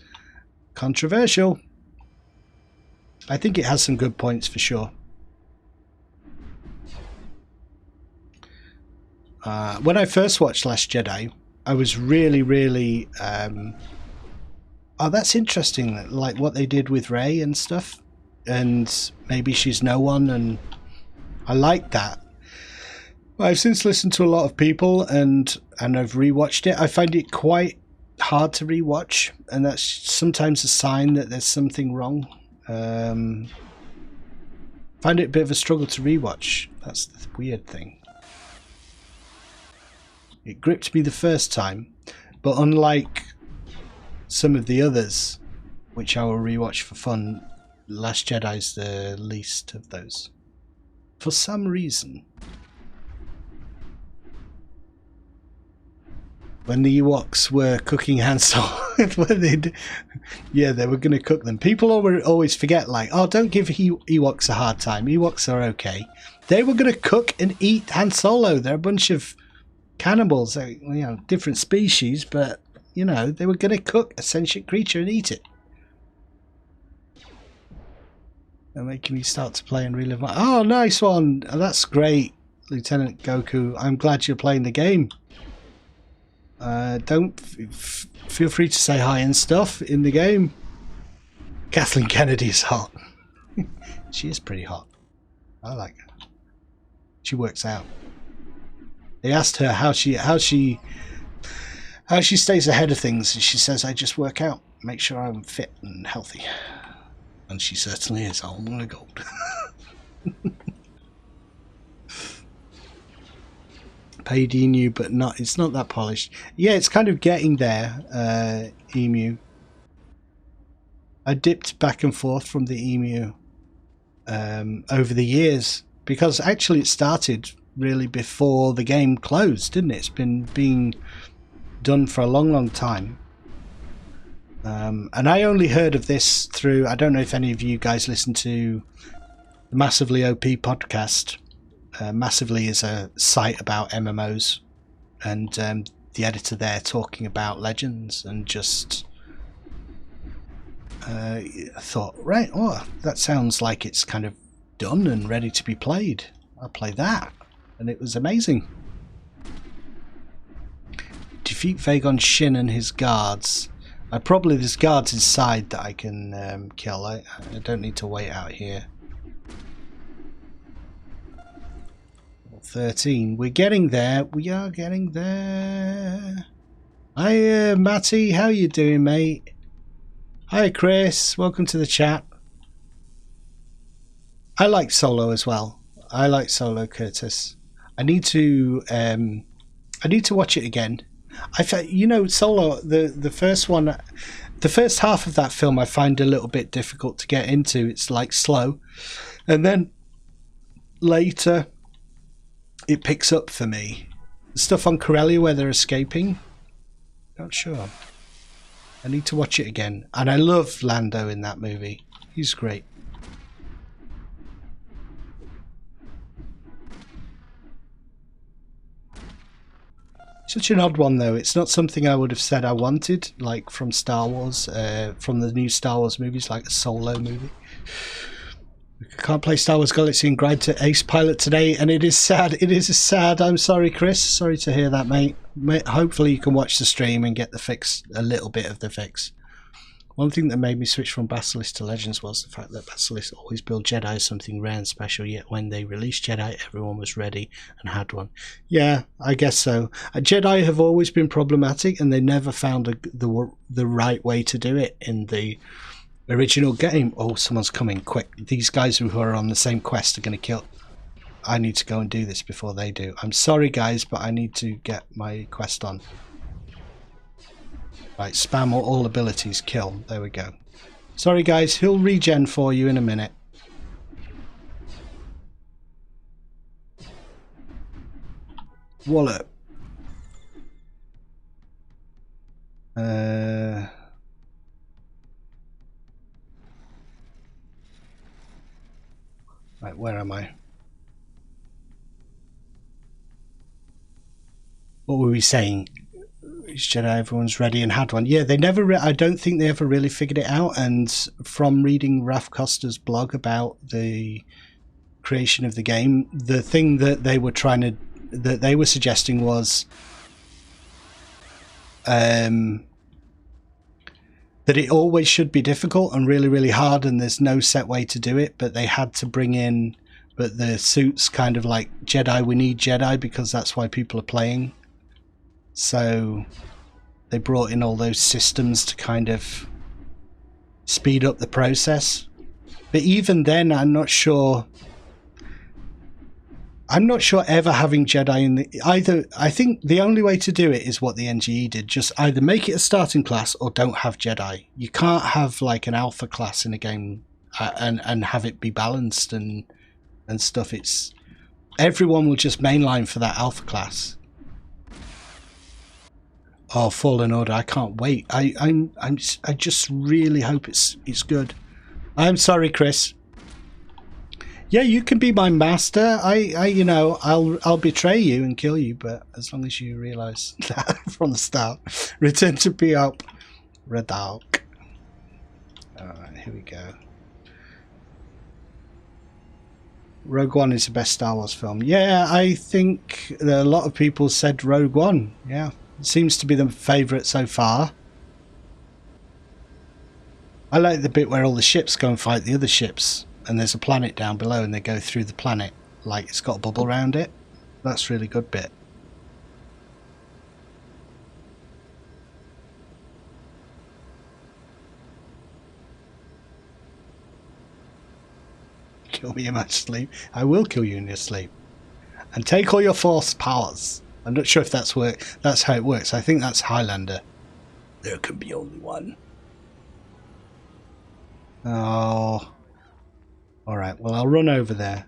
controversial. I think it has some good points for sure. When I first watched Last Jedi, I was really oh, that's interesting, like what they did with Rey and stuff, and maybe she's no one, and I like that. I've since listened to a lot of people and I've rewatched it. I find it quite hard to rewatch, and that's sometimes a sign that there's something wrong. Find it a bit of a struggle to rewatch. That's the weird thing. It gripped me the first time, but unlike some of the others, which I will rewatch for fun, Last Jedi's the least of those. For some reason. When the Ewoks were cooking Han Solo, yeah, they were going to cook them. People always forget, like, oh, don't give Ewoks a hard time. Ewoks are okay. They were going to cook and eat Han Solo. They're a bunch of cannibals. They're, you know, different species, but, you know, they were going to cook a sentient creature and eat it. They're making me start to play and relive my... Oh, nice one. Oh, that's great, Lieutenant Goku. I'm glad you're playing the game. Don't feel free to say hi and stuff in the game. Kathleen Kennedy's hot. She is pretty hot. I like her. She works out. They asked her how she stays ahead of things, and she says, "I just work out, make sure I'm fit and healthy." And she certainly is. Oh my god. Paid Emu, but not. It's not that polished. Yeah, it's kind of getting there. Emu. I dipped back and forth from the Emu over the years, because actually it started really before the game closed, didn't it? It's been being done for a long time. And I only heard of this through, I don't know if any of you guys listen to the Massively OP podcast. Massively is a site about MMOs, and the editor there talking about Legends, and just I thought, right, oh, that sounds like it's kind of done and ready to be played. I'll play that, and it was amazing. Defeat Vagon Shin and his guards. Probably there's guards inside that I can kill. I don't need to wait out here. 13. We're getting there. We are getting there. Hi, Matty. How you doing, mate? Hi, Chris. Welcome to the chat. I like Solo as well. I like Solo, Curtis. I need to watch it again. You know, Solo, the first one, the first half of that film I find a little bit difficult to get into. It's like slow, and then later it picks up for me. The stuff on Corellia where they're escaping, not sure. I need to watch it again. And I love Lando in that movie. He's great. Such an odd one, though. It's not something I would have said I wanted, like from Star Wars, from the new Star Wars movies, like a Solo movie. I can't play Star Wars Galaxy and Grind to Ace Pilot today, and it is sad. It is sad. I'm sorry, Chris. Sorry to hear that, mate. Hopefully you can watch the stream and get the fix, a little bit of the fix. One thing that made me switch from Basilisk to Legends was the fact that Basilisk always built Jedi as something rare and special, yet when they released Jedi, everyone was ready and had one. Yeah, I guess so. Jedi have always been problematic, and they never found the right way to do it in the original game. Oh, someone's coming, quick. These guys who are on the same quest are going to kill. I need to go and do this before they do. I'm sorry, guys, but I need to get my quest on. Right, spam all abilities, kill. There we go. Sorry guys, he'll regen for you in a minute. Wallop. Right, where am I? What were we saying? Jedi, everyone's ready and had one. Yeah, they never. I don't think they ever really figured it out. And from reading Raf Costa's blog about the creation of the game, the thing that they were suggesting was that it always should be difficult and really, really hard, and there's no set way to do it. But they had to bring in, but the suits kind of like Jedi. We need Jedi because that's why people are playing. So they brought in all those systems to kind of speed up the process. But even then, I'm not sure ever having Jedi in the either. I think the only way to do it is what the NGE did. Just either make it a starting class or don't have Jedi. You can't have like an alpha class in a game and have it be balanced and stuff. It's everyone will just mainline for that alpha class. Oh, Fallen Order! I can't wait. I just really hope it's good. I'm sorry, Chris. Yeah, you can be my master. You know, I'll betray you and kill you, but as long as you realise that from the start. Return to be up, Radalk. All right, here we go. Rogue One is the best Star Wars film. Yeah, I think a lot of people said Rogue One. Yeah. It seems to be the favourite so far. I like the bit where all the ships go and fight the other ships and there's a planet down below and they go through the planet like it's got a bubble around it. That's a really good bit. Kill me in my sleep. I will kill you in your sleep. And take all your force powers. I'm not sure if that's how it works. I think that's Highlander. There can be only one. Oh. Alright, well I'll run over there.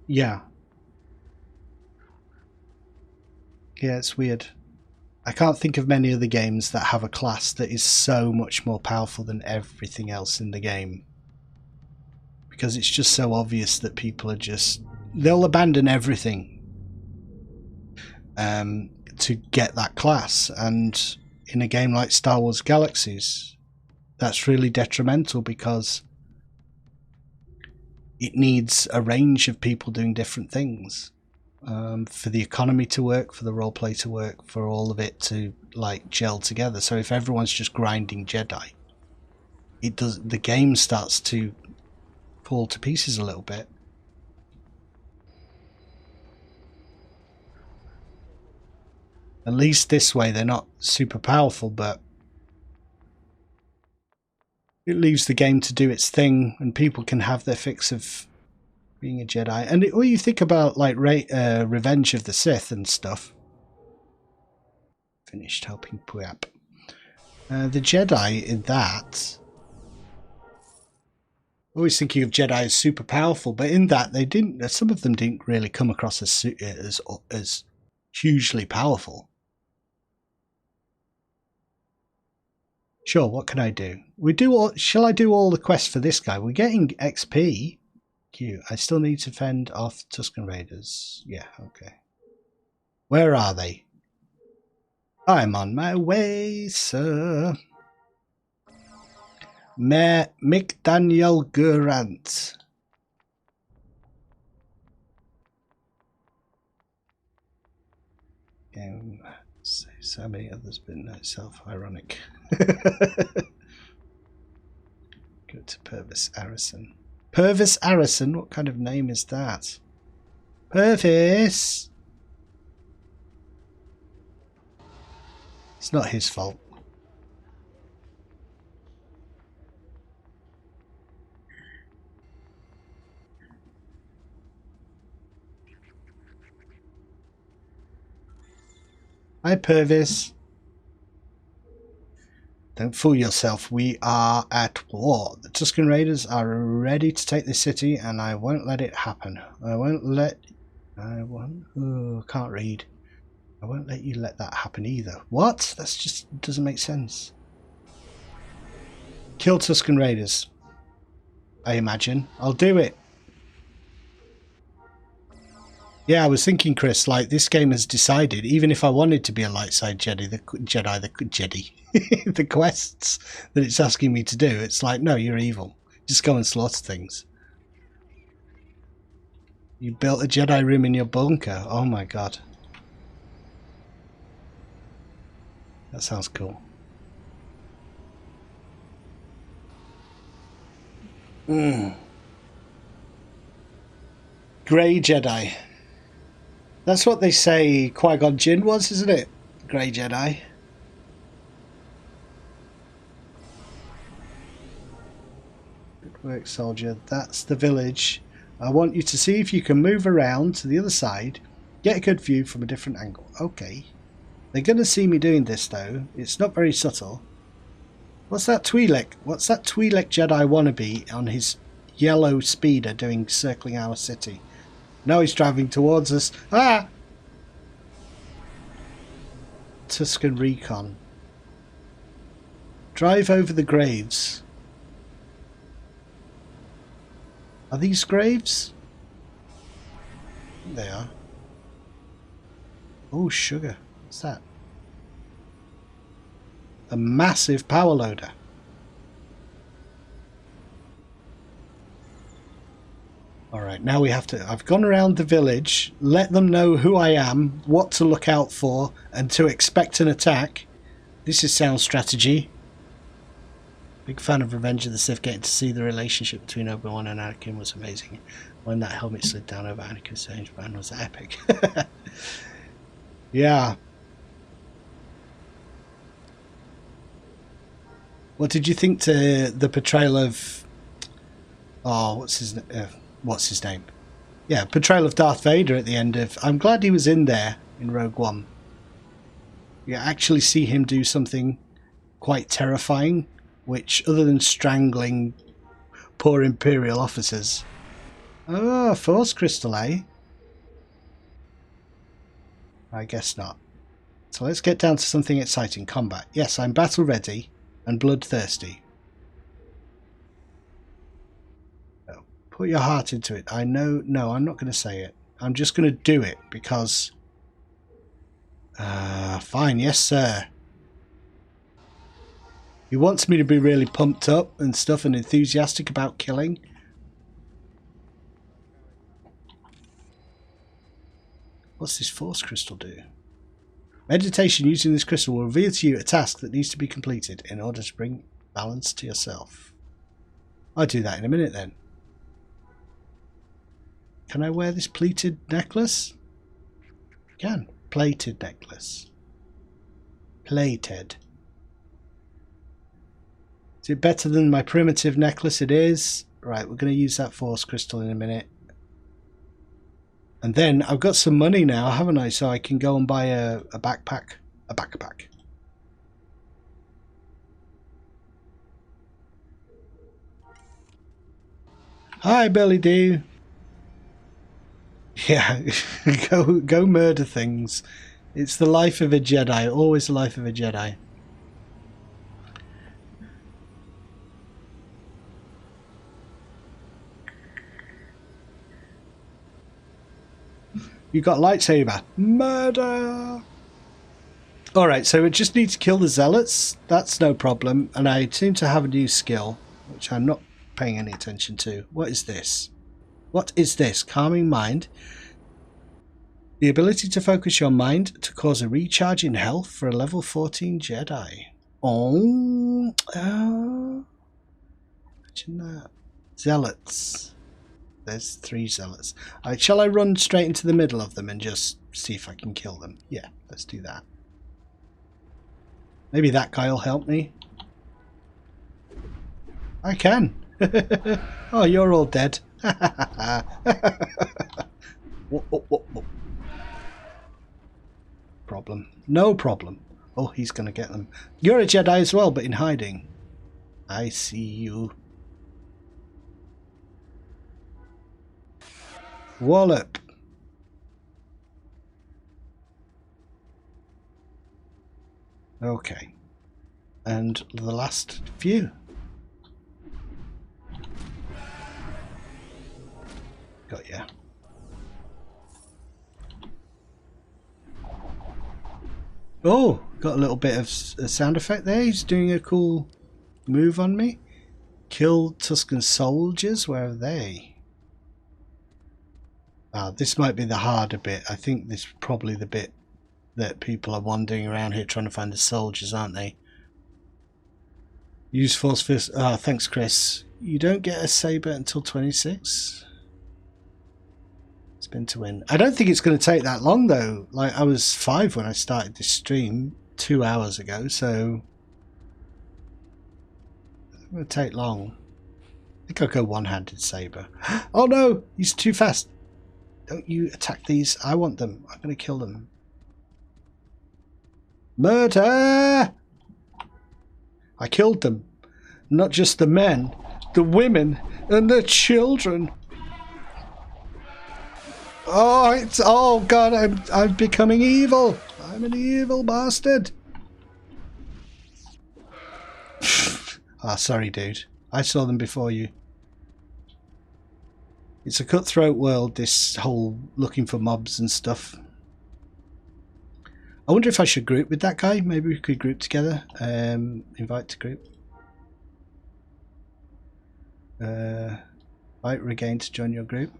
Yeah. Yeah, it's weird. I can't think of many other games that have a class that is so much more powerful than everything else in the game. Because it's just so obvious that people are just... They'll abandon everything to get that class. And in a game like Star Wars Galaxies, that's really detrimental because it needs a range of people doing different things. For the economy to work, for the roleplay to work, for all of it to like gel together. So if everyone's just grinding Jedi, the game starts to fall to pieces a little bit. At least this way they're not super powerful, but it leaves the game to do its thing and people can have their fix of being a Jedi. And when you think about like Revenge of the Sith and stuff, finished helping Puyap. The Jedi in that, always thinking of Jedi as super powerful, but in that they didn't. Some of them didn't really come across as hugely powerful. Sure, what can I do? We do all. Shall I do all the quests for this guy? We're getting XP. Cute. I still need to fend off Tusken Raiders. Yeah, okay. Where are they? I'm on my way, sir. Mayor Mick Daniel Gurant. So many others, been self-ironic. Go to Purvis Arison. Purvis Arison? What kind of name is that? Purvis! It's not his fault. Hi, Purvis. Don't fool yourself. We are at war. The Tusken Raiders are ready to take the city, and I won't let it happen. Can't read. I won't let you let that happen either. What? That's just doesn't make sense. Kill Tusken Raiders. I imagine. I'll do it. Yeah, I was thinking, Chris, like, this game has decided, even if I wanted to be a light side Jedi, the quests that it's asking me to do, it's like, no, you're evil. Just go and slaughter things. You built a Jedi room in your bunker. Oh my god. That sounds cool. Grey Jedi. That's what they say Qui-Gon Jinn was, isn't it? Grey Jedi. Good work, soldier. That's the village. I want you to see if you can move around to the other side. Get a good view from a different angle. Okay. They're going to see me doing this, though. It's not very subtle. What's that Twi'lek? What's that Twi'lek Jedi wannabe on his yellow speeder doing circling our city? Now he's driving towards us. Ah! Tusken Recon. Drive over the graves. Are these graves? They are. Oh, sugar. What's that? A massive power loader. Alright, now we have to... I've gone around the village, let them know who I am, what to look out for, and to expect an attack. This is sound strategy. Big fan of Revenge of the Sith. Getting to see the relationship between Obi-Wan and Anakin was amazing. When that helmet slid down over Anakin's strange man was epic. Yeah. What did you think to the portrayal of... Oh, what's his name? Yeah, portrayal of Darth Vader at the end of... I'm glad he was in there in Rogue One. You actually see him do something quite terrifying, which, other than strangling poor Imperial officers... Oh, Force Crystal, eh? I guess not. So let's get down to something exciting. Combat. Yes, I'm battle ready and bloodthirsty. Oh, put your heart into it. I know... No, I'm not going to say it. I'm just going to do it because... fine, yes sir. He wants me to be really pumped up and stuff and enthusiastic about killing. What's this Force Crystal do? Meditation using this crystal will reveal to you a task that needs to be completed in order to bring balance to yourself. I'll do that in a minute then. Can I wear this pleated necklace? Can. Plated necklace. Plated. Is it better than my primitive necklace? It is. Right, we're going to use that Force Crystal in a minute. And then I've got some money now, haven't I? So I can go and buy a backpack. A backpack. Hi, Billy Doo. Yeah, go murder things. It's the life of a Jedi. Always the life of a Jedi. You got lightsaber. Murder! Alright, so we just need to kill the zealots. That's no problem. And I seem to have a new skill, which I'm not paying any attention to. What is this? What is this? Calming mind. The ability to focus your mind to cause a recharge in health for a level 14 Jedi. Oh, imagine that. Zealots. There's 3 zealots. Shall I run straight into the middle of them and just see if I can kill them? Yeah, let's do that. Maybe that guy will help me. I can. Oh, you're all dead. Whoa. Problem. No problem. Oh, he's going to get them. You're a Jedi as well, but in hiding. I see you. Wallop. Okay. And the last few. Got ya. Oh, got a little bit of a sound effect there. He's doing a cool move on me. Kill Tusken soldiers. Where are they? This might be the harder bit. I think this is probably the bit that people are wandering around here trying to find the soldiers, aren't they? Use force fist. Thanks, Chris. You don't get a saber until 26. Spin to win. I don't think it's going to take that long though. Like, I was 5 when I started this stream 2 hours ago, so it's not going to take long. I think I'll go one-handed saber. Oh no, he's too fast. Don't you attack these. I want them. I'm going to kill them. Murder! I killed them. Not just the men, the women and the children. Oh, it's, oh God, I'm becoming evil. I'm an evil bastard. Sorry, dude. I saw them before you. It's a cutthroat world, this whole looking for mobs and stuff. I wonder if I should group with that guy. Maybe we could group together. Invite to group. Invite Regain to join your group.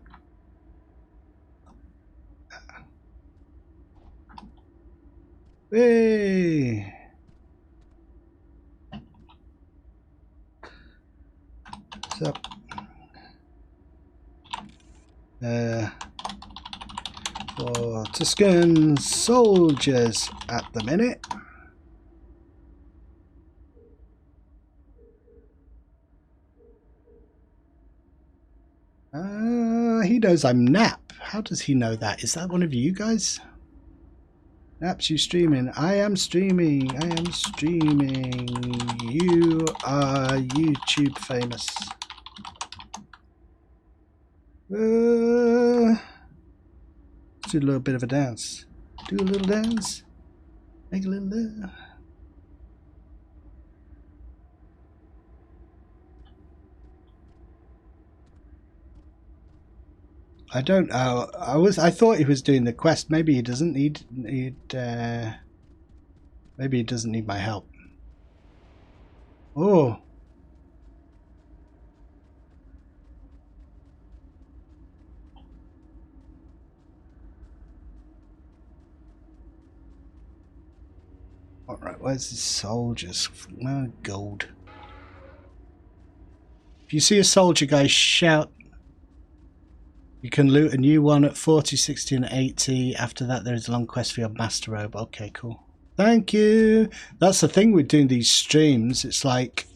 Hey! What's up? For Tusken soldiers at the minute. He knows I'm Nap. How does he know that? Is that one of you guys? Naps, you streaming? I am streaming. I am streaming. You are YouTube famous. Let's do a little bit of a dance. Do a little dance. Make a little. I don't. I thought he was doing the quest. Maybe he doesn't need. Maybe he doesn't need my help. Oh. All right. Where's the soldiers? Oh, gold. If you see a soldier, guys, shout. You can loot a new one at 40, 60 and 80. After that there is a long quest for your master robe. Okay, cool. Thank you. That's the thing with doing these streams. It's like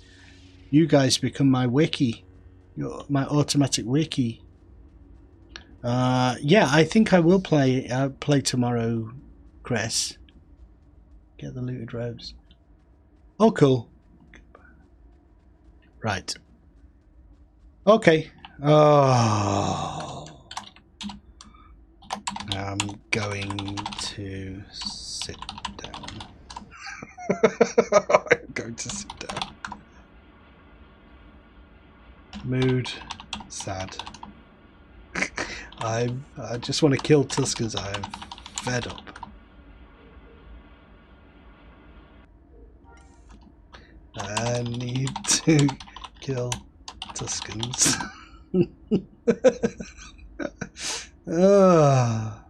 you guys become my wiki. My automatic wiki. Yeah, I think I will play tomorrow, Chris. Get the looted robes. Oh, cool. Right. Okay. Oh. I'm going to sit down. I'm going to sit down. Mood. Sad. I just want to kill Tuskens. I'm fed up. I need to kill Tuskens. Ah!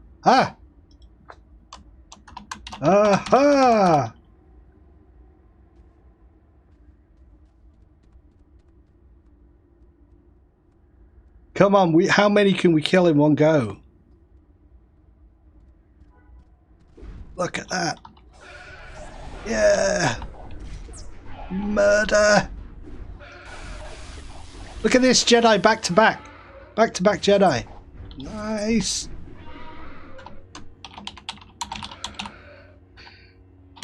Aha! Come on, how many can we kill in one go? Look at that. Yeah! Murder! Look at this, Jedi back to back. Back to back Jedi. Nice.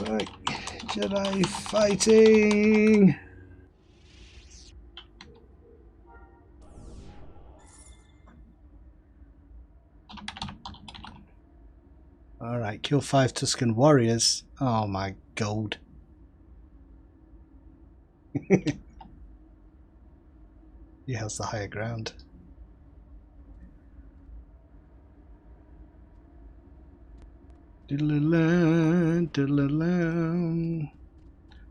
Right, Jedi fighting. Alright, kill 5 Tusken warriors. Oh my gold. He has the higher ground.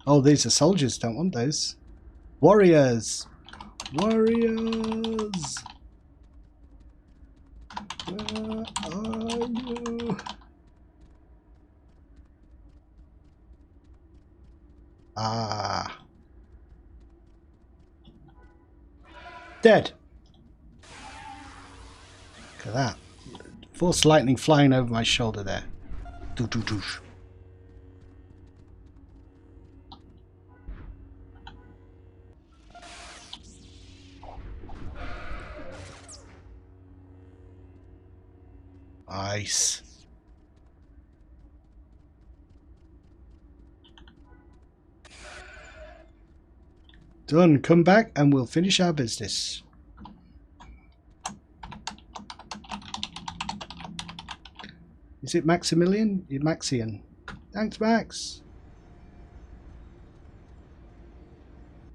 Oh, these are soldiers, don't want those. Warriors! Warriors! Where are you? Ah. Dead. Look at that. Force lightning flying over my shoulder there. Doo doo doo. Nice. Done. Come back and we'll finish our business. Is it Maximilian? Maxian. Thanks, Max.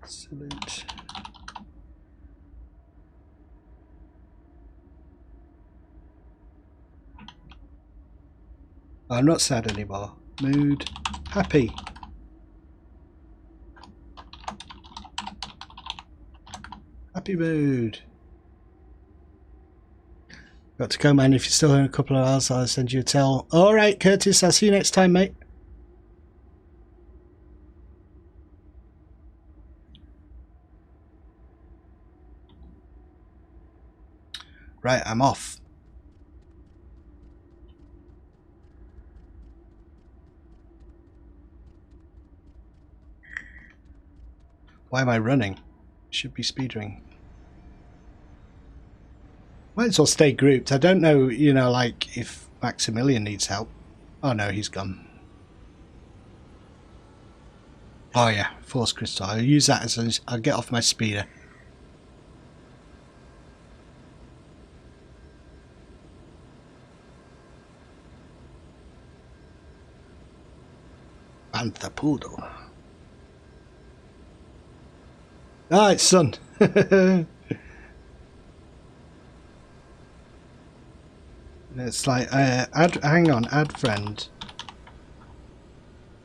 Excellent. I'm not sad anymore. Mood. Happy. Happy mood. Got to go, man. If you're still here in a couple of hours, I'll send you a tell. Alright, Curtis. I'll see you next time, mate. Right, I'm off. Why am I running? Should be speeding. Might as well stay grouped. I don't know, you know, like if Maximilian needs help. Oh no, he's gone. Oh yeah, Force Crystal. I'll use that as I'll get off my speeder. Panther Poodle. Ah, it's sun. It's like, hang on, add friend.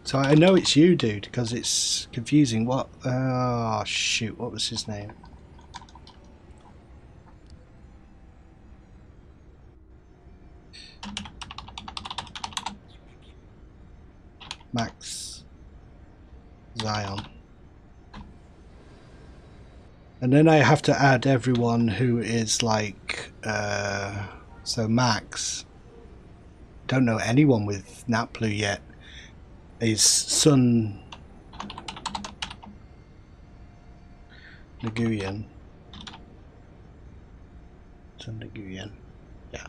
So I know it's you, dude, because it's confusing. What? Oh, shoot, what was his name? Max Zion. And then I have to add everyone who is like, so Max. Don't know anyone with Naplu yet. His son Naguyan. Son Naguyan. Yeah.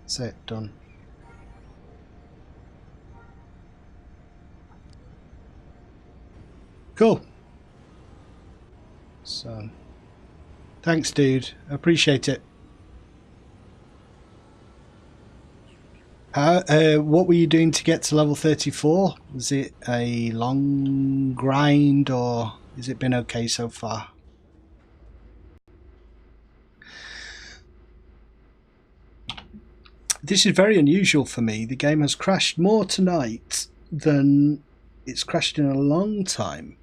That's it, done. Cool. So, thanks, dude. I appreciate it. What were you doing to get to level 34? Was it a long grind, or has it been okay so far? This is very unusual for me. The game has crashed more tonight than it's crashed in a long time.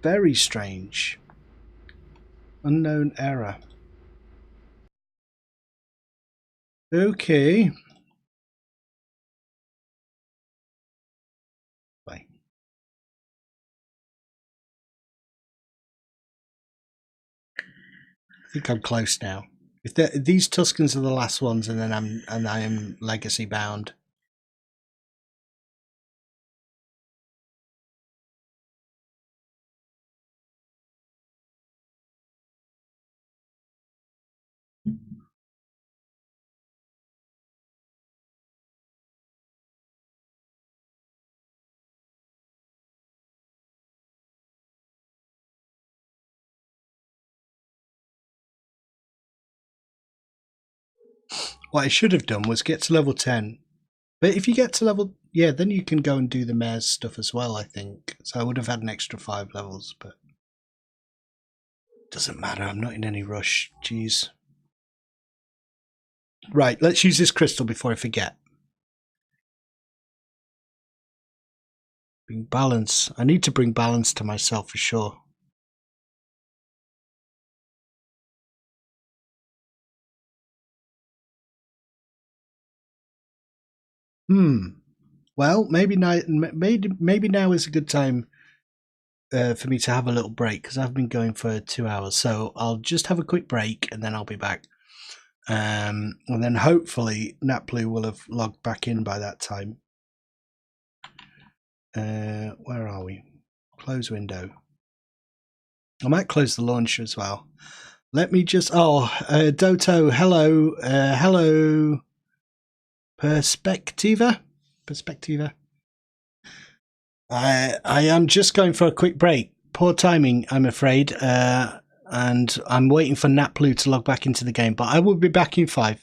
Very strange. Unknown error. Okay. Bye. I think I'm close now. If these Tuscans are the last ones, and then I am legacy bound. What I should have done was get to level 10. But if you get to level... Yeah, then you can go and do the mayor's stuff as well, I think. So I would have had an extra 5 levels, but... Doesn't matter, I'm not in any rush. Jeez. Right, let's use this crystal before I forget. Bring balance. I need to bring balance to myself for sure. Well, maybe now is a good time for me to have a little break, because I've been going for 2 hours. So I'll just have a quick break and then I'll be back. And then hopefully Naplu will have logged back in by that time. Where are we? Close window. I might close the launcher as well. Let me just... Doto, hello. Hello. Perspectiva. I am just going for a quick break. Poor timing, I'm afraid. And I'm waiting for Naplu to log back into the game, but I will be back in 5.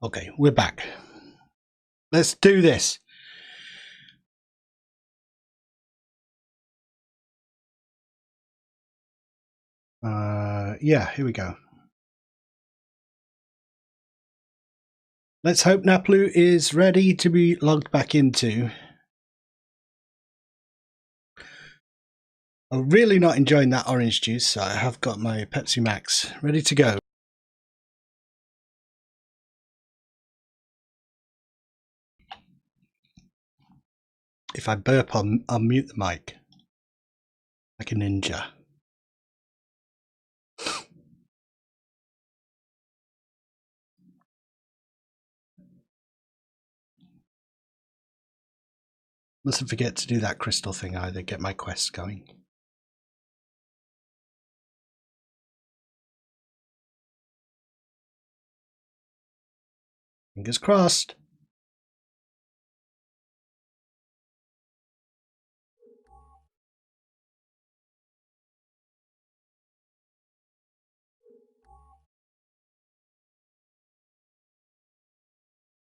Okay, we're back. Let's do this. Yeah, here we go. Let's hope Naplu is ready to be logged back into. I'm really not enjoying that orange juice, so I have got my Pepsi Max ready to go. If I burp, I'll mute the mic like a ninja. Mustn't forget to do that crystal thing either, get my quest going. Fingers crossed.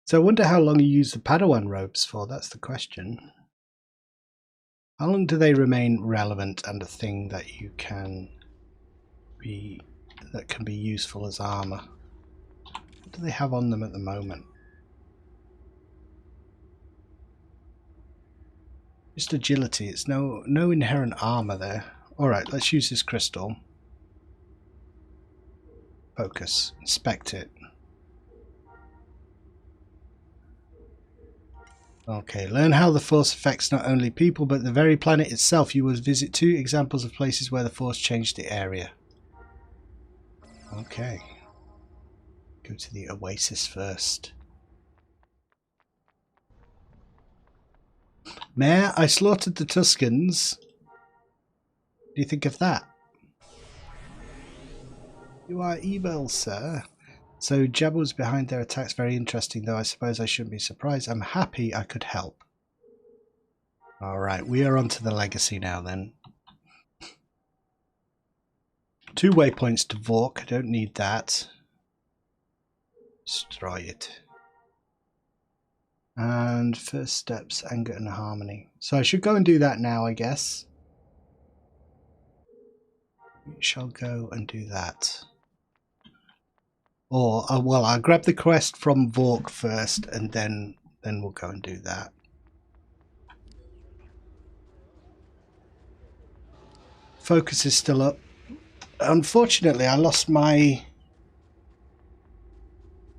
So I wonder how long you use the Padawan robes for, that's the question. How long do they remain relevant and a thing that you can be useful as armor? What do they have on them at the moment? Just agility. It's no inherent armor there. Alright, let's use this crystal. Focus. Inspect it. Okay, learn how the Force affects not only people but the very planet itself. You will visit 2 examples of places where the Force changed the area. Okay. Go to the Oasis first. Mayor, I slaughtered the Tuscans. What do you think of that? You are evil, sir. So Jabba was behind their attacks. Very interesting, though I suppose I shouldn't be surprised. I'm happy I could help. Alright, we are on to the legacy now then. 2 waypoints to Vork. I don't need that. Destroy it. And first steps, anger and harmony. So I should go and do that now, I guess. We shall go and do that. Or, well, I'll grab the quest from Vork first, and then we'll go and do that. Focus is still up. Unfortunately, I lost my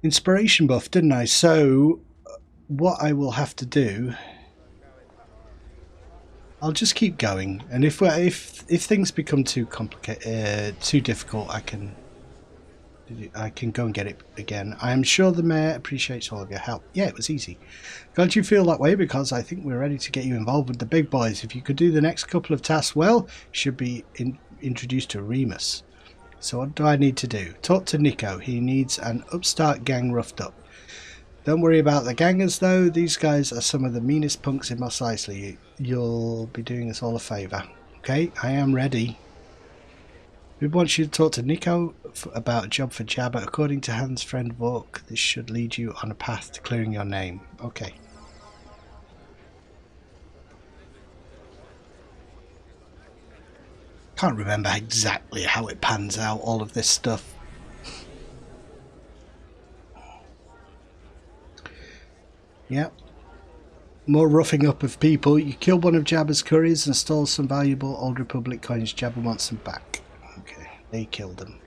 inspiration buff, didn't I? So, what I will have to do, I'll just keep going, and if things become too complicated, too difficult, I can go and get it again. I am sure the mayor appreciates all of your help. Yeah, it was easy. Don't you feel that way? Because I think we're ready to get you involved with the big boys. If you could do the next couple of tasks well, you should be introduced to Remus. So what do I need to do? Talk to Nico. He needs an upstart gang roughed up. Don't worry about the gangers though. These guys are some of the meanest punks in Mos Eisley. You'll be doing us all a favour. Okay, I am ready. We want you to talk to Nico about a job for Jabba. According to Han's friend Vork, this should lead you on a path to clearing your name. Okay. Can't remember exactly how it pans out, all of this stuff. Yep. More roughing up of people. You killed one of Jabba's couriers and stole some valuable Old Republic coins. Jabba wants them back. Okay, they killed them.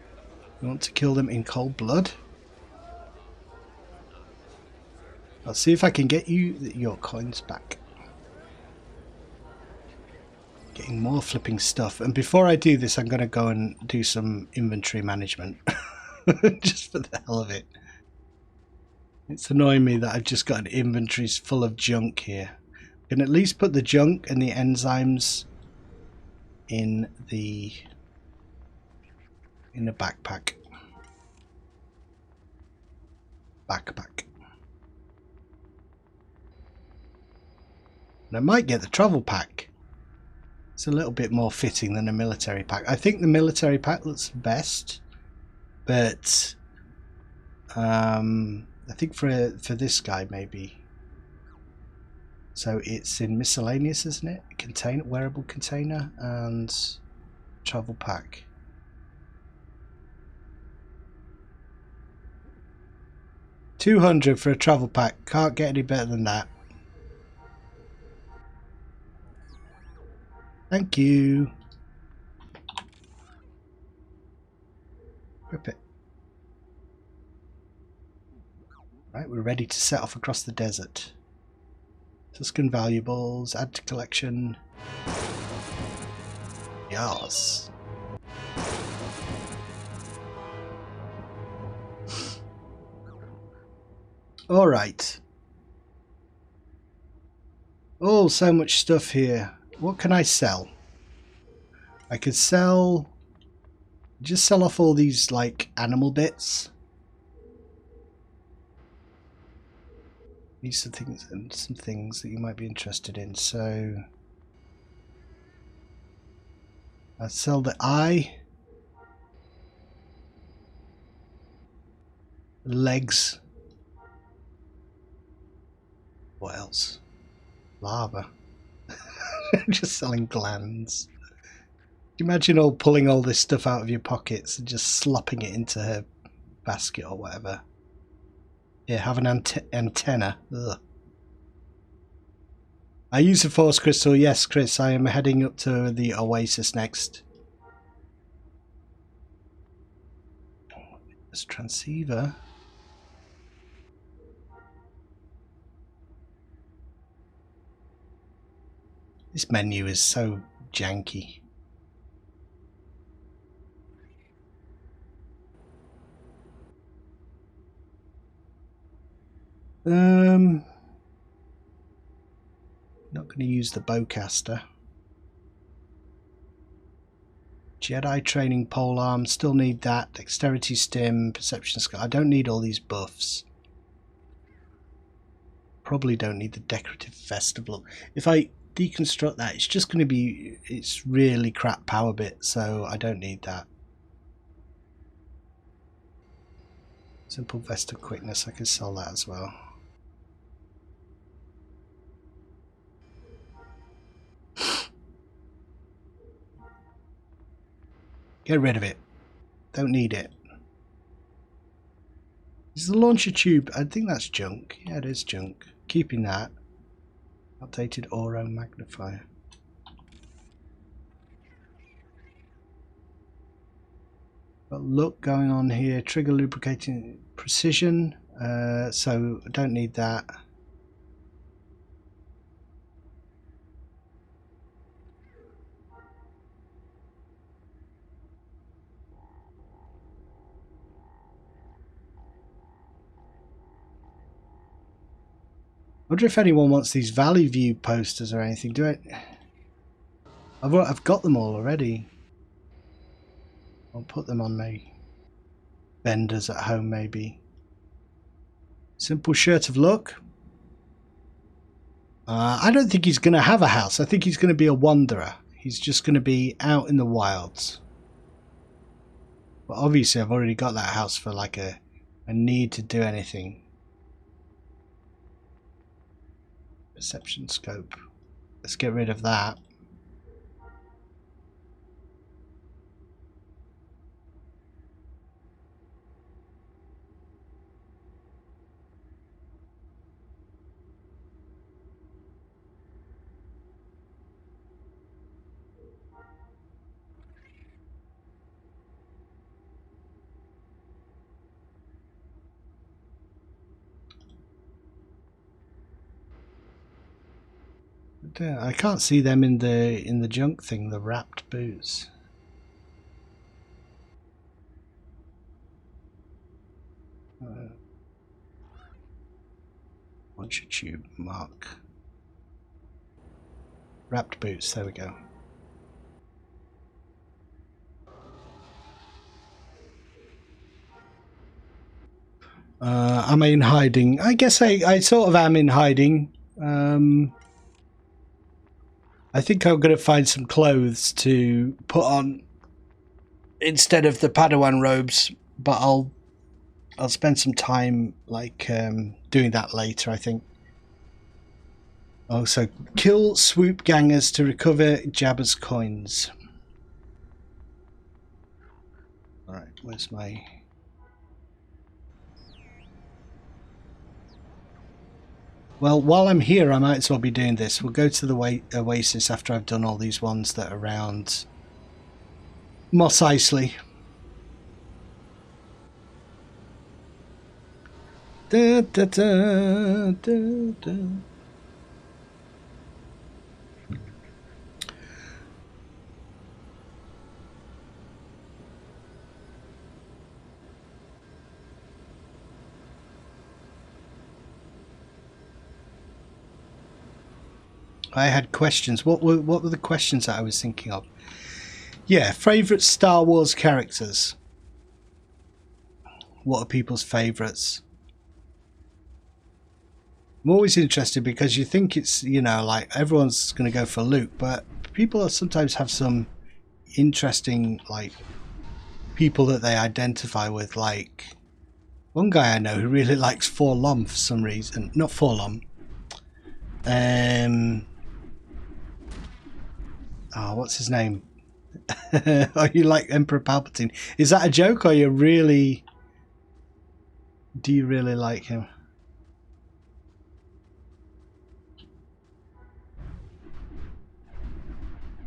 You want to kill them in cold blood? I'll see if I can get you your coins back. Getting more flipping stuff. And before I do this, I'm going to go and do some inventory management. Just for the hell of it. It's annoying me that I've just got an inventory full of junk here. I can at least put the junk and the enzymes in the backpack. And I might get the travel pack. It's a little bit more fitting than a military pack. I think the military pack looks best, but I think for this guy maybe. So it's in miscellaneous, isn't it? Container, wearable container, and travel pack. $200 for a travel pack. Can't get any better than that. Thank you. Rip it. Right, we're ready to set off across the desert. Tuscan valuables, add to collection. Yes. All right. Oh, so much stuff here. What can I sell? I could sell... just sell off all these, like, animal bits. These are things, and some things that you might be interested in. So... I'd sell the eye. Legs. What else? Lava. Just selling glands. Can you imagine pulling all this stuff out of your pockets and just slopping it into her basket or whatever? Yeah, have an antenna. Ugh. I use a force crystal. Yes, Chris, I am heading up to the oasis next. This transceiver. This menu is so janky. Not going to use the bowcaster. Jedi training pole arm, still need that. Dexterity stim, perception skill. I don't need all these buffs. Probably don't need the decorative festival. If I deconstruct that, it's just going to be, it's really crap power bit, so I don't need that. Simple vest of quickness, I could sell that as well. Get rid of it. Don't need it. Is the launcher tube? I think that's junk. Yeah, it is junk. Keeping that. Updated Oro magnifier. Got look going on here. Trigger lubricating precision. So I don't need that. I wonder if anyone wants these Valley View posters or anything. Do I? I've got them all already. I'll put them on my vendors at home maybe. Simple shirt of luck. I don't think he's going to have a house. I think he's going to be a wanderer. He's just going to be out in the wilds. But obviously I've already got that house for like a need to do anything. Perception scope. Let's get rid of that. I can't see them in the junk thing, the wrapped boots. Launcher tube mark. Wrapped boots, there we go. Am I in hiding? I guess I sort of am in hiding. I think I'm going to find some clothes to put on instead of the Padawan robes, but I'll I'll spend some time like doing that later, I think. Oh, so kill swoop gangers to recover Jabba's coins. Alright, where's my... Well, while I'm here, I might as well be doing this. We'll go to the Oasis after I've done all these ones that are around Mos Eisley. Da, da, da, da, da. I had questions. What were the questions that I was thinking of? Yeah, favourite Star Wars characters. What are people's favourites? I'm always interested because you think it's, you know, like everyone's going to go for Luke, but people sometimes have some interesting, like, people that they identify with. Like, one guy I know who really likes Forlom for some reason. Not Forlom. Oh, what's his name? Oh, you like Emperor Palpatine? Is that a joke, or you really... Do you really like him?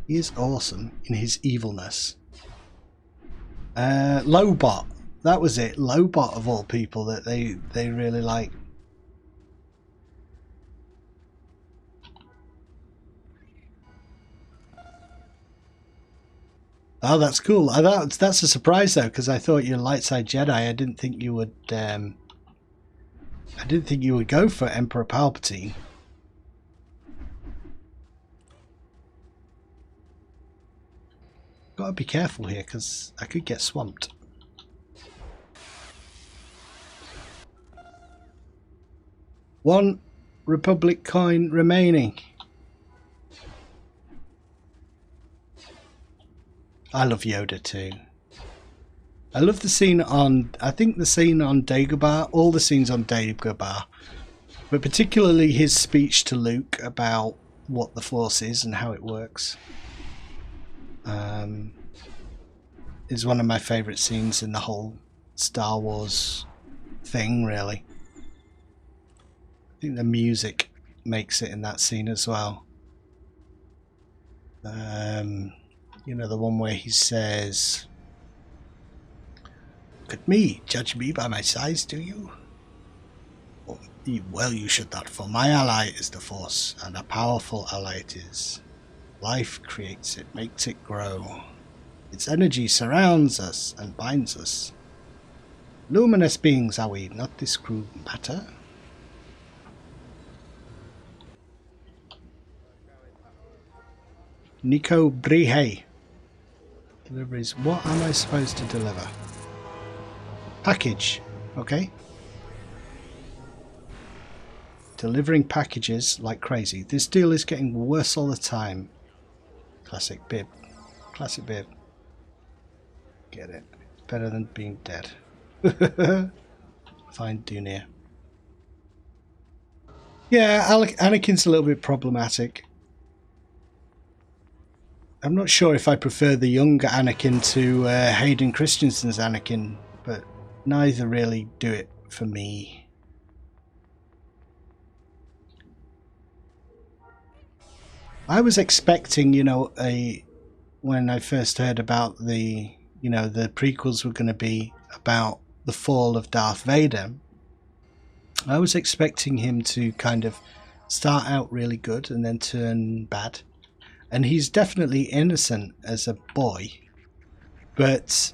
He is awesome in his evilness. Lobot. That was it. Lobot of all people that they really like. Oh, that's cool. That's a surprise though, because I thought you're light side Jedi. I didn't think you would. I didn't think you would go for Emperor Palpatine. Gotta be careful here, because I could get swamped. One Republic coin remaining. I love Yoda too. I love the scene on, I think the scene on Dagobah, all the scenes on Dagobah, but particularly his speech to Luke about what the Force is and how it works, is one of my favourite scenes in the whole Star Wars thing, really. I think the music makes it in that scene as well. You know, the one where he says, "Look at me, judge me by my size, do you? Well, you should not, for my ally is the Force, and a powerful ally it is. Life creates it, makes it grow. Its energy surrounds us and binds us. Luminous beings are we, not this crude matter." Nico Brihe. Deliveries. What am I supposed to deliver? Package. Okay. Delivering packages like crazy. This deal is getting worse all the time. Classic bib. Classic bib. Get it. Better than being dead. Find Dunia. Yeah, Anakin's a little bit problematic. I'm not sure if I prefer the younger Anakin to Hayden Christensen's Anakin, but neither really do it for me. I was expecting, you know, when I first heard about the, you know, the prequels were going to be about the fall of Darth Vader, I was expecting him to kind of start out really good and then turn bad. And he's definitely innocent as a boy, but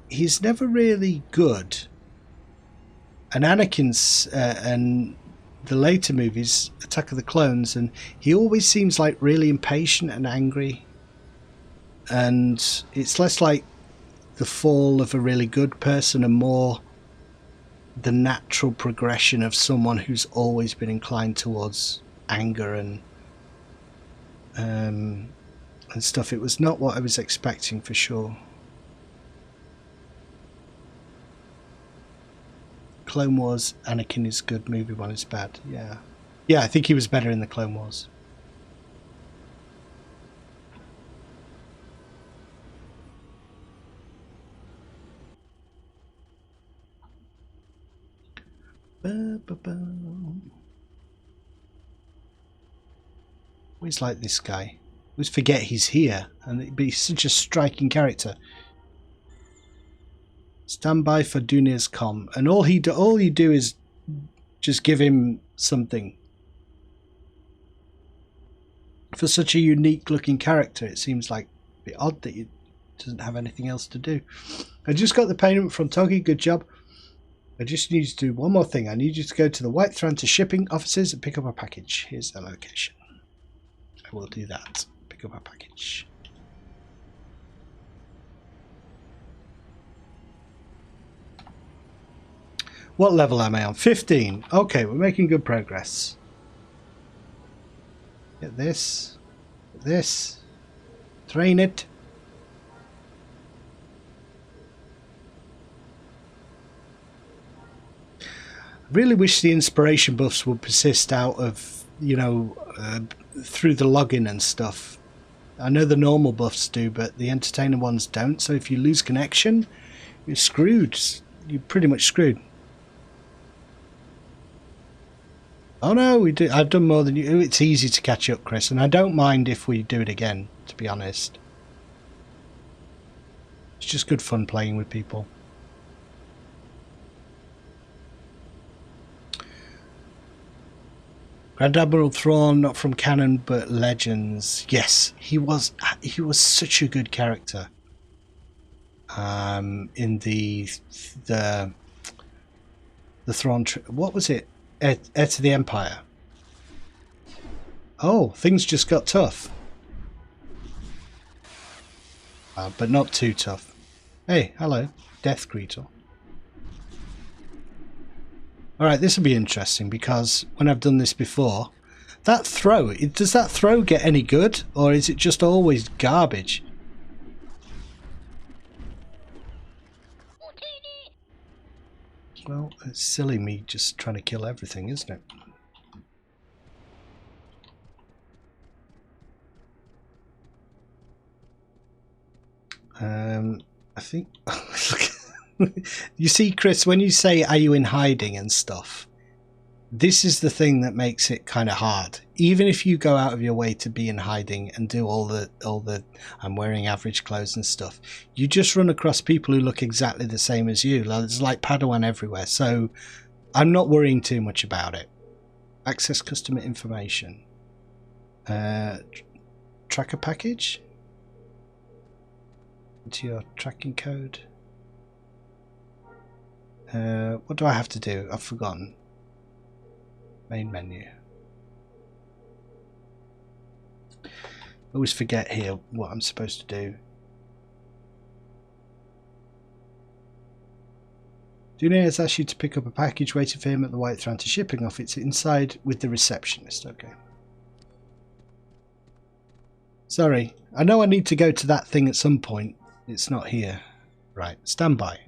he's never really good. And Anakin's and the later movies, Attack of the Clones, and he always seems like really impatient and angry. And it's less like the fall of a really good person and more the natural progression of someone who's always been inclined towards anger and stuff. It was not what I was expecting for sure. Clone Wars Anakin is good, movie 1 is bad. Yeah. Yeah, I think he was better in the Clone Wars. Always like this guy. Always forget he's here, but he's such a striking character. Stand by for Dunir's comm, and all you do is just give him something. For such a unique looking character, it seems like a bit odd that he doesn't have anything else to do. I just got the payment from Togi, good job. I just need you to do one more thing. I need you to go to the White Thranta shipping offices and pick up a package. Here's the location. I will do that. Pick up a package. What level am I on? 15. Okay, we're making good progress. Get this. Get this. Train it. I really wish the inspiration buffs would persist out of, you know, through the login and stuff. I know the normal buffs do, but the entertainer ones don't. So if you lose connection, you're screwed. You're pretty much screwed. Oh no, we do. I've done more than you. It's easy to catch up, Chris, and I don't mind if we do it again, to be honest. It's just good fun playing with people. Grand Admiral Thrawn, not from canon but legends. Yes, he was such a good character. In the Thrawn, what was it? Heir to the Empire. Oh, things just got tough. But not too tough. Hey, hello, Death Greetle. Alright, this will be interesting because when I've done this before, that throw, does that throw get any good? Or is it just always garbage? Well, it's silly me just trying to kill everything, isn't it? I think... You see, Chris, when you say, are you in hiding and stuff, this is the thing that makes it kind of hard. Even if you go out of your way to be in hiding and do all the I'm wearing average clothes and stuff, you just run across people who look exactly the same as you. There's like Padawan everywhere, so I'm not worrying too much about it. Access customer information. Tracker package? Into your tracking code. What do I have to do? I've forgotten. Main menu. I always forget here what I'm supposed to do. Dunia has asked you to pick up a package waiting for him at the White Thranta shipping office. It's inside with the receptionist. Okay. Sorry. I know I need to go to that thing at some point. It's not here. Right. Stand by.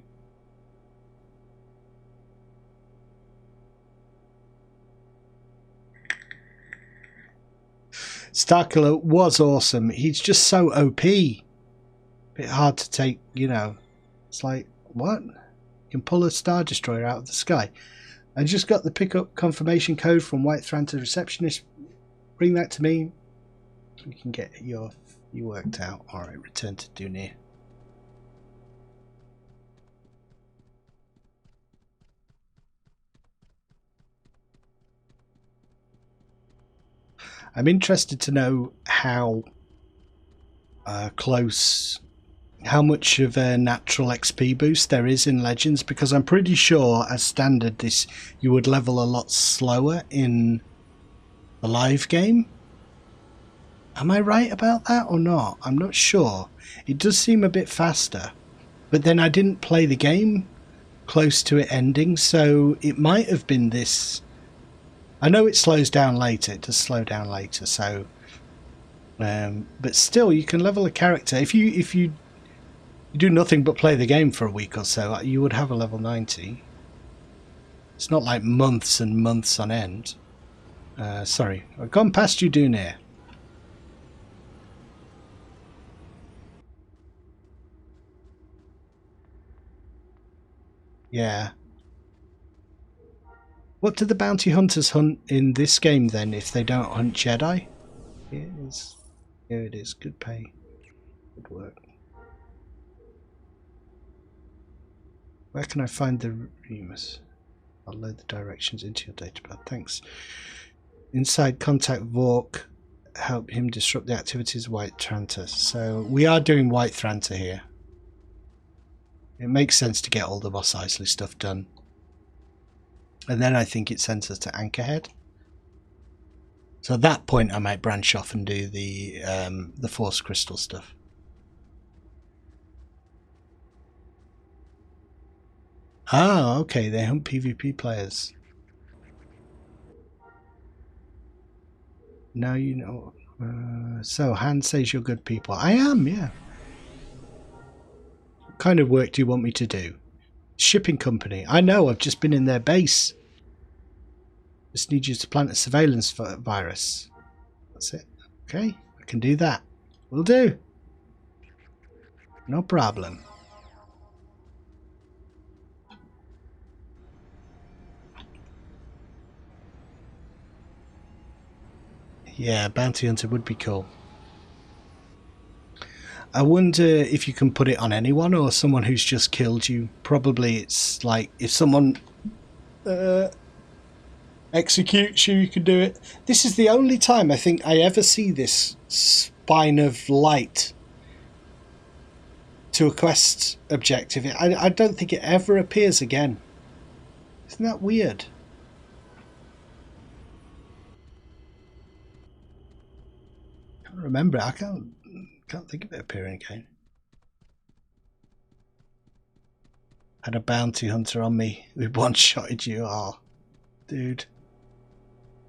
Starkiller was awesome. He's just so OP. Bit hard to take, you know. It's like, what? You can pull a Star Destroyer out of the sky. I just got the pickup confirmation code from White Thranta receptionist. Bring that to me. We can get you worked out. Alright, return to Dunir. I'm interested to know how how much of a natural XP boost there is in Legends, because I'm pretty sure as standard you would level a lot slower in the live game. Am I right about that or not? I'm not sure. It does seem a bit faster, but then I didn't play the game close to it ending, so it might have been this. I know it slows down later. It does slow down later. So, but still, you can level a character if you do nothing but play the game for a week or so. You would have a level 90. It's not like months and months on end. Sorry, I've gone past you, Dunair. Yeah. What do the bounty hunters hunt in this game then if they don't hunt Jedi? Here it is. Here it is. Good pay. Good work. Where can I find the Remus? I'll load the directions into your database. Thanks. Inside contact Vork. Help him disrupt the activities of White Tranta. So we are doing White Tranta here. It makes sense to get all the Mos Eisley stuff done. And then I think it sends us to Anchorhead. So at that point I might branch off and do the Force Crystal stuff. Ah, okay, they hunt PvP players. Now you know. So Han says you're good people. I am, yeah. What kind of work do you want me to do? Shipping company. I know, I've just been in their base. Just need you to plant a surveillance virus. That's it. Okay, I can do that. Will do. No problem. Yeah, bounty hunter would be cool. I wonder if you can put it on anyone or someone who's just killed you. Probably it's like if someone executes you, you can do it. This is the only time I think I ever see this spine of light to a quest objective. I don't think it ever appears again. Isn't that weird? I can't remember it. I can't think of it appearing again. Had a bounty hunter on me who one-shotted you. Oh, dude.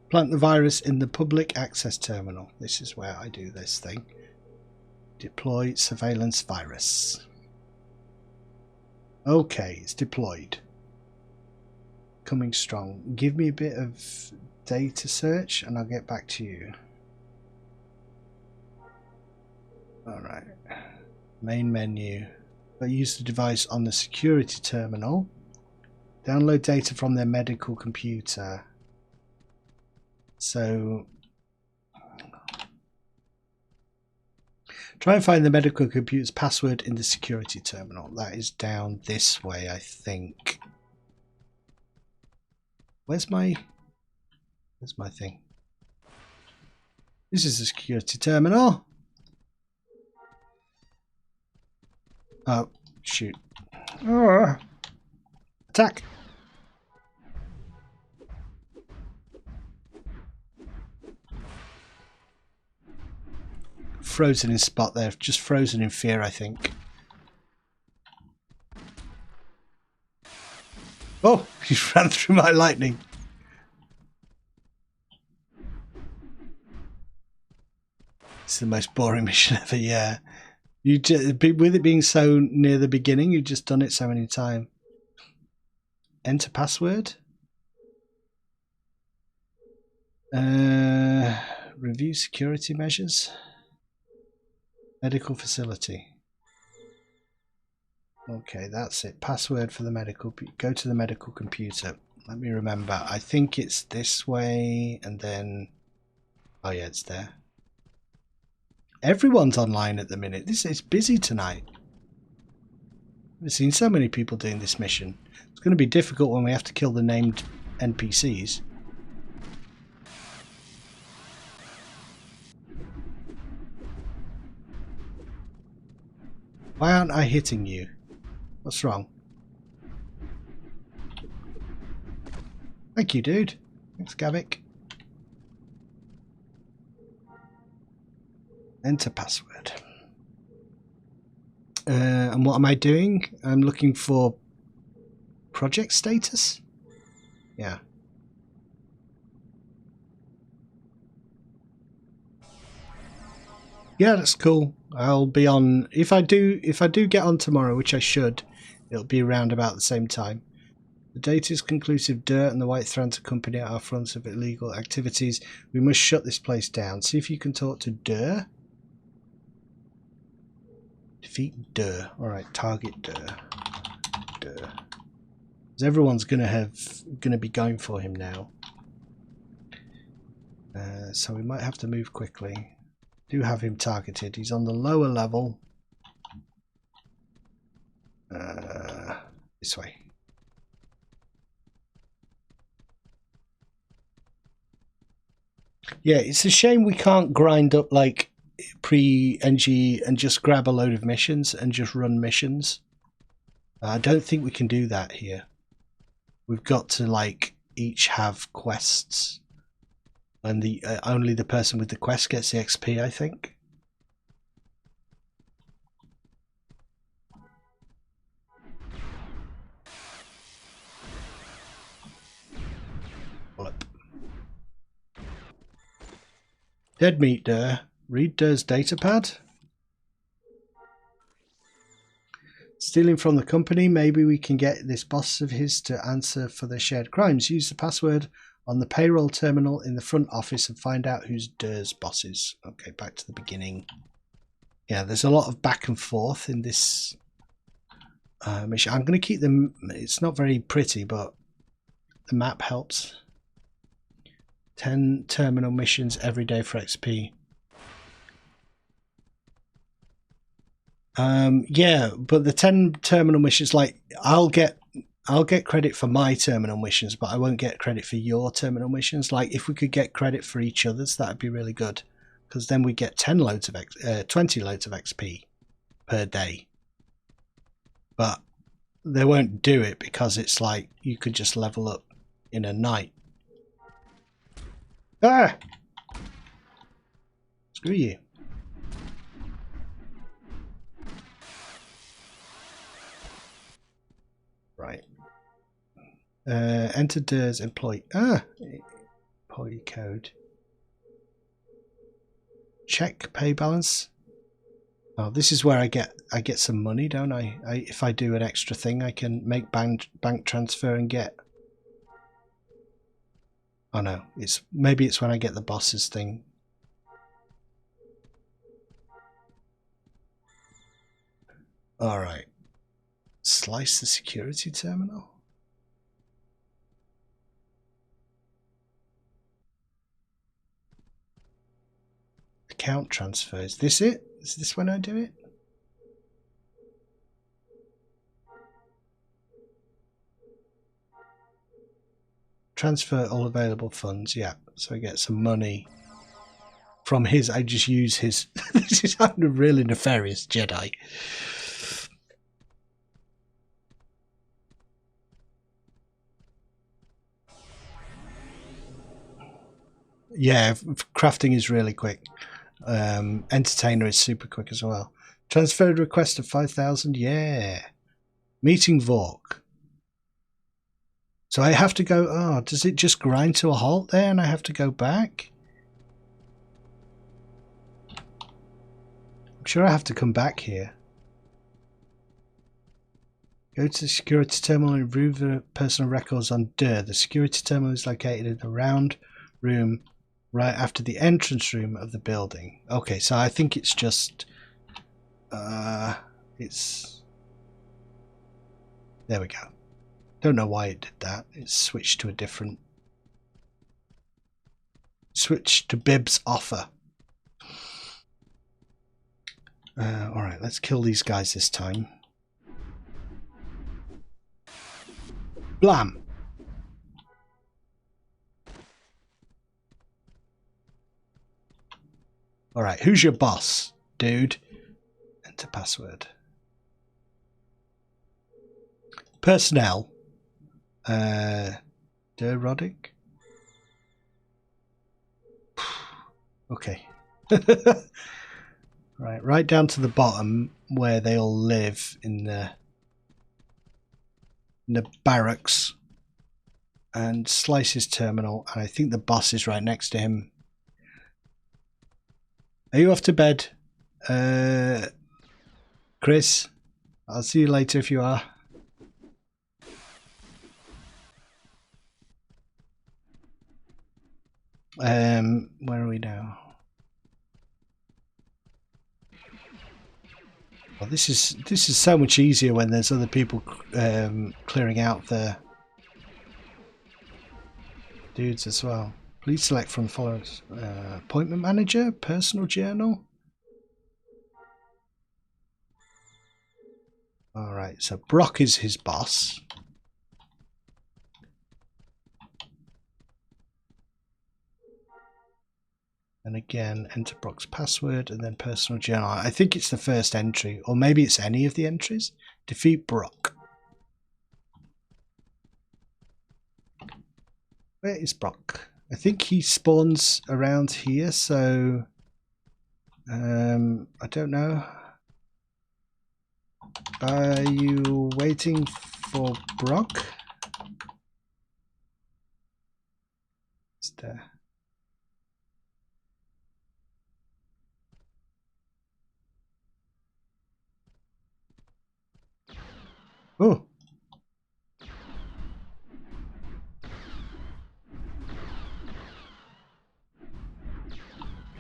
Plant the virus in the public access terminal. This is where I do this thing. Deploy surveillance virus. Okay, it's deployed. Coming strong. Give me a bit of data search and I'll get back to you. Alright. Main menu. I use the device on the security terminal. Download data from their medical computer. So try and find the medical computer's password in the security terminal. That is down this way, I think. Where's my thing? This is the security terminal. Oh, shoot. Oh. Attack. Frozen in spot there, just frozen in fear, I think. Oh, he ran through my lightning. It's the most boring mission ever, yeah. You just, with it being so near the beginning, you've just done it so many times. Enter password. Review security measures. Medical facility. Okay, that's it. Password for the medical. Go to the medical computer. Let me remember. I think it's this way and then... Oh yeah, it's there. Everyone's online at the minute. This is busy tonight. I've seen so many people doing this mission. It's going to be difficult when we have to kill the named NPCs. Why aren't I hitting you? What's wrong? Thank you, dude. Thanks, Gavik. Enter password. And what am I doing? I'm looking for project status? Yeah. Yeah, that's cool. I'll be on if I do get on tomorrow, which I should, it'll be around about the same time. The data is conclusive. Dirt and the White Thrants accompany our fronts of illegal activities. We must shut this place down. See if you can talk to Dur. Defeat Dur. Alright, target Dur. Dur. Because everyone's gonna be going for him now. So we might have to move quickly. Do have him targeted. He's on the lower level. This way. Yeah, it's a shame we can't grind up like pre-NG and just grab a load of missions and just run missions. I don't think we can do that here. We've got to like each have quests, and the only the person with the quest gets the XP, I think. Dead meat Dur. Read Dur's datapad. Stealing from the company. Maybe we can get this boss of his to answer for their shared crimes. Use the password on the payroll terminal in the front office and find out who's Dur's boss is. Okay, back to the beginning. Yeah, there's a lot of back and forth in this mission. I'm going to keep them. It's not very pretty, but the map helps. 10 terminal missions every day for XP. Yeah, but the 10 terminal missions, like I'll get credit for my terminal missions, but I won't get credit for your terminal missions. Like if we could get credit for each other's, that'd be really good, because then we get 20 loads of XP per day. But they won't do it because it's like you could just level up in a night. Ah! Screw you. Right. Enter Dur's employee. Employee code. Check pay balance. Oh, this is where I get some money, don't I? If I do an extra thing, I can make bank transfer and get. Oh no, maybe it's when I get the boss's thing. All right. Slice the security terminal. Account transfer. Is this it? Is this when I do it? Transfer all available funds. Yeah, so I get some money from his. I just use his. This is a really nefarious Jedi. Yeah, crafting is really quick. Entertainer is super quick as well. Transferred request of 5,000. Yeah. Meeting Vork. So I have to go. Oh, does it just grind to a halt there and I have to go back? I'm sure I have to come back here. Go to the security terminal and review the personal records on Dur. The security terminal is located in the round room right after the entrance room of the building. Okay, so I think it's just it's there we go. Don't know why it did that. It switched to a different to Bib's offer. Alright, let's kill these guys this time. Blam! Alright, who's your boss, dude? Enter password. Personnel. Roddick. Okay. Right down to the bottom where they all live in the barracks, and slice his terminal, and I think the boss is right next to him. Are you off to bed, Chris? I'll see you later if you are. Where are we now? Well, this is so much easier when there's other people clearing out the dudes as well. Please select from followers. Appointment manager, personal journal. Alright, so Brock is his boss. And again, enter Brock's password and then personal journal. I think it's the first entry, or maybe it's any of the entries. Defeat Brock. Where is Brock? I think he spawns around here, so I don't know. Are you waiting for Brock? It's there. Oh.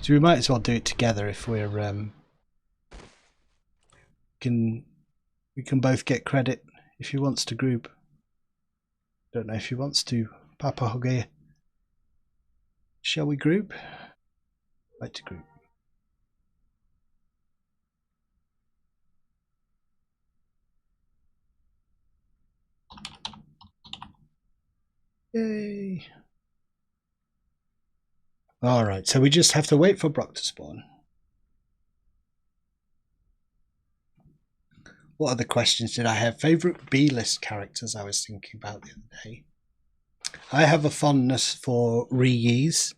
So we might as well do it together if we're we can both get credit if he wants to group. Don't know if he wants to. Papa Huggy. Shall we group? Like to group. Yay. Alright, so we just have to wait for Brock to spawn. What other questions did I have? Favourite B-list characters I was thinking about the other day. I have a fondness for Ree-Yees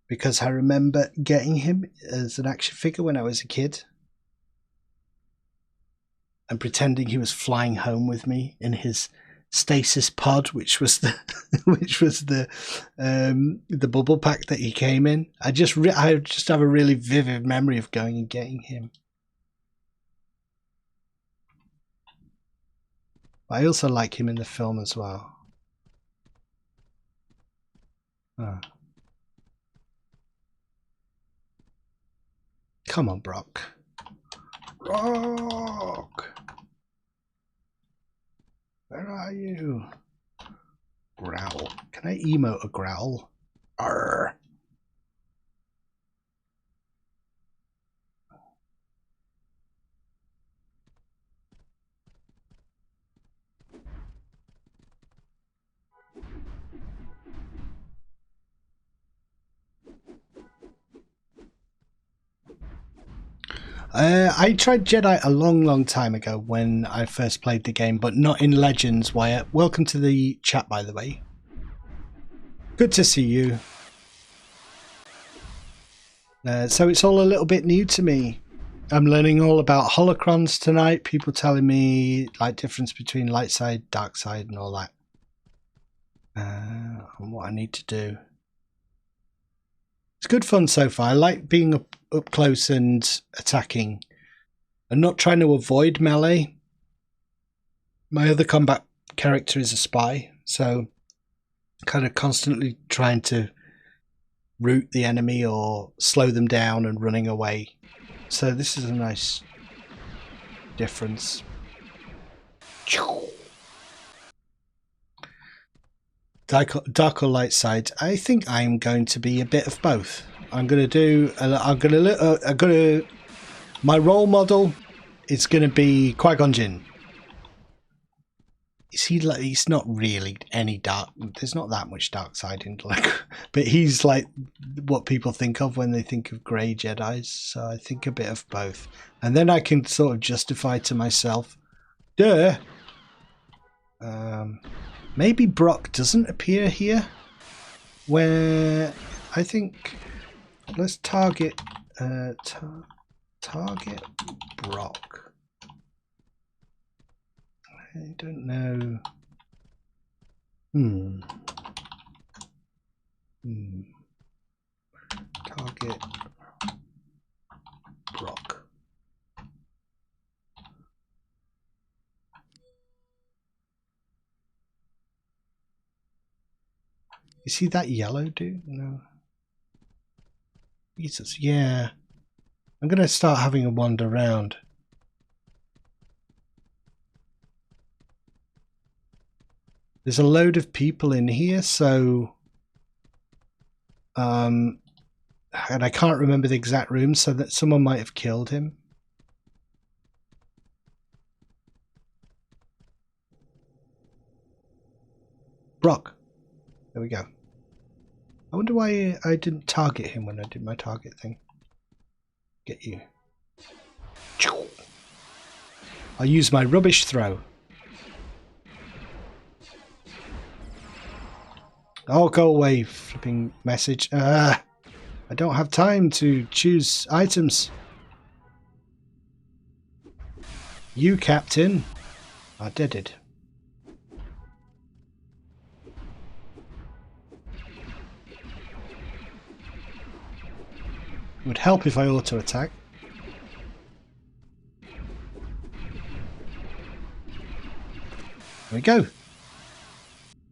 because I remember getting him as an action figure when I was a kid and pretending he was flying home with me in his stasis pod, which was the the bubble pack that he came in. I just have a really vivid memory of going and getting him. I also like him in the film as well. Oh. Come on, Brock. Brock! Where are you? Growl. Can I emote a growl? Arr. I tried Jedi a long time ago when I first played the game, but not in Legends, Wyatt. Welcome to the chat, by the way. Good to see you. So it's all a little bit new to me. I'm learning all about holocrons tonight. People telling me like difference between light side, dark side, and all that. And what I need to do. It's good fun so far. I like being up close and attacking and not trying to avoid melee. My other combat character is a spy, so kind of constantly trying to root the enemy or slow them down and running away. So this is a nice difference. Dark or light side? I think I'm going to be a bit of both. I'm going to do. My role model is going to be Qui-Gon Jinn. He's not really any dark. There's not that much dark side in but he's like what people think of when they think of grey Jedis. So I think a bit of both, and then I can sort of justify to myself, duh. Maybe Brock doesn't appear here. Where I think let's target target Brock. I don't know. Target Brock. Is he that yellow dude? No. Jesus, yeah. I'm going to start having a wander around. There's a load of people in here, so... and I can't remember the exact room, so that someone might have killed him. Brock. There we go. I wonder why I didn't target him when I did my target thing. Get you. I'll use my rubbish throw. Oh, go away, flipping message. I don't have time to choose items. You, Captain, are deaded. It would help if I auto-attack. There we go.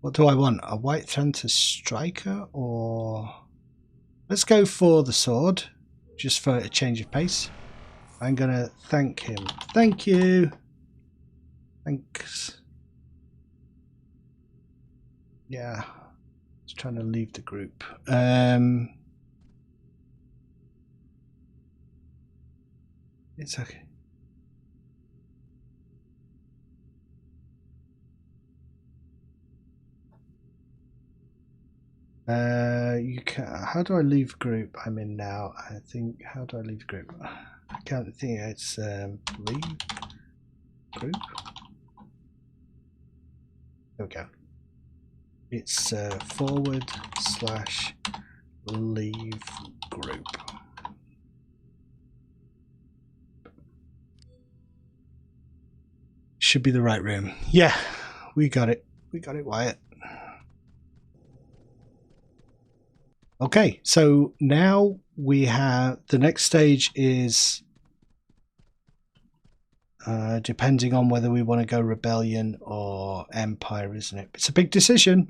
What do I want? A White Panther Striker or... Let's go for the sword, just for a change of pace. I'm going to thank him. Thank you. Thanks. Yeah. Just trying to leave the group. It's okay. You can. How do I leave group? I'm in now. I think. How do I leave group? I can't think. It's leave group. There we go. It's /leave group. Should be the right room. Yeah, we got it. We got it, Wyatt. Okay, so now we have the next stage is depending on whether we want to go rebellion or empire, isn't it? It's a big decision.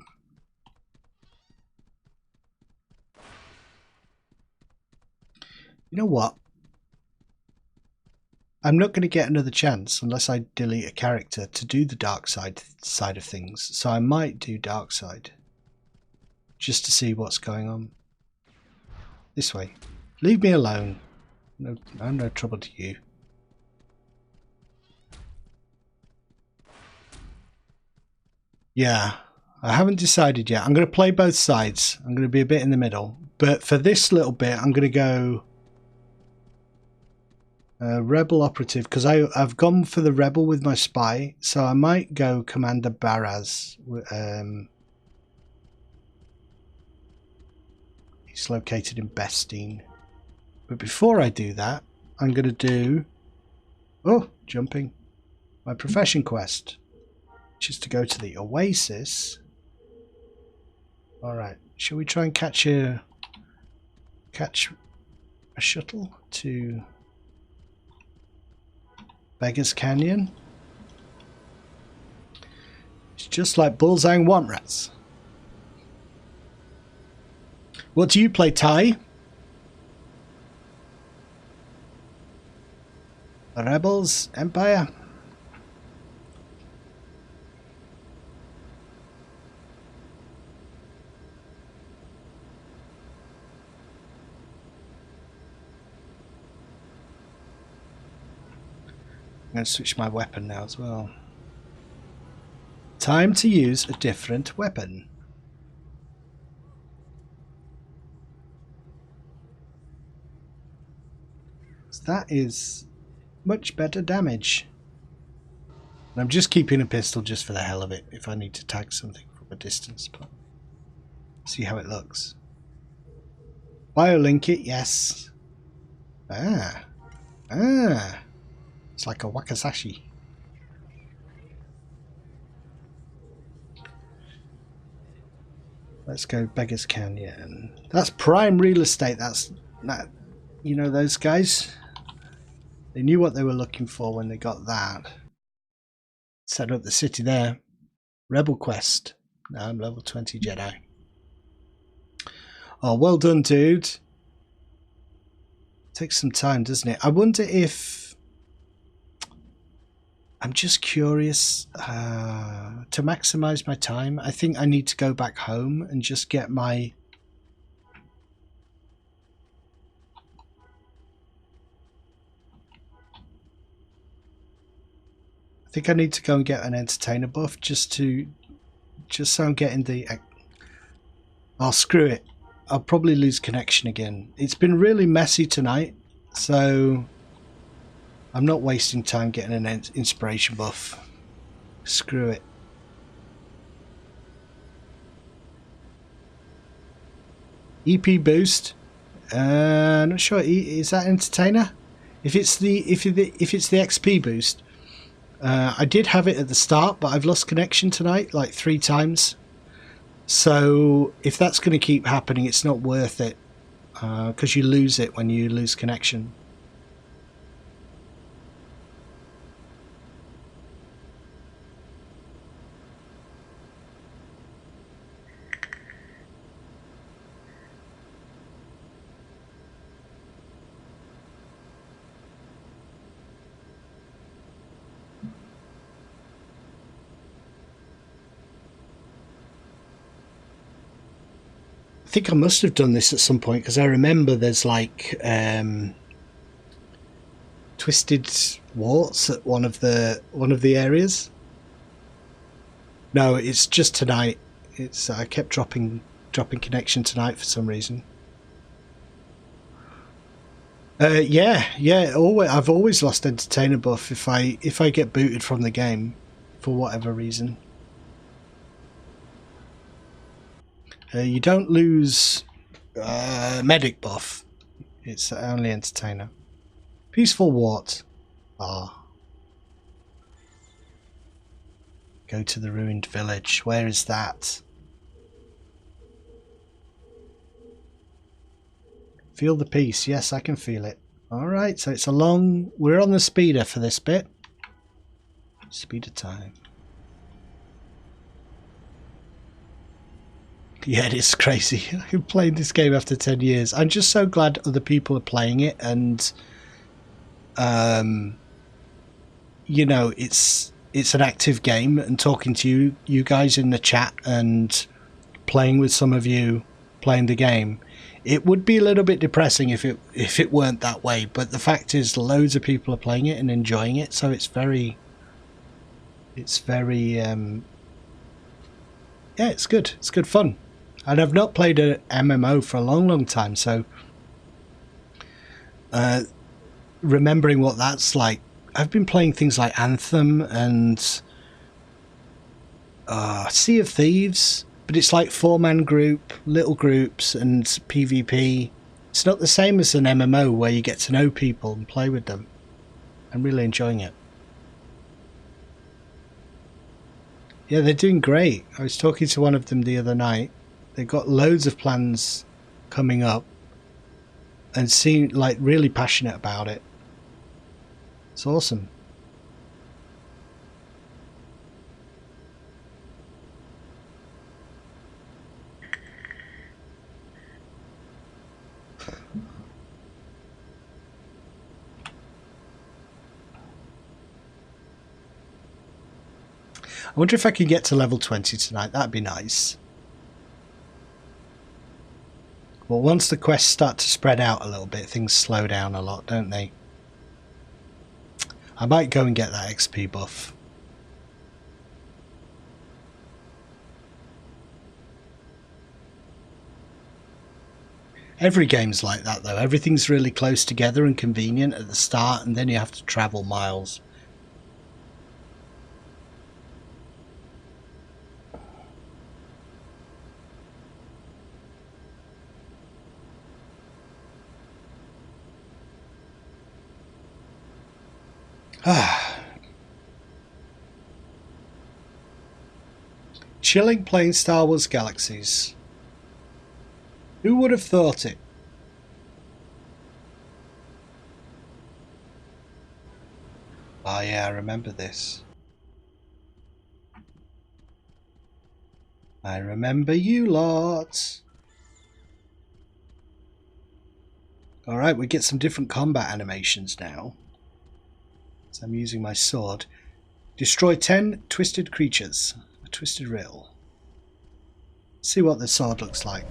You know what? I'm not going to get another chance unless I delete a character to do the dark side of things. So I might do dark side just to see what's going on. This way. Leave me alone. No, I'm no trouble to you. Yeah, I haven't decided yet. I'm going to play both sides. I'm going to be a bit in the middle. But for this little bit, I'm going to go Rebel Operative, because I've gone for the Rebel with my spy. So I might go Commander Baraz. He's located in Bestine. But before I do that, I'm going to do... Oh, jumping. My profession quest. Which is to go to the Oasis. Alright. Shall we try and catch a shuttle to Beggar's Canyon? It's just like Bullseye and Womp Rats. What do you play, Ty? Rebels? Empire? I'm going to switch my weapon now as well. Time to use a different weapon. That is much better damage. And I'm just keeping a pistol just for the hell of it if I need to tag something from a distance. But see how it looks. Biolink it, yes. Ah. It's like a Wakasashi. Let's go Beggar's Canyon. That's prime real estate. That's that. You know those guys. They knew what they were looking for when they got that. Set up the city there. Rebel Quest. Now I'm level 20 Jedi. Oh, well done, dude. Takes some time, doesn't it? I wonder if... I'm just curious to maximize my time. I think I need to go back home and just get my... I think I need to go and get an entertainer buff just so I'm getting the... Oh, screw it. I'll probably lose connection again. It's been really messy tonight, so I'm not wasting time getting an inspiration buff. Screw it. EP boost. Not sure. Is that entertainer? If it's the XP boost, I did have it at the start, but I've lost connection tonight like 3 times. So if that's going to keep happening, it's not worth it because you lose it when you lose connection. I think I must have done this at some point because I remember there's like twisted warts at one of the areas. No, it's just tonight. It's I kept dropping connection tonight for some reason. Yeah. I've always lost entertainer buff if I get booted from the game for whatever reason. You don't lose medic buff. It's only entertainer. Peaceful wart. Ah. Go to the ruined village. Where is that? Feel the peace. Yes, I can feel it. Alright, so it's a long... We're on the speeder for this bit. Speeder time. Yeah, it is crazy. I've played this game after 10 years. I'm just so glad other people are playing it, and you know, it's an active game, and talking to you guys in the chat and playing with some of you playing the game. It would be a little bit depressing if it weren't that way, but the fact is loads of people are playing it and enjoying it, so it's very yeah, it's good. It's good fun. And I've not played an MMO for a long time, so remembering what that's like. I've been playing things like Anthem and Sea of Thieves, but it's like 4-man group, little groups, and PvP. It's not the same as an MMO where you get to know people and play with them. I'm really enjoying it. Yeah, they're doing great. I was talking to one of them the other night. They've got loads of plans coming up and seem like really passionate about it. It's awesome. I wonder if I can get to level 20 tonight. That'd be nice. Well, once the quests start to spread out a little bit, things slow down a lot, don't they? I might go and get that XP buff. Every game's like that though. Everything's really close together and convenient at the start, and then you have to travel miles. Chilling playing Star Wars Galaxies. Who would have thought it? Oh yeah, I remember this. I remember you lot. Alright, we get some different combat animations now. So I'm using my sword. Destroy 10 twisted creatures. A twisted rill. See what the sword looks like.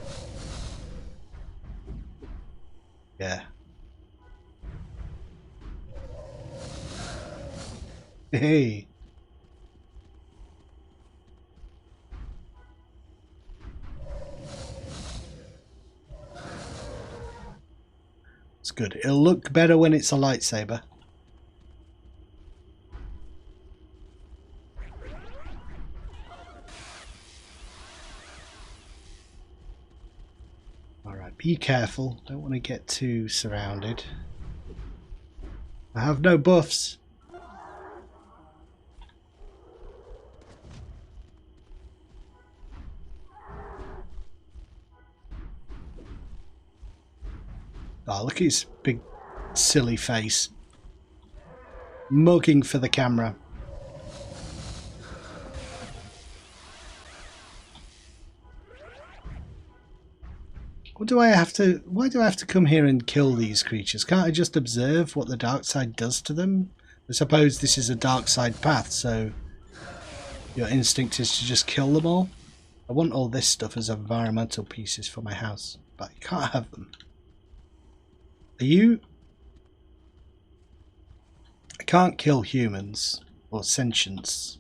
Yeah. Hey. It's good. It'll look better when it's a lightsaber. Alright, be careful. Don't want to get too surrounded. I have no buffs. Oh, look at his big silly face. Mugging for the camera. Why do I have to come here and kill these creatures? Can't I just observe what the dark side does to them? I suppose this is a dark side path, so your instinct is to just kill them all. I want all this stuff as environmental pieces for my house, but I can't have them. Are you... I can't kill humans or sentients.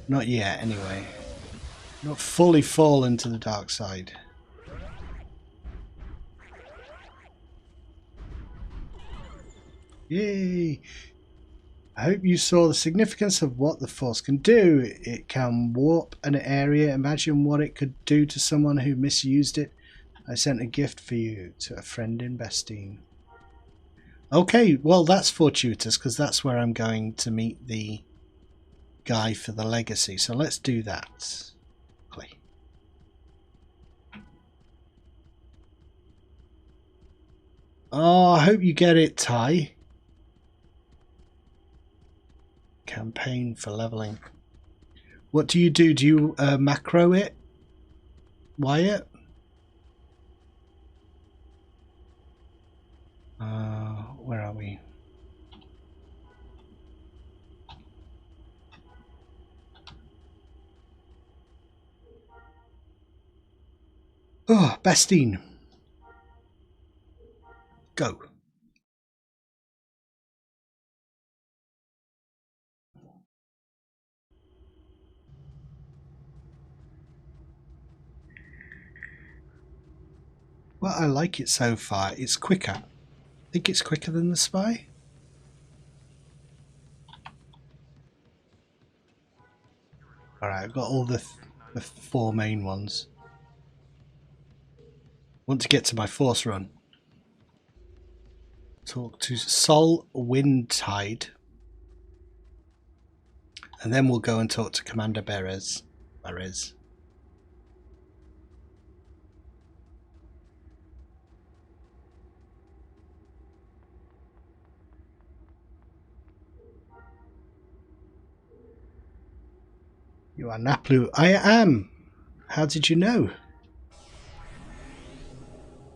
Not yet, anyway. Not fully fallen to the dark side. Yay! I hope you saw the significance of what the Force can do. It can warp an area. Imagine what it could do to someone who misused it. I sent a gift for you to a friend in Bestine. Okay, well that's fortuitous because that's where I'm going to meet the guy for the legacy. So let's do that. Quickly. Oh, I hope you get it, Ty. Campaign for leveling. What do you do? Do you macro it, Wyatt? Where are we? Oh, Bastine. Go. Well, I like it so far. It's quicker. I think it's quicker than the Spy. Alright, I've got all the 4 main ones. Want to get to my Force run. Talk to Sol Windtide. And then we'll go and talk to Commander Beres. You are Naplu. I am. How did you know?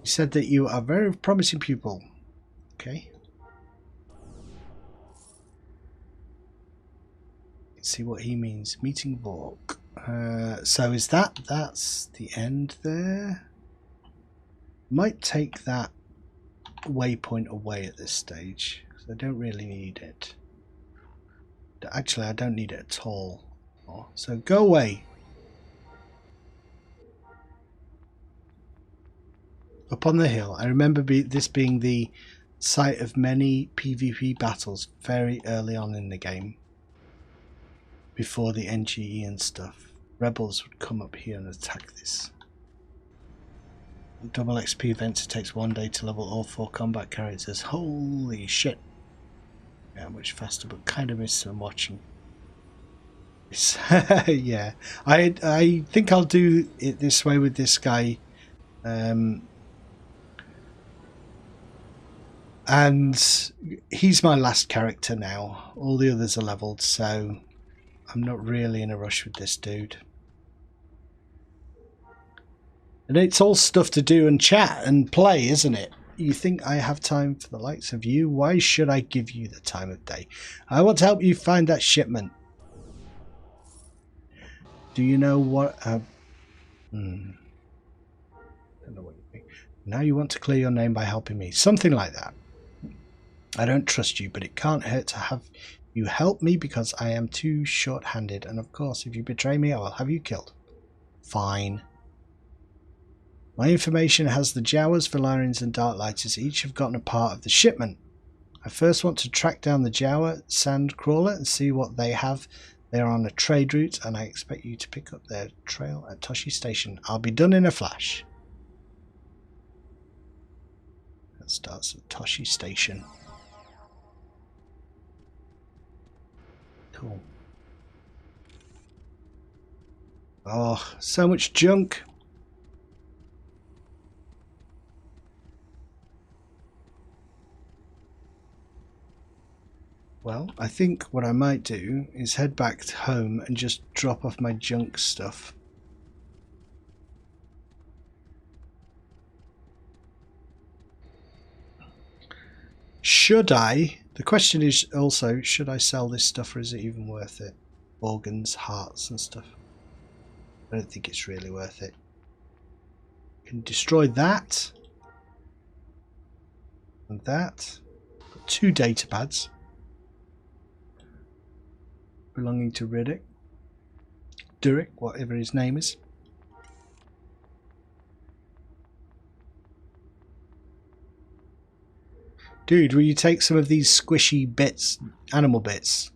You said that you are a very promising pupil. Okay. Let's see what he means. Meeting Vork. So is that's the end there? Might take that waypoint away at this stage because I don't really need it. Actually, I don't need it at all. So go away. Up on the hill. I remember this being the site of many PvP battles very early on in the game. Before the NGE and stuff. Rebels would come up here and attack this. Double XP events, it takes 1 day to level all 4 combat characters. Holy shit. Yeah, much faster, but kind of miss some watching. Yeah, I think I'll do it this way with this guy. And he's my last character now. All the others are leveled, so I'm not really in a rush with this dude. And it's all stuff to do and chat and play, isn't it? You think I have time for the likes of you? Why should I give you the time of day? I want to help you find that shipment. Do you know what... I don't know what you think. Now you want to clear your name by helping me. Something like that. I don't trust you, but it can't hurt to have you help me because I am too short-handed. And of course, if you betray me, I will have you killed. Fine. My information has the Jawas, Valarians and Darklighters each have gotten a part of the shipment. I first want to track down the Jawa Sandcrawler and see what they have. They are on a trade route and I expect you to pick up their trail at Toshi Station. I'll be done in a flash. That starts at Toshi Station. Cool. Oh, so much junk. Well, I think what I might do is head back home and just drop off my junk stuff. Should I? The question is also, should I sell this stuff or is it even worth it? Organs, hearts and stuff. I don't think it's really worth it. Can destroy that. And that. Got 2 data pads. Belonging to Riddick. Durek, whatever his name is. Dude, will you take some of these squishy bits, animal bits?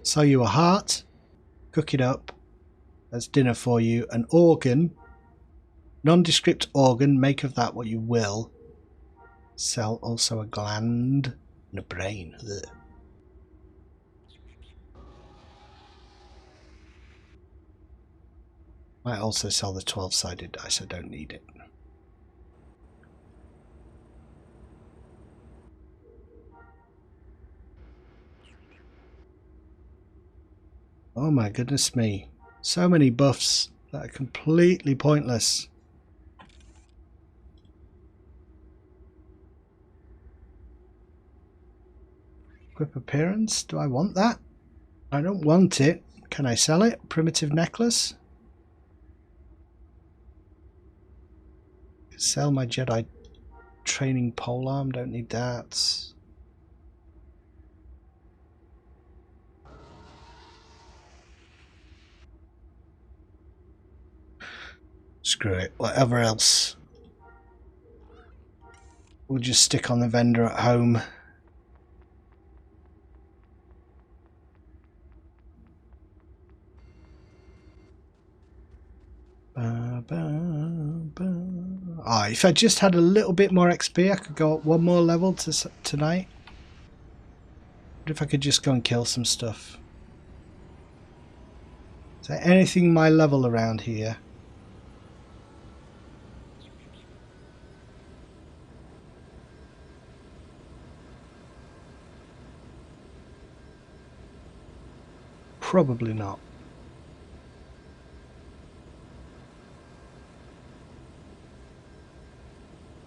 Sell you a heart, cook it up, that's dinner for you. An organ, nondescript organ, make of that what you will. Sell also a gland and a brain. Ugh. Might also sell the 12-sided dice, I don't need it. Oh my goodness me. So many buffs that are completely pointless. Equip appearance, do I want that? I don't want it. Can I sell it? Primitive necklace? Sell my Jedi training polearm, don't need that. Screw it, whatever else. We'll just stick on the vendor at home. Ah, if I just had a little bit more XP, I could go up 1 more level tonight. What if I could just go and kill some stuff? Is there anything my level around here? Probably not.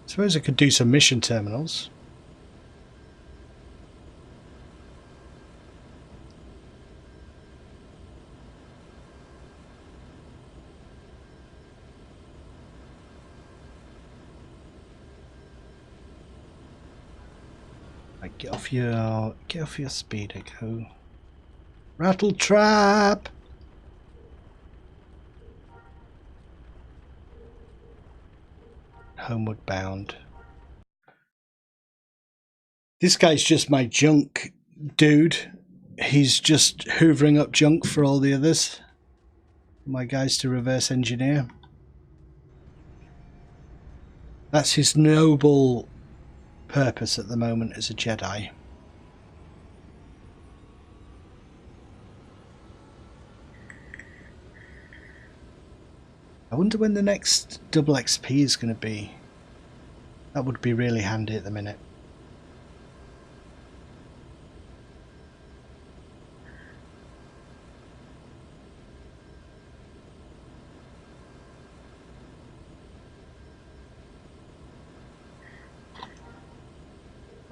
Suppose I could do some mission terminals. Right, get off your speeder, go. Rattle trap. Homeward bound. This guy's just my junk dude. He's just hoovering up junk for all the others. My guys to reverse engineer. That's his noble purpose at the moment as a Jedi. I wonder when the next double XP is going to be. That would be really handy at the minute.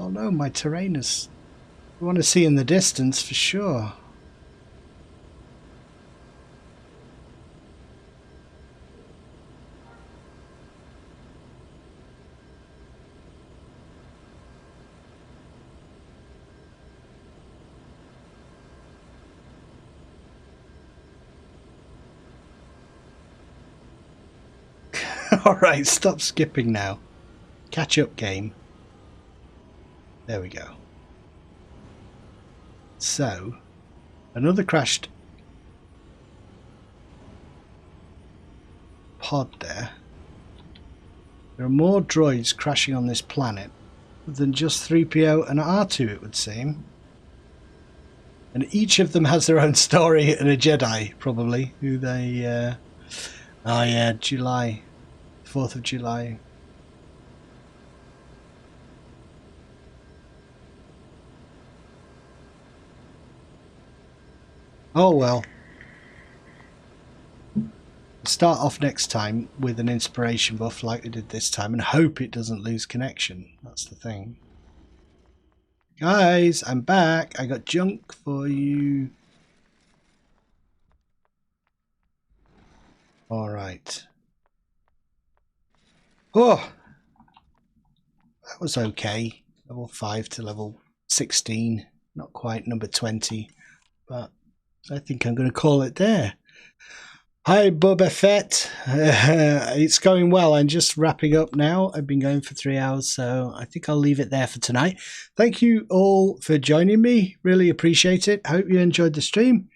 Oh no, my terrain is... I want to see in the distance for sure. Alright, stop skipping now. Catch up game. There we go. So, another crashed pod there. There are more droids crashing on this planet than just 3PO and R2, it would seem. And each of them has their own story and a Jedi, probably, who they... Oh yeah, July. 4th of July. Oh well. Start off next time with an inspiration buff like we did this time and hope it doesn't lose connection. That's the thing. Guys, I'm back. I got junk for you. Alright. Oh! That was okay. Level 5 to level 16. Not quite number 20. But I think I'm going to call it there. Hi Boba Fett. It's going well. I'm just wrapping up now. I've been going for 3 hours, so I think I'll leave it there for tonight. Thank you all for joining me. Really appreciate it. Hope you enjoyed the stream.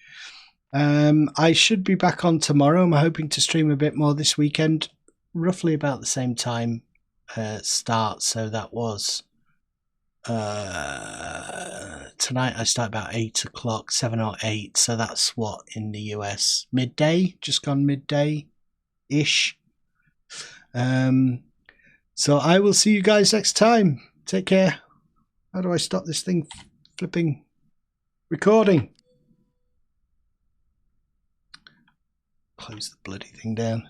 I should be back on tomorrow. I'm hoping to stream a bit more this weekend, roughly about the same time start. So that was tonight I start about 8 o'clock, 7 or 8, so that's what in the US, midday, just gone midday ish. So I will see you guys next time. Take care. How do I stop this thing flipping recording? Close the bloody thing down.